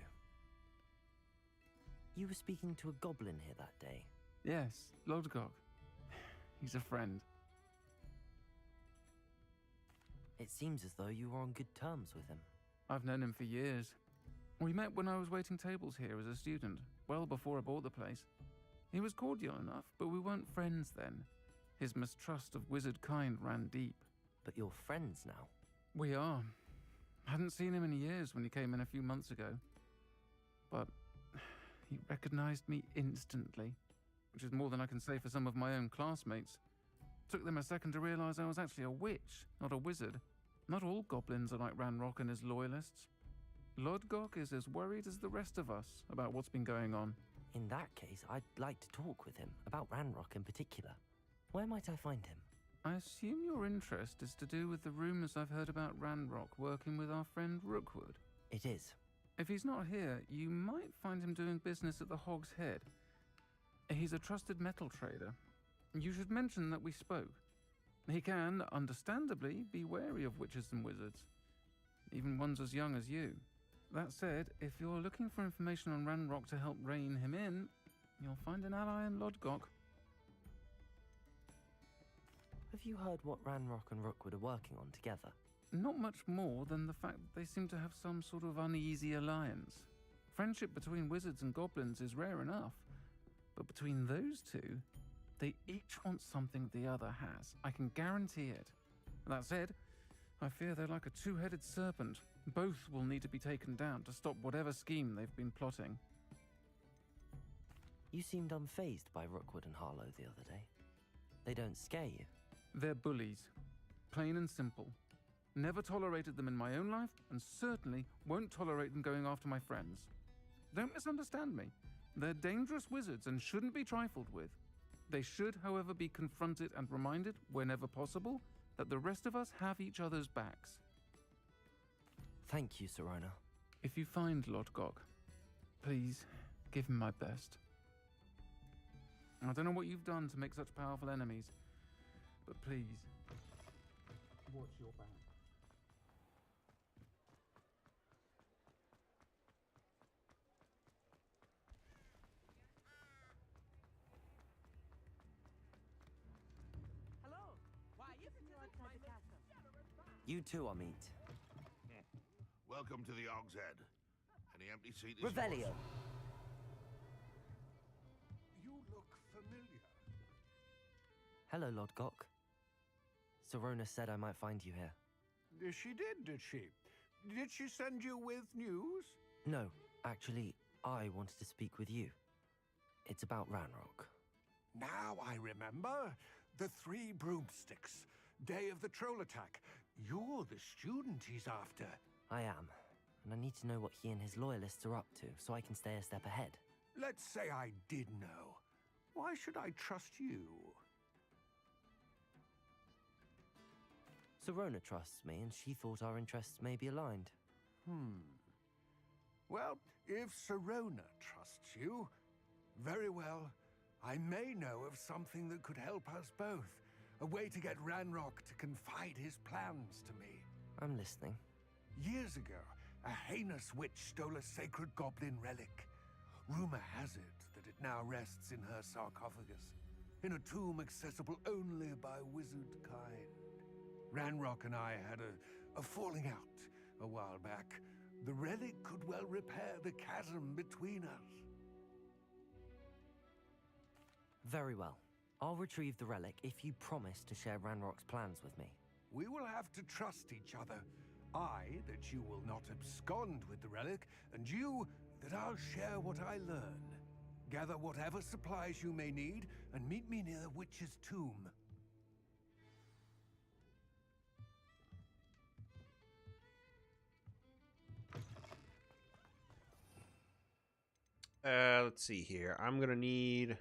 You were speaking to a goblin here that day. Yes, Lodgok. He's a friend. It seems as though you were on good terms with him. I've known him for years. We met when I was waiting tables here as a student, well before I bought the place. He was cordial enough, but we weren't friends then. His mistrust of wizard kind ran deep. But you're friends now. We are. Hadn't seen him in years when he came in a few months ago. But he recognized me instantly, which is more than I can say for some of my own classmates. Took them a second to realize I was actually a witch, not a wizard. Not all goblins are like Ranrock and his loyalists. Lodgok is as worried as the rest of us about what's been going on. In that case, I'd like to talk with him, about Ranrock in particular. Where might I find him? I assume your interest is to do with the rumors I've heard about Ranrock working with our friend Rookwood. It is. If he's not here, you might find him doing business at the Hog's Head. He's a trusted metal trader. You should mention that we spoke. He can, understandably, be wary of witches and wizards, even ones as young as you. That said, if you're looking for information on Ranrock to help rein him in, you'll find an ally in Lodgok. Have you heard what Ranrock and Rookwood are working on together? Not much more than the fact that they seem to have some sort of uneasy alliance. Friendship between wizards and goblins is rare enough, but between those two, they each want something the other has. I can guarantee it. That said, I fear they're like a two-headed serpent. Both will need to be taken down to stop whatever scheme they've been plotting. You seemed unfazed by Rookwood and Harlow the other day. They don't scare you. They're bullies. Plain and simple. Never tolerated them in my own life, and certainly won't tolerate them going after my friends. Don't misunderstand me. They're dangerous wizards and shouldn't be trifled with. They should, however, be confronted and reminded, whenever possible, that the rest of us have each other's backs. Thank you, Sirona. If you find Lodgok, please give him my best. I don't know what you've done to make such powerful enemies, but please, watch your back. You two are meet. Welcome to the Hog's Head. Any empty seat is Revelio. yours. You look familiar. Hello, Lodgok. Sirona said I might find you here. She did she? Did she send you with news? No, actually, I wanted to speak with you. It's about Ranrock. Now I remember. The 3 broomsticks. Day of the troll attack. You're the student he's after. I am, and I need to know what he and his loyalists are up to so I can stay a step ahead. Let's say I did know. Why should I trust you? Sirona trusts me, and she thought our interests may be aligned. Well, if Sirona trusts you, very well. I may know of something that could help us both. A way to get Ranrock to confide his plans to me. I'm listening. Years ago, a heinous witch stole a sacred goblin relic. Rumor has it that it now rests in her sarcophagus, in a tomb accessible only by wizard kind. Ranrock and I had a falling out a while back. The relic could well repair the chasm between us. Very well. I'll retrieve the relic if you promise to share Ranrock's plans with me. We will have to trust each other. I, that you will not abscond with the relic, and you, that I'll share what I learn. Gather whatever supplies you may need, and meet me near the witch's tomb. Let's see here. I'm gonna need...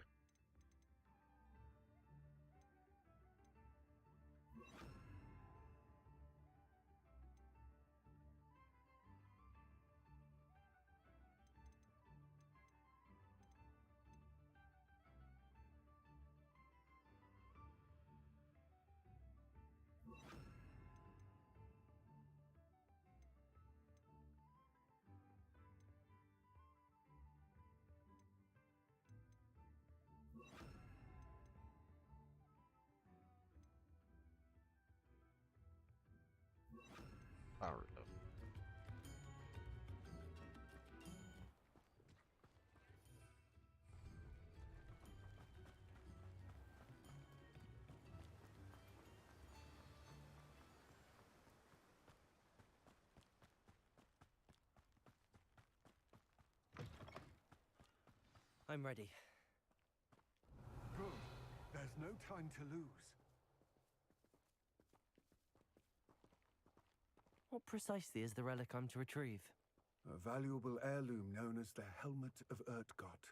I'll reload. I'm ready. Good. There's no time to lose. What precisely is the relic I'm to retrieve? A valuable heirloom known as the Helmet of Urtkot.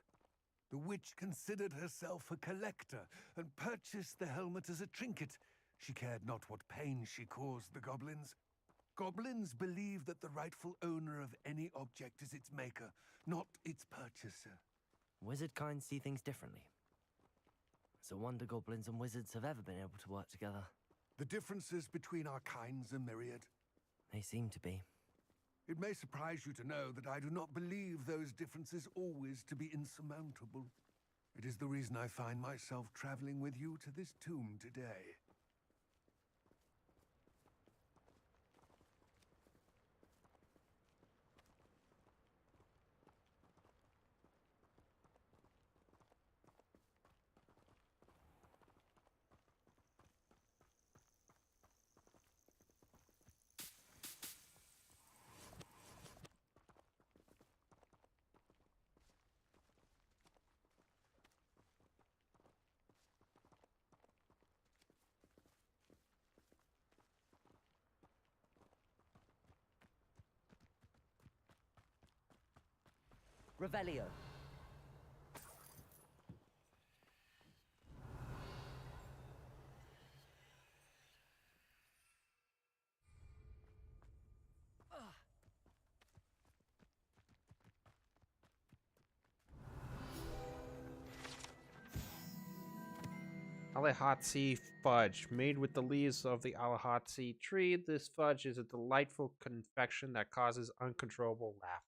The witch considered herself a collector and purchased the helmet as a trinket. She cared not what pain she caused the goblins. Goblins believe that the rightful owner of any object is its maker, not its purchaser. Wizard kind see things differently. It's a wonder goblins and wizards have ever been able to work together. The differences between our kinds are myriad. They seem to be. It may surprise you to know that I do not believe those differences always to be insurmountable. It is the reason I find myself traveling with you to this tomb today. Revelio. Alahatsi fudge. Made with the leaves of the Alahatsi tree, this fudge is a delightful confection that causes uncontrollable laughter.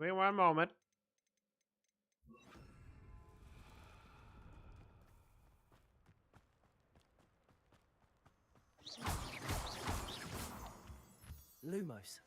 Wait one moment. Lumos.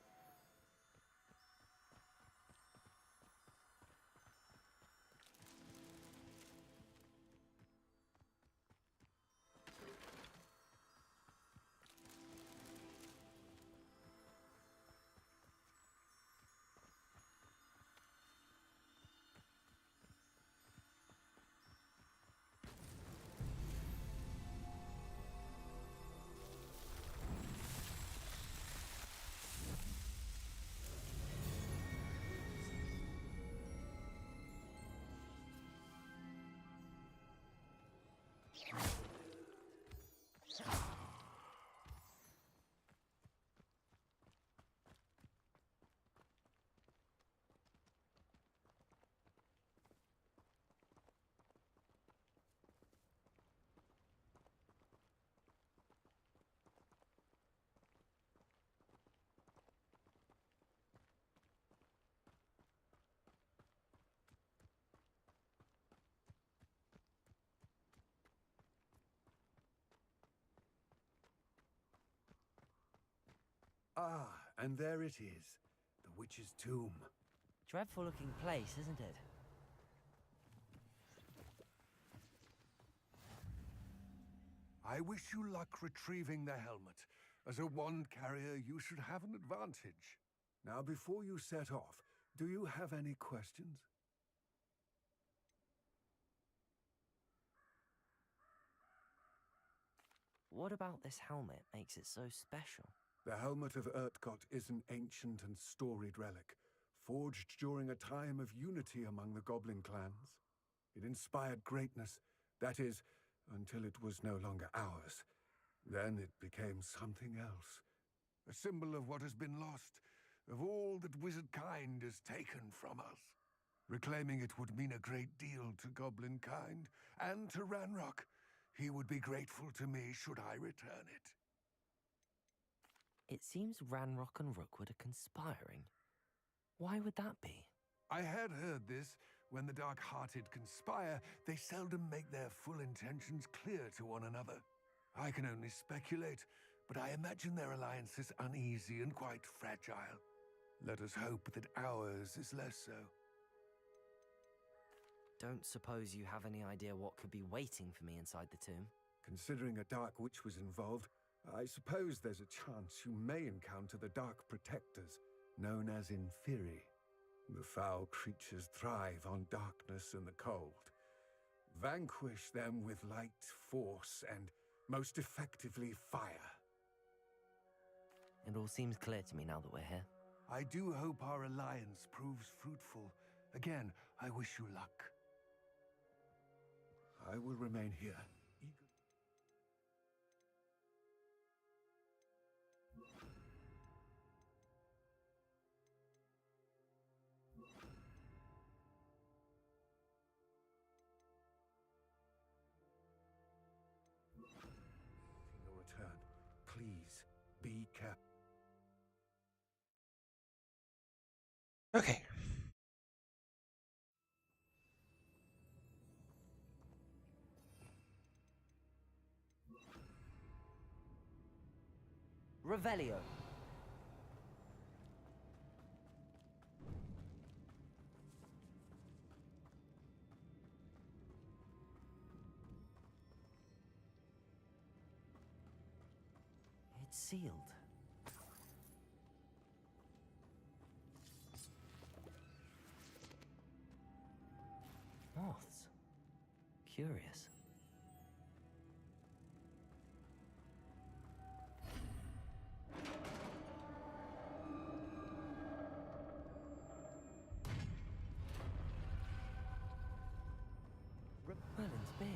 Ah, and there it is. The witch's tomb. Dreadful looking place, isn't it? I wish you luck retrieving the helmet. As a wand carrier, you should have an advantage. Now, before you set off, do you have any questions? What about this helmet makes it so special? The Helmet of Urtkot is an ancient and storied relic, forged during a time of unity among the goblin clans. It inspired greatness, that is, until it was no longer ours. Then it became something else. A symbol of what has been lost, of all that wizard kind has taken from us. Reclaiming it would mean a great deal to goblin kind, and to Ranrock. He would be grateful to me should I return it. It seems Ranrock and Rookwood are conspiring. Why would that be? I had heard this. When the dark-hearted conspire, they seldom make their full intentions clear to one another. I can only speculate, but I imagine their alliance is uneasy and quite fragile. Let us hope that ours is less so. Don't suppose you have any idea what could be waiting for me inside the tomb? Considering a Dark Witch was involved, I suppose there's a chance you may encounter the Dark Protectors, known as Inferi. The foul creatures thrive on darkness and the cold. Vanquish them with light, force, and most effectively fire. It all seems clear to me now that we're here. I do hope our alliance proves fruitful. Again, I wish you luck. I will remain here. Your return. Please be careful. Okay. Revelio. It's sealed. Moths. Curious. Merlin's beard.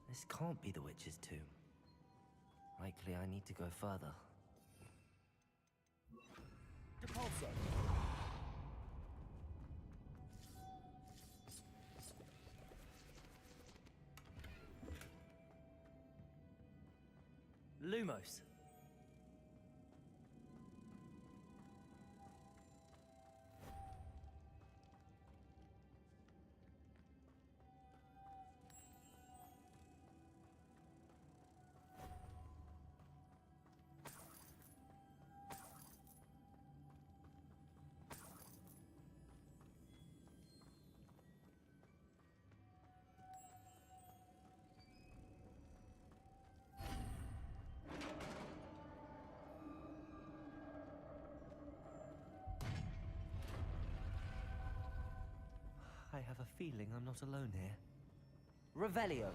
This can't be the witch's tomb. Likely I need to go further. Depulso. Lumos. I have a feeling I'm not alone here. Revelio.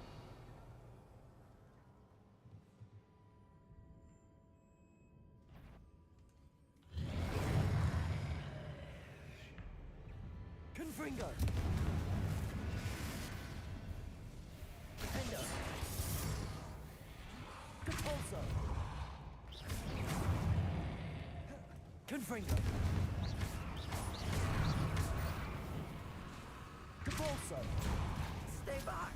Confringo. Defender. Depulso. Confringo. Depulso. Stay back.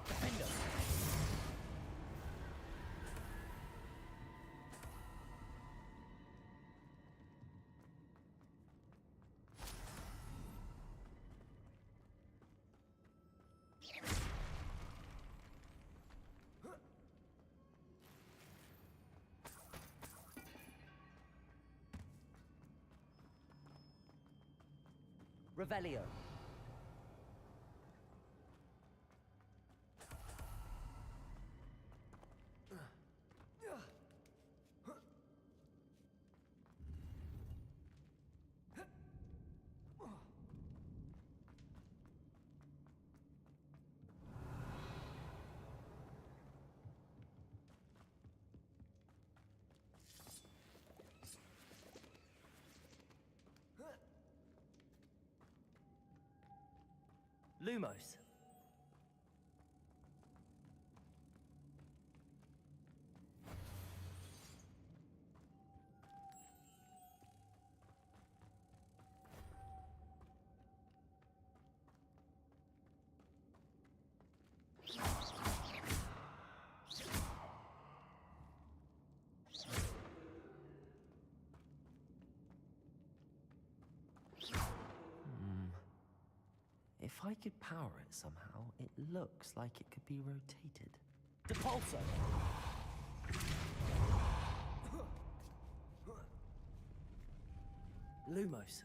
Defender. Revelio. Lumos. If I could power it somehow, it looks like it could be rotated. Depulso! Lumos.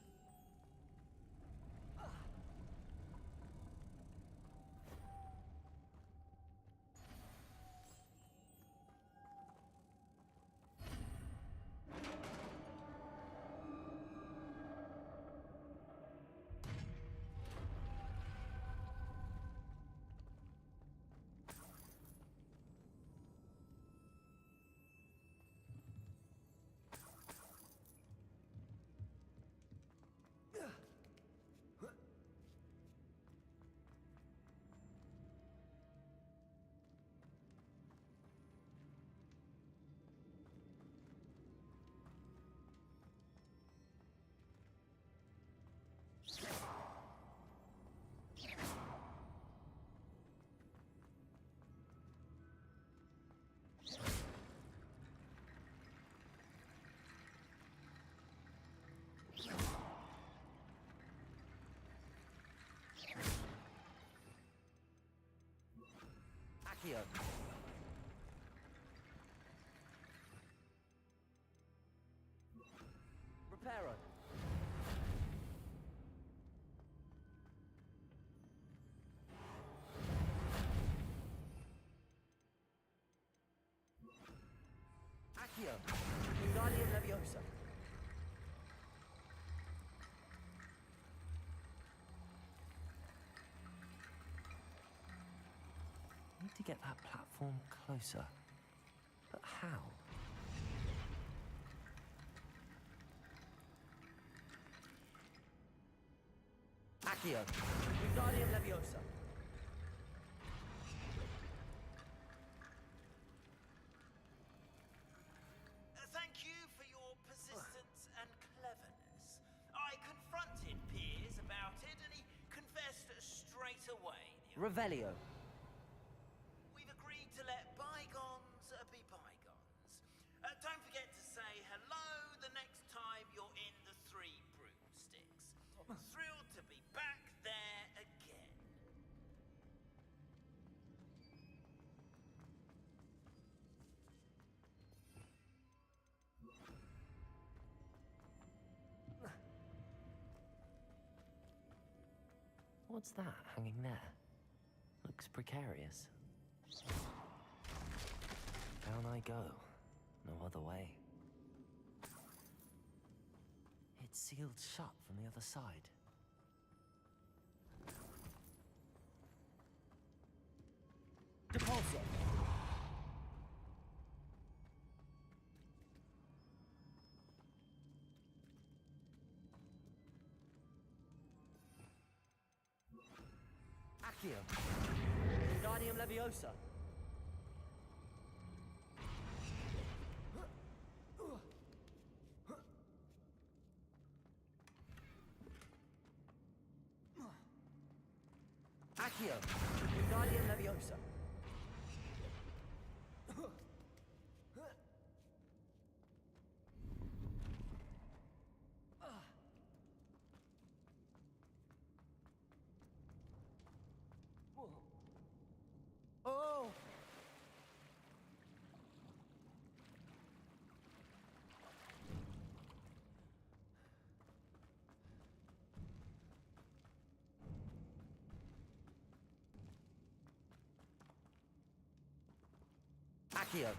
Accio. Reparo. Accio. Wingardium Leviosa. Need to get that platform closer. But how? Accio. Wingardium Leviosa. Thank you for your persistence and cleverness. I confronted Piers about it, and he confessed straight away. Revelio. We've agreed to let bygones be bygones. Don't forget to say hello the next time you're in the Three Broomsticks. Thrilled to be back there again. What's that hanging there? Looks precarious. Down I go. No other way. It's sealed shut from the other side. Depulso! Accio. Wingardium Leviosa. Accio. Wingardium Leviosa. Oh! Accio.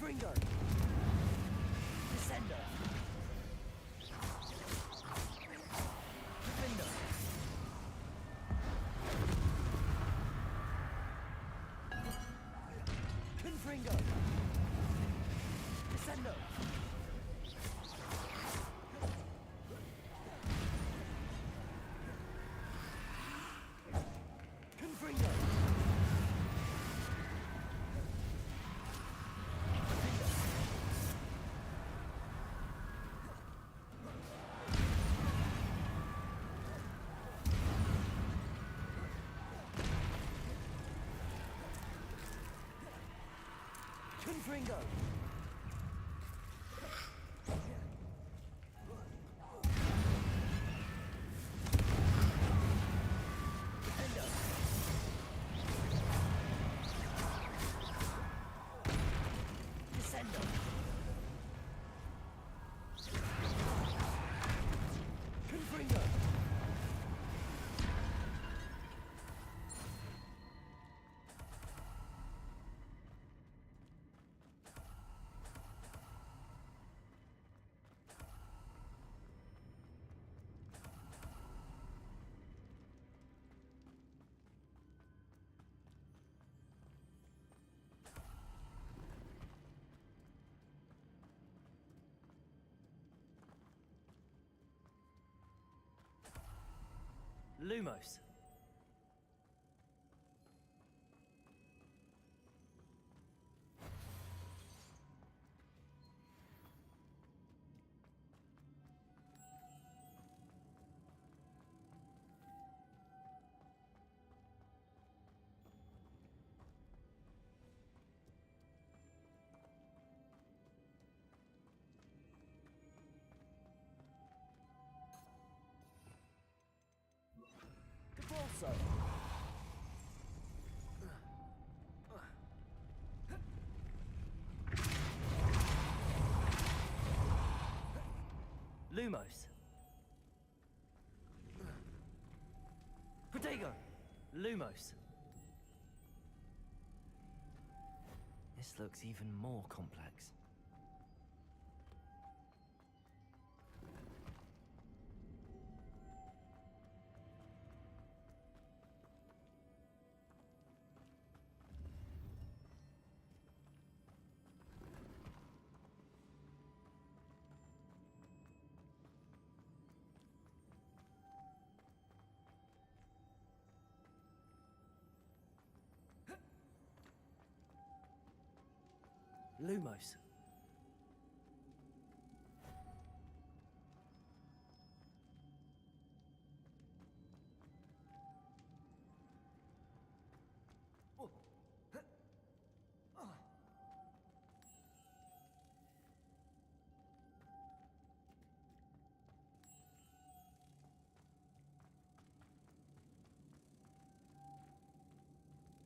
Confringo. Descendo. Defendo. Confringo. Descendo. Confringo. Confringo. Defendo. Descendo. Confringo. Lumos. Cabalso. Lumos. Protego. Lumos. This looks even more complex. Lumos.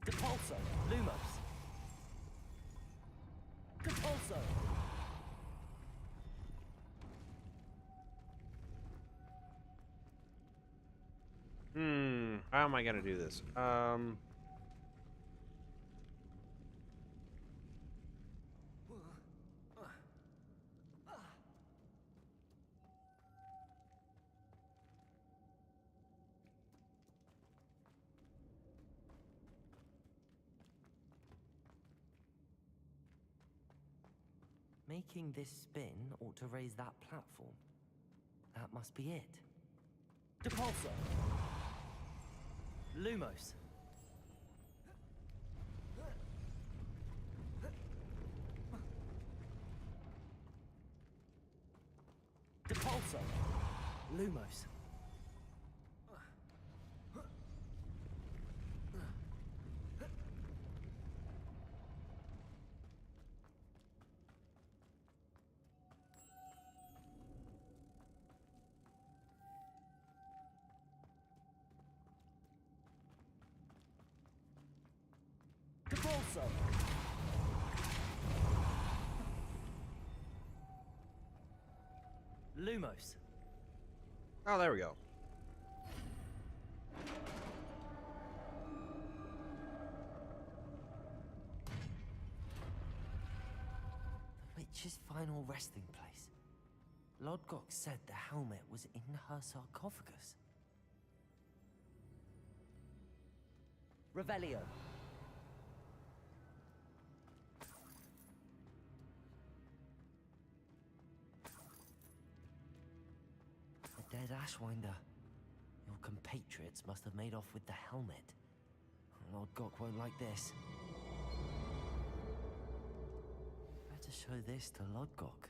Depulso. Lumos. Depulso. How am I gonna do this? Making this spin ought to raise that platform. That must be it. Depulso. Lumos. Depulso. Lumos. Depulso. Lumos. Oh, there we go. witch's final resting place. Lodgok said the helmet was in her sarcophagus. Revelio. A dead Ashwinder. Your compatriots must have made off with the helmet. Lodgok won't like this. Better show this to Lodgok.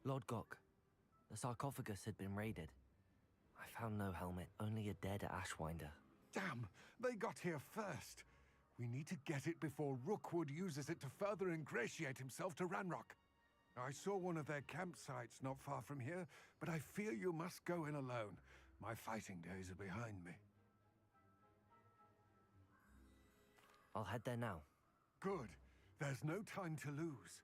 Lodgok, the sarcophagus had been raided. I found no helmet, only a dead Ashwinder. Damn! They got here first. We need to get it before Rookwood uses it to further ingratiate himself to Ranrock. I saw one of their campsites not far from here, but I fear you must go in alone. My fighting days are behind me. I'll head there now. Good. There's no time to lose.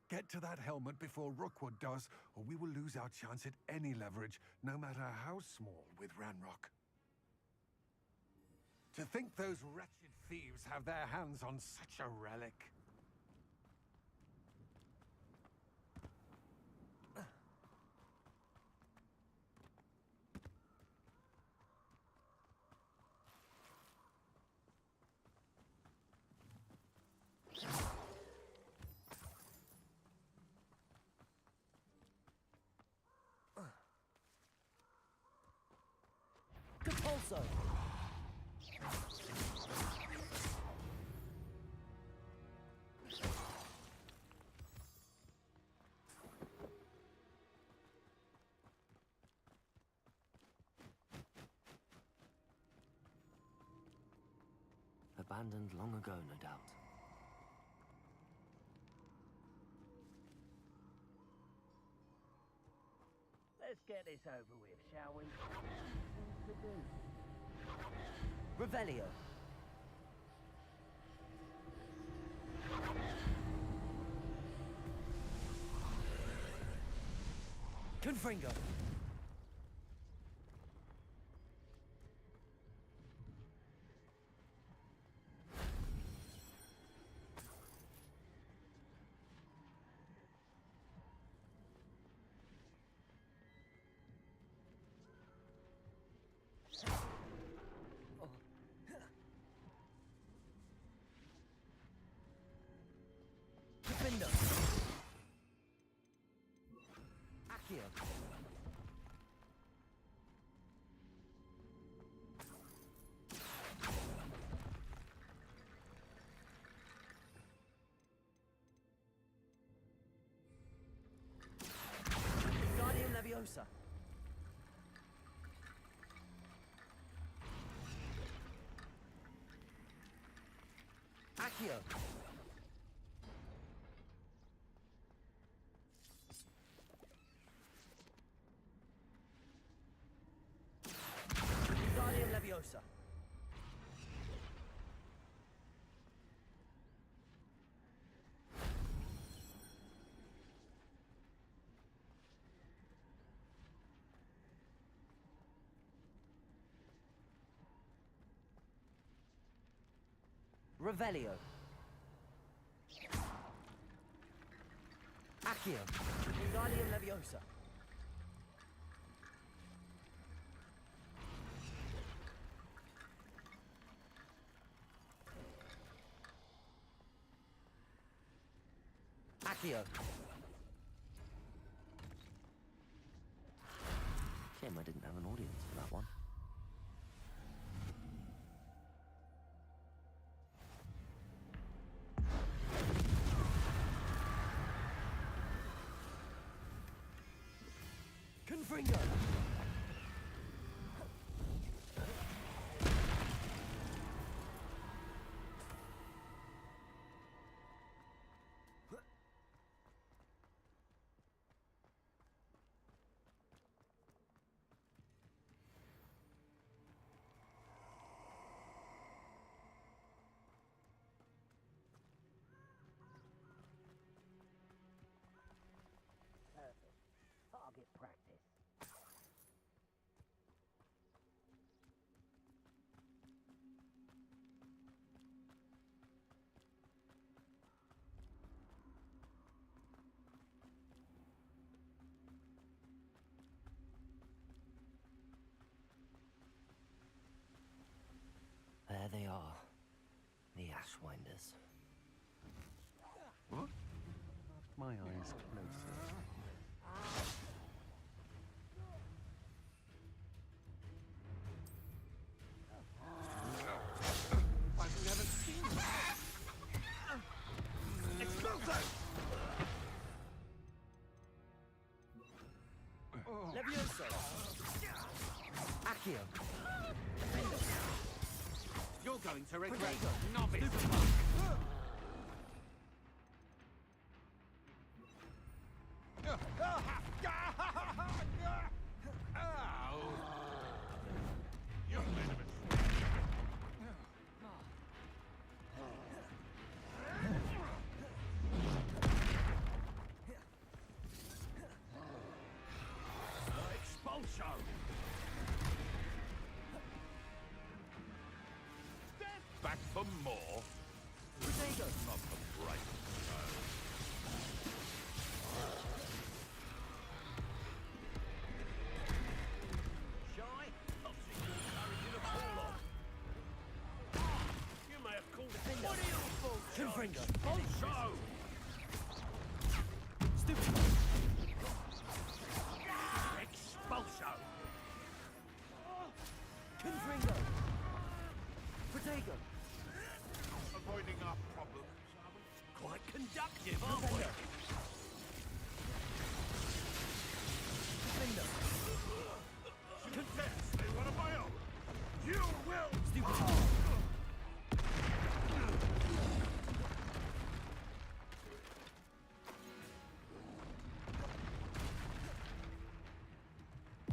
Get to that helmet before Rookwood does, or we will lose our chance at any leverage, no matter how small, with Ranrock. To think those wretched thieves have their hands on such a relic. Compulso! Abandoned long ago, no doubt. Let's get this over with, shall we? Revelio. Confringo. Defender. Accio. Guardian Leviosa. Accio. Leviosa. Revelio. Accio. Wingardium Leviosa. Accio. Shame I didn't have an audience for that one. Confringo. Perfect. Target practice. There they are. The Ashwinders. What? My eyes closer. I've never seen Exploso! Levioso. Accio. You're going to regret Protego. novice. You're made of it. Expulso! Back for more? Protego. Not the brightest child. Shy? I'll see your courage in a fall off. You may have called it. What are you for? Confringo. Expulso! Stupid. Expulso! Confringo. Protego. Avoiding our problems, are we? Quite conductive, aren't we? Defender. Contest! They one of my own! You will! Stupid.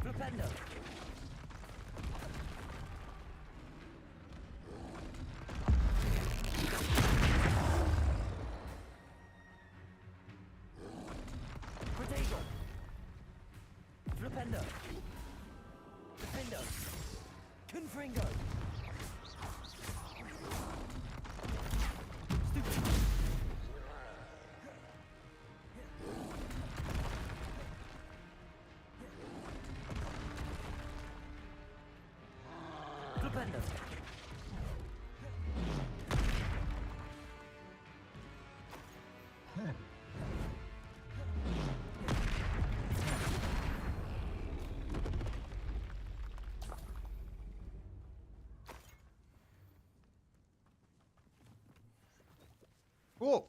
Flipendo. Protego. Flipendo. Defendo. Confringo. Stupid. Flipendo. Cool.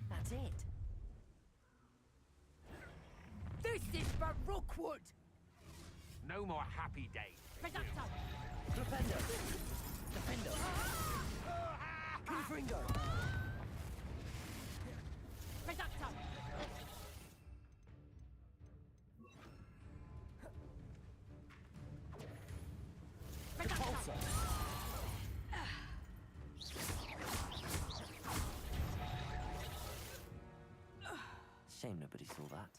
That's it. This is for Rookwood! No more happy days. Reducto! Defender! Defender! Confringo! Reducto! Repulsor! Shame nobody saw that.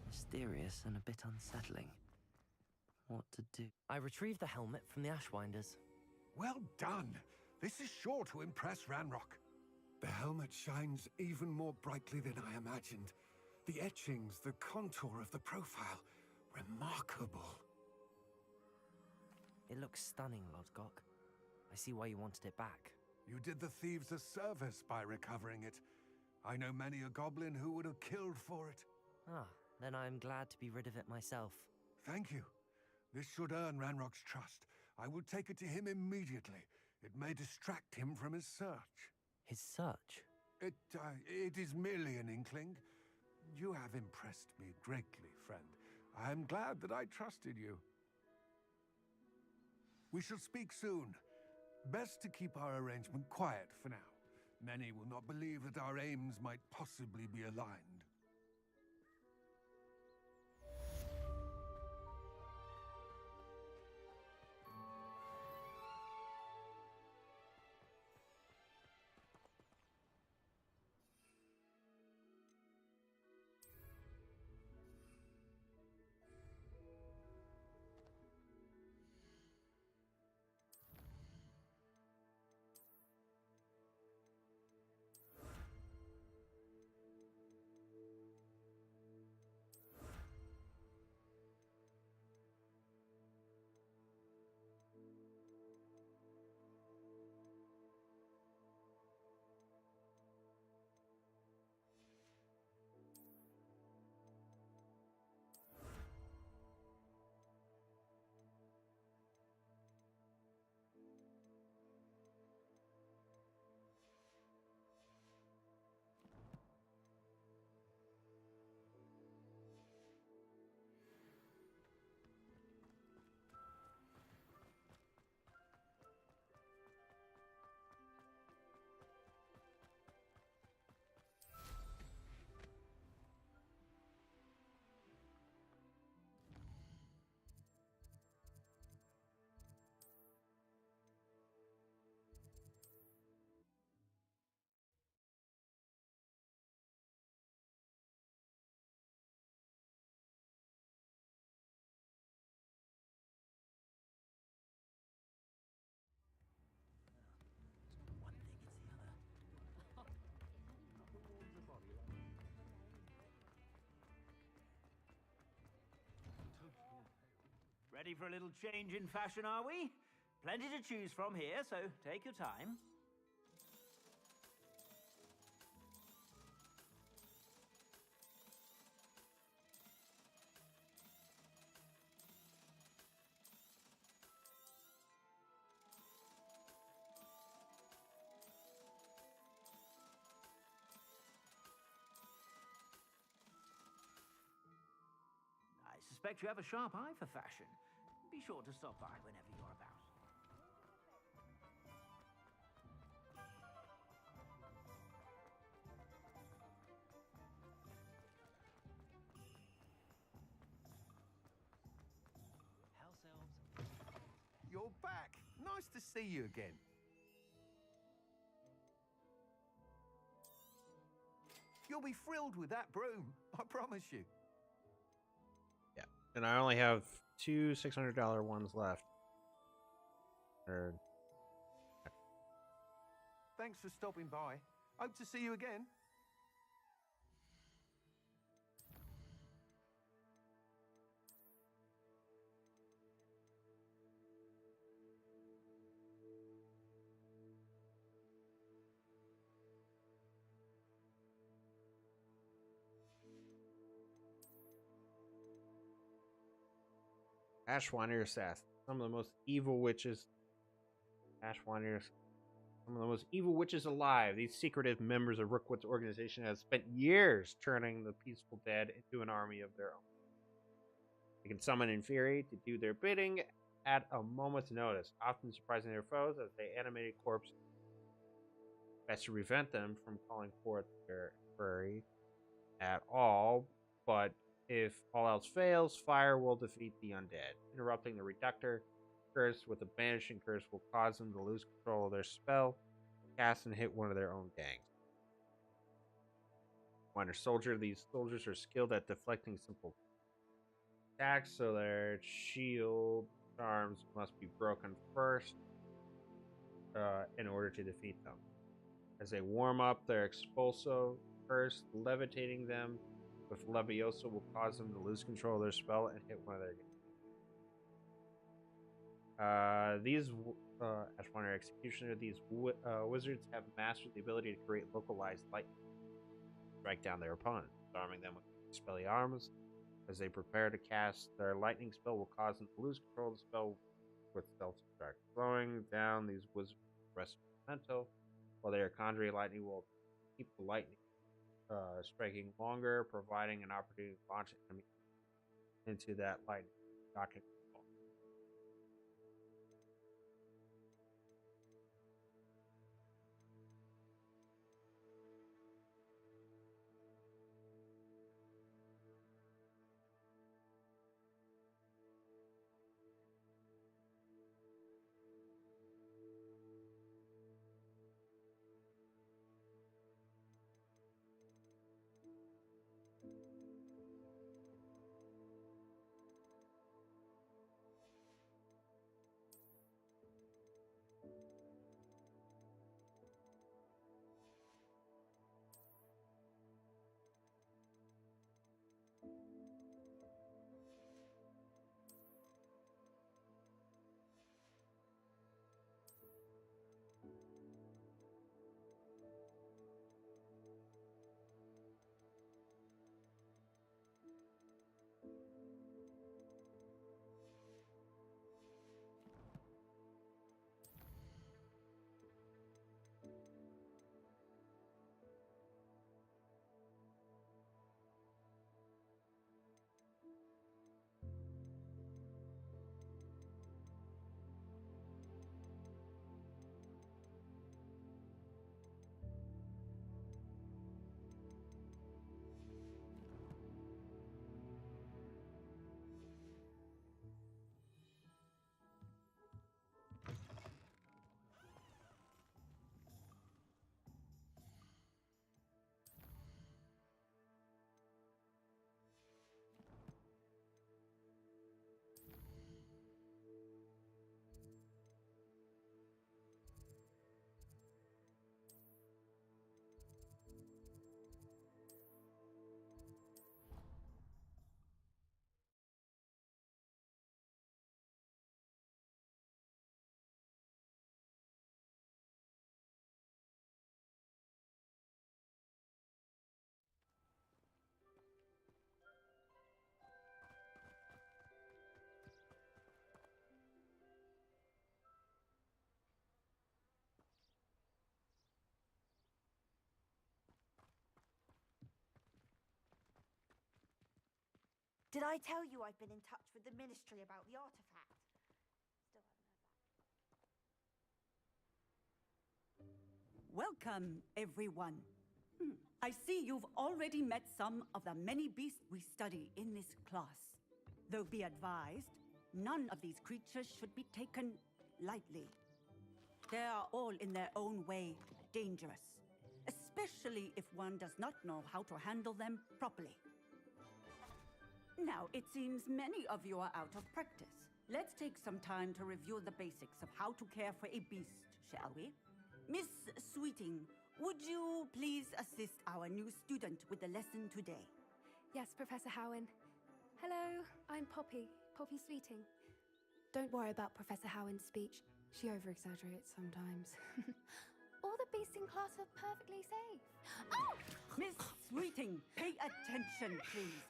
Mysterious and a bit unsettling. What to do? I retrieved the helmet from the Ashwinders. Well done. This is sure to impress Ranrock. The helmet shines even more brightly than I imagined. The etchings, the contour of the profile, remarkable. It looks stunning, Lodgok. I see why you wanted it back. You did the thieves a service by recovering it. I know many a goblin who would have killed for it. Ah, then I'm glad to be rid of it myself. Thank you. This should earn Ranrock's trust. I will take it to him immediately. It may distract him from his search. His search? It is merely an inkling. You have impressed me greatly, friend. I am glad that I trusted you. We shall speak soon. Best to keep our arrangement quiet for now. Many will not believe that our aims might possibly be aligned. Ready for a little change in fashion, are we? Plenty to choose from here, so take your time. I suspect you have a sharp eye for fashion. Be sure to stop by whenever you're about. House elves. You're back. Nice to see you again. You'll be thrilled with that broom, I promise you. Yeah, and I only have two $600 ones left. Thanks for stopping by. Hope to see you again. Ashwiner Assassin. Some of the most evil witches. Ashwiner. Some of the most evil witches alive. These secretive members of Rookwood's organization have spent years turning the peaceful dead into an army of their own. They can summon Inferi to do their bidding at a moment's notice, often surprising their foes as they animate corpses. Best to prevent them from calling forth their Inferi at all, but if all else fails, fire will defeat the undead. Interrupting the Reductor curse with a banishing curse will cause them to lose control of their spell, cast and hit one of their own gangs. Minor soldier. These soldiers are skilled at deflecting simple attacks, so their shield charms must be broken first in order to defeat them. As they warm up their expulso first, levitating them with Leviosa will cause them to lose control of their spell and hit one of their gangs. These Ashwiner Executioner, these wizards have mastered the ability to create localized lightning, strike down their opponent, arming them with Expelliarmus. As they prepare to cast their lightning spell, will cause them to lose control of the spell with stealth strike. Slowing down these wizards rest mental, while they are conjuring lightning will keep the lightning striking longer, providing an opportunity to launch enemy into that lightning. Docking. Did I tell you I've been in touch with the Ministry about the artifact? Still haven't heard back. Welcome, everyone. I see you've already met some of the many beasts we study in this class. Though be advised, none of these creatures should be taken lightly. They are all in their own way dangerous, especially if one does not know how to handle them properly. Now, it seems many of you are out of practice. Let's take some time to review the basics of how to care for a beast, shall we? Miss Sweeting, would you please assist our new student with the lesson today? Yes, Professor Howen. Hello, I'm Poppy Sweeting. Don't worry about Professor Howen's speech. She over-exaggerates sometimes. All the beasts in class are perfectly safe. Oh! Miss Sweeting, pay attention, please.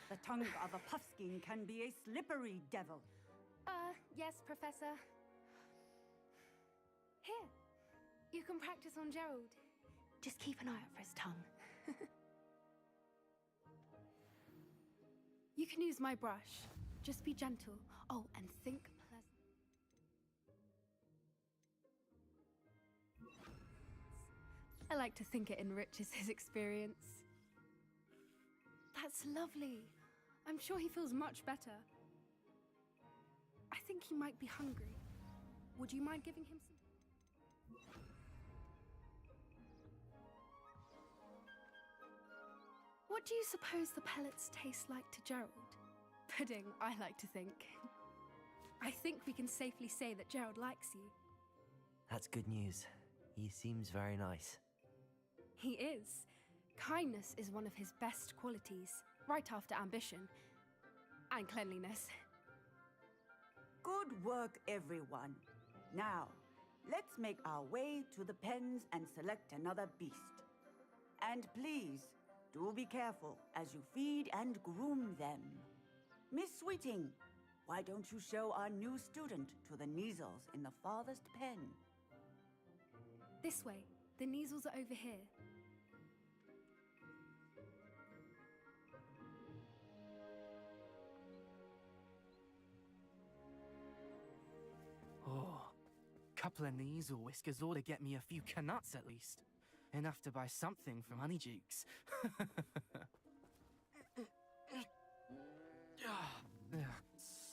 The tongue of a puffskein can be a slippery devil. Yes, Professor. Here, you can practice on Gerald. Just keep an eye out for his tongue. You can use my brush. Just be gentle. Oh, and think pleasant. I like to think it enriches his experience. That's lovely. I'm sure he feels much better. I think he might be hungry. Would you mind giving him some? What do you suppose the pellets taste like to Gerald? Pudding, I like to think. I think we can safely say that Gerald likes you. That's good news. He seems very nice. He is. Kindness is one of his best qualities, right after ambition. And cleanliness. Good work, everyone. Now, let's make our way to the pens and select another beast. And please, do be careful as you feed and groom them. Miss Sweeting, why don't you show our new student to the Neasels in the farthest pen? This way. The Neasels are over here. Oh, couple of Neasel whiskers ought to get me a few canuts at least. Enough to buy something from Honeydukes.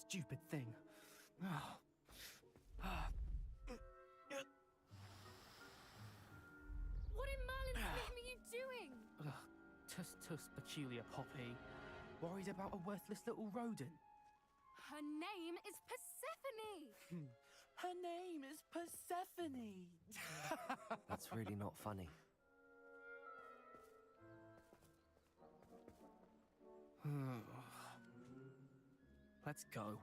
Stupid thing. What in Merlin's name are you doing? Tuss peculiar Poppy. Worried about a worthless little rodent. Her name is Persephone! Her name is Persephone! That's really not funny. Let's go.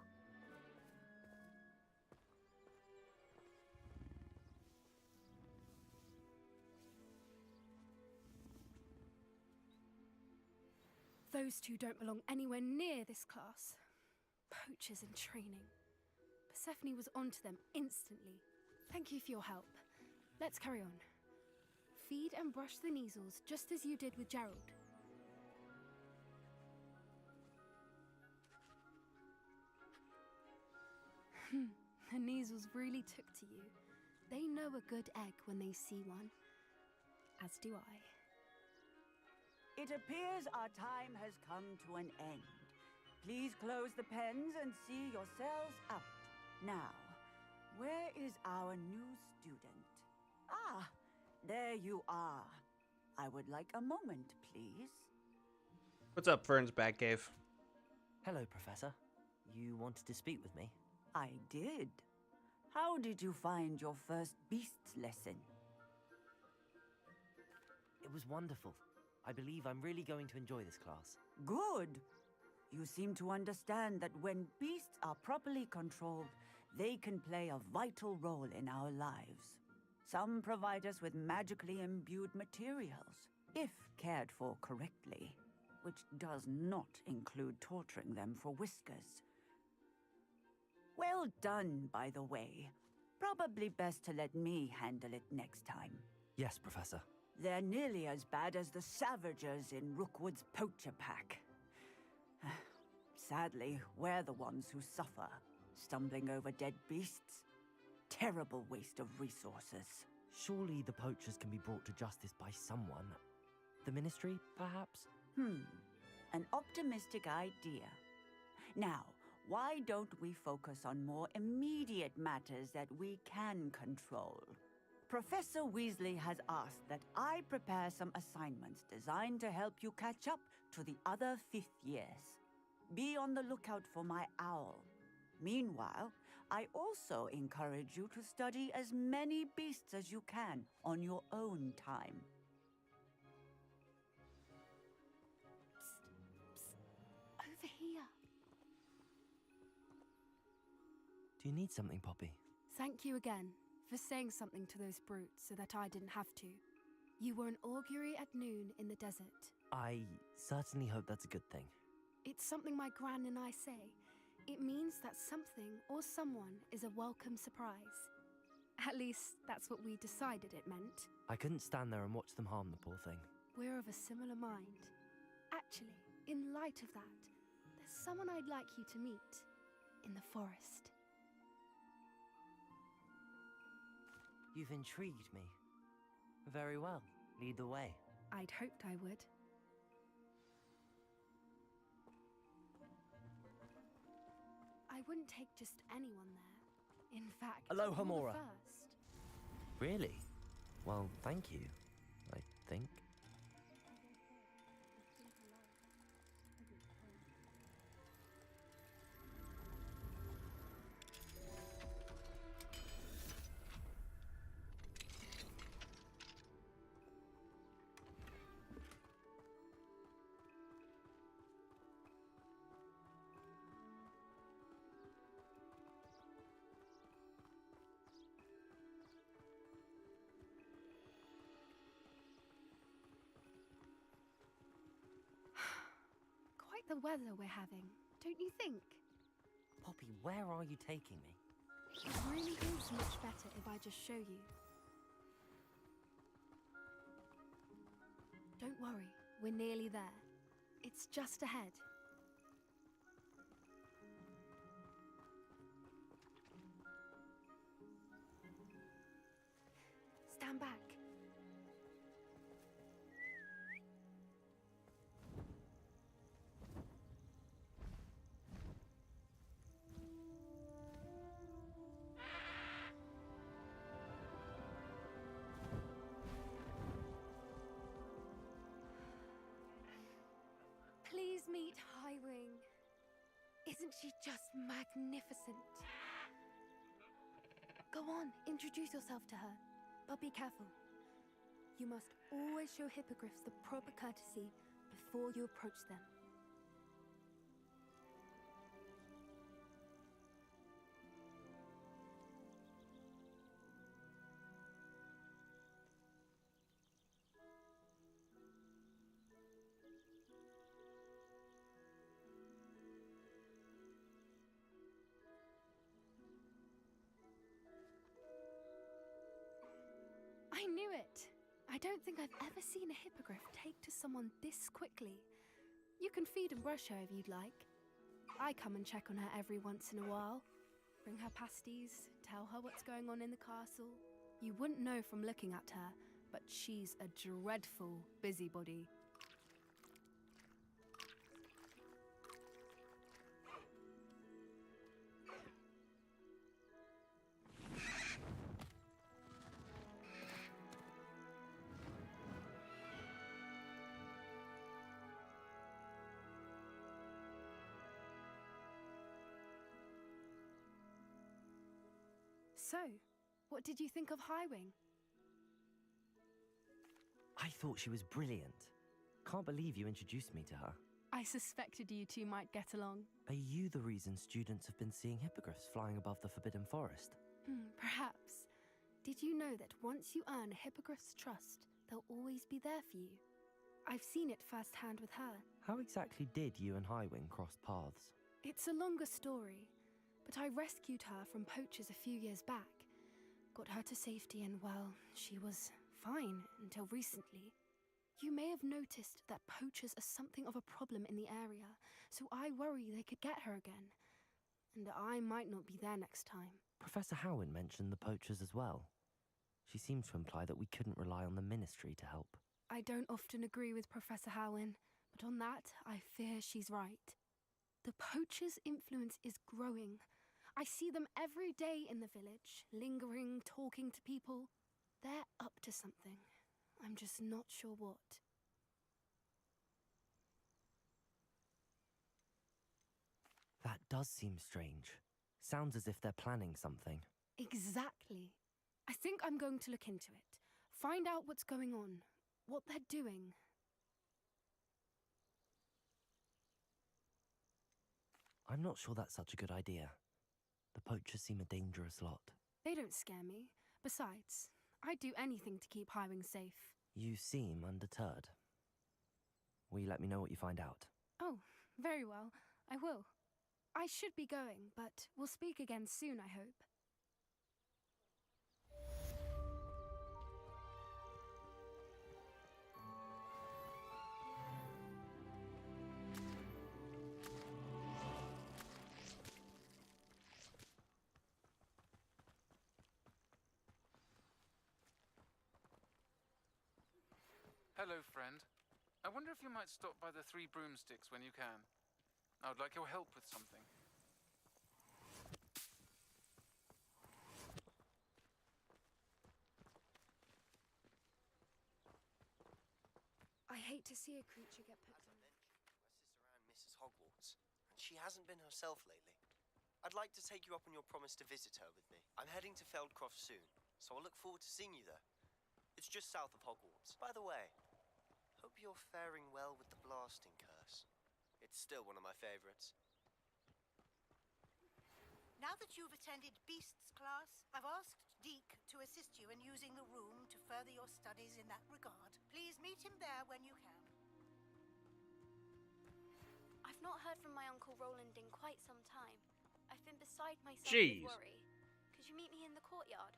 Those two don't belong anywhere near this class. Poachers in training. Persephone was onto them instantly. Thank you for your help. Let's carry on. Feed and brush the Neasels just as you did with Gerald. The Neasels really took to you. They know a good egg when they see one. As do I. It appears our time has come to an end. Please close the pens and see yourselves out. Now, where is our new student? Ah, there you are. I would like a moment, please. What's up, Fern's Batcave? Hello, Professor. You wanted to speak with me? I did. How did you find your first beasts lesson? It was wonderful. I believe I'm really going to enjoy this class. Good. You seem to understand that when beasts are properly controlled, they can play a vital role in our lives. Some provide us with magically imbued materials, if cared for correctly, which does not include torturing them for whiskers. Well done, by the way. Probably best to let me handle it next time. Yes, Professor. They're nearly as bad as the Savagers in Rookwood's poacher pack. Sadly, we're the ones who suffer, stumbling over dead beasts. Terrible waste of resources. Surely the poachers can be brought to justice by someone. The Ministry, perhaps? An optimistic idea. Now, why don't we focus on more immediate matters that we can control? Professor Weasley has asked that I prepare some assignments designed to help you catch up to the other 5th years. Be on the lookout for my owl. Meanwhile, I also encourage you to study as many beasts as you can on your own time. Over here. Do you need something, Poppy? Thank you again for saying something to those brutes so that I didn't have to. You were an augury at noon in the desert. I certainly hope that's a good thing. It's something my gran and I say. It means that something or someone is a welcome surprise. At least, that's what we decided it meant. I couldn't stand there and watch them harm the poor thing. We're of a similar mind. Actually, in light of that, there's someone I'd like you to meet in the forest. You've intrigued me. Very well. Lead the way. I'd hoped I would. I wouldn't take just anyone there. In fact, Aloha, you're the Mora. first. Really? Well, thank you, I think. Quite the weather we're having, don't you think? Poppy, where are you taking me? It really is much better if I just show you. Don't worry, we're nearly there. It's just ahead. Stand back. Please meet Highwing. Isn't she just magnificent? Go on, introduce yourself to her. But be careful. You must always show hippogriffs the proper courtesy before you approach them. I knew it! I don't think I've ever seen a hippogriff take to someone this quickly. You can feed and brush her if you'd like. I come and check on her every once in a while. Bring her pasties, tell her what's going on in the castle. You wouldn't know from looking at her, but she's a dreadful busybody. So, what did you think of Highwing? I thought she was brilliant. Can't believe you introduced me to her. I suspected you two might get along. Are you the reason students have been seeing hippogriffs flying above the Forbidden Forest? Perhaps. Did you know that once you earn a hippogriff's trust, they'll always be there for you? I've seen it firsthand with her. How exactly did you and Highwing cross paths? It's a longer story, but I rescued her from poachers a few years back. Got her to safety and, well, she was fine until recently. You may have noticed that poachers are something of a problem in the area, so I worry they could get her again. And I might not be there next time. Professor Howen mentioned the poachers as well. She seemed to imply that we couldn't rely on the Ministry to help. I don't often agree with Professor Howen, but on that, I fear she's right. The poachers' influence is growing. I see them every day in the village, lingering, talking to people. They're up to something. I'm just not sure what. That does seem strange. Sounds as if they're planning something. Exactly. I think I'm going to look into it. Find out what's going on, what they're doing. I'm not sure that's such a good idea. The poachers seem a dangerous lot. They don't scare me. Besides, I'd do anything to keep Highwing safe. You seem undeterred. Will you let me know what you find out? Oh, very well. I will. I should be going, but we'll speak again soon, I hope. Hello, friend. I wonder if you might stop by the Three Broomsticks when you can. I would like your help with something. I hate to see a creature get put down. Mrs. Hogwarts, and she hasn't been herself lately. I'd like to take you up on your promise to visit her with me. I'm heading to Feldcroft soon, so I'll look forward to seeing you there. It's just south of Hogwarts. By the way, hope you're faring well with the blasting curse. It's still one of my favorites. Now that you've attended Beasts class, I've asked Deke to assist you in using the room to further your studies in that regard. Please meet him there when you can. I've not heard from my Uncle Roland in quite some time. I've been beside myself Jeez. with worry. Could you meet me in the courtyard?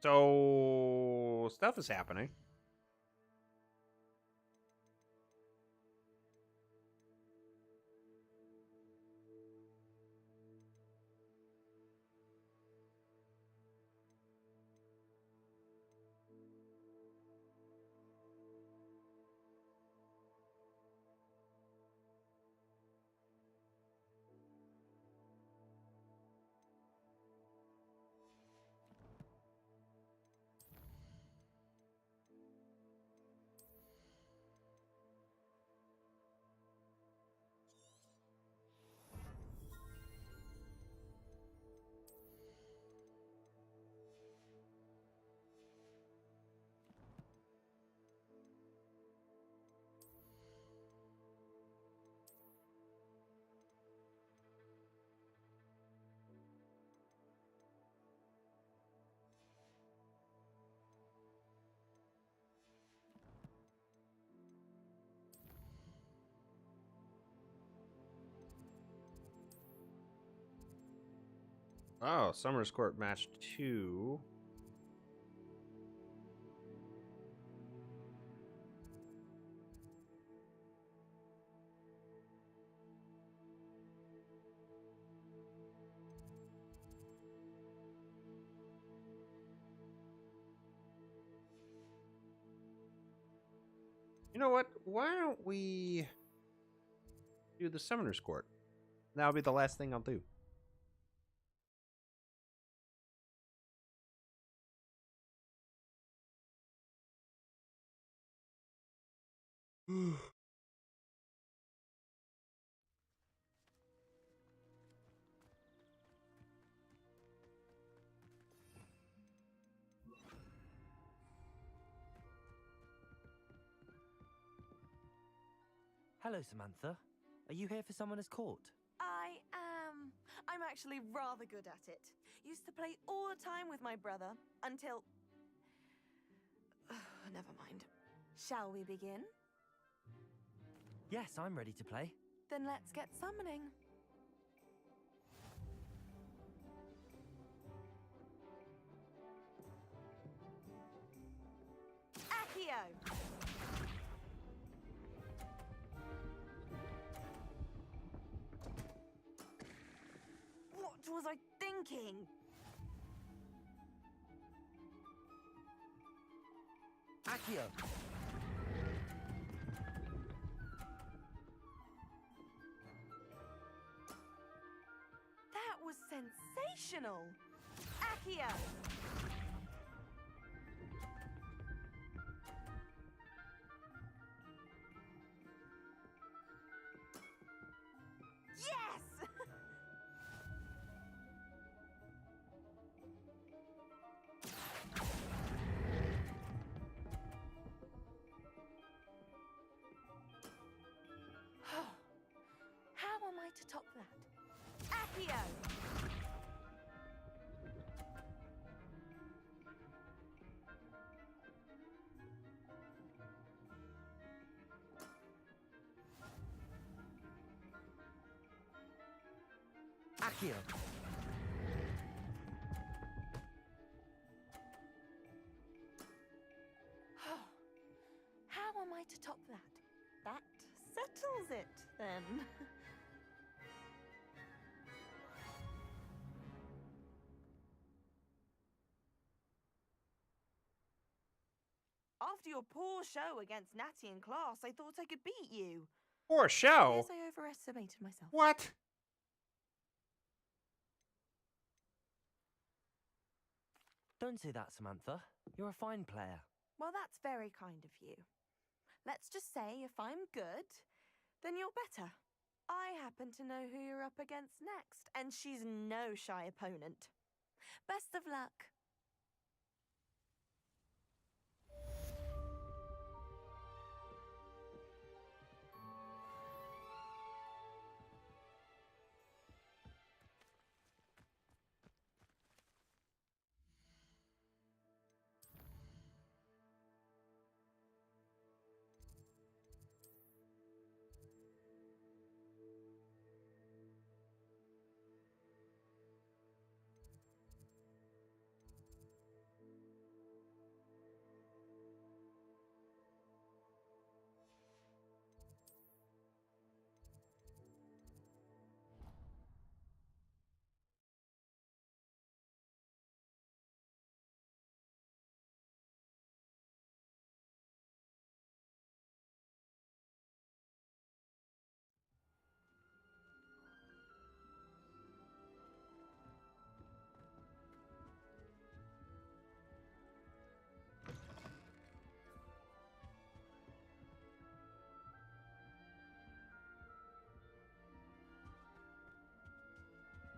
So, stuff is happening. Oh, Summer's Court match 2. You know what? Why don't we do the Summoner's Court? That'll be the last thing I'll do. Hello, Samantha. Are you here for Summoner's Court? I am. I'm actually rather good at it. Used to play all the time with my brother until... Never mind. Shall we begin? Yes, I'm ready to play. Then let's get summoning. Accio! What was I thinking? Accio! That was sensational! Accio! Yes! How am I to top that? Accio! Accio. How am I to top that? That settles it, then. After your poor show against Natty in class, I thought I could beat you. Poor show? Guess I overestimated myself. What? Don't say that, Samantha. You're a fine player. Well, that's very kind of you. Let's just say if I'm good, then you're better. I happen to know who you're up against next, and she's no shy opponent. Best of luck.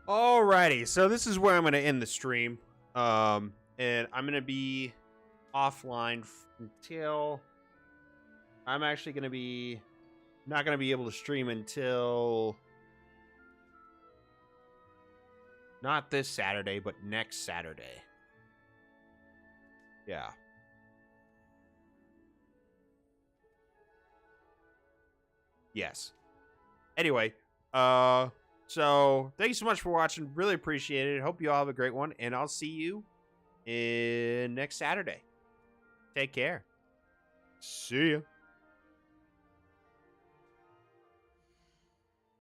Alrighty, so this is where I'm going to end the stream. And I'm going to be offline until... I'm actually going to be... not going to be able to stream until... not this Saturday, but next Saturday. Yeah. Yes. Anyway, so thank you so much for watching. Really appreciate it. Hope you all have a great one, and I'll see you in next Saturday. Take care. See ya.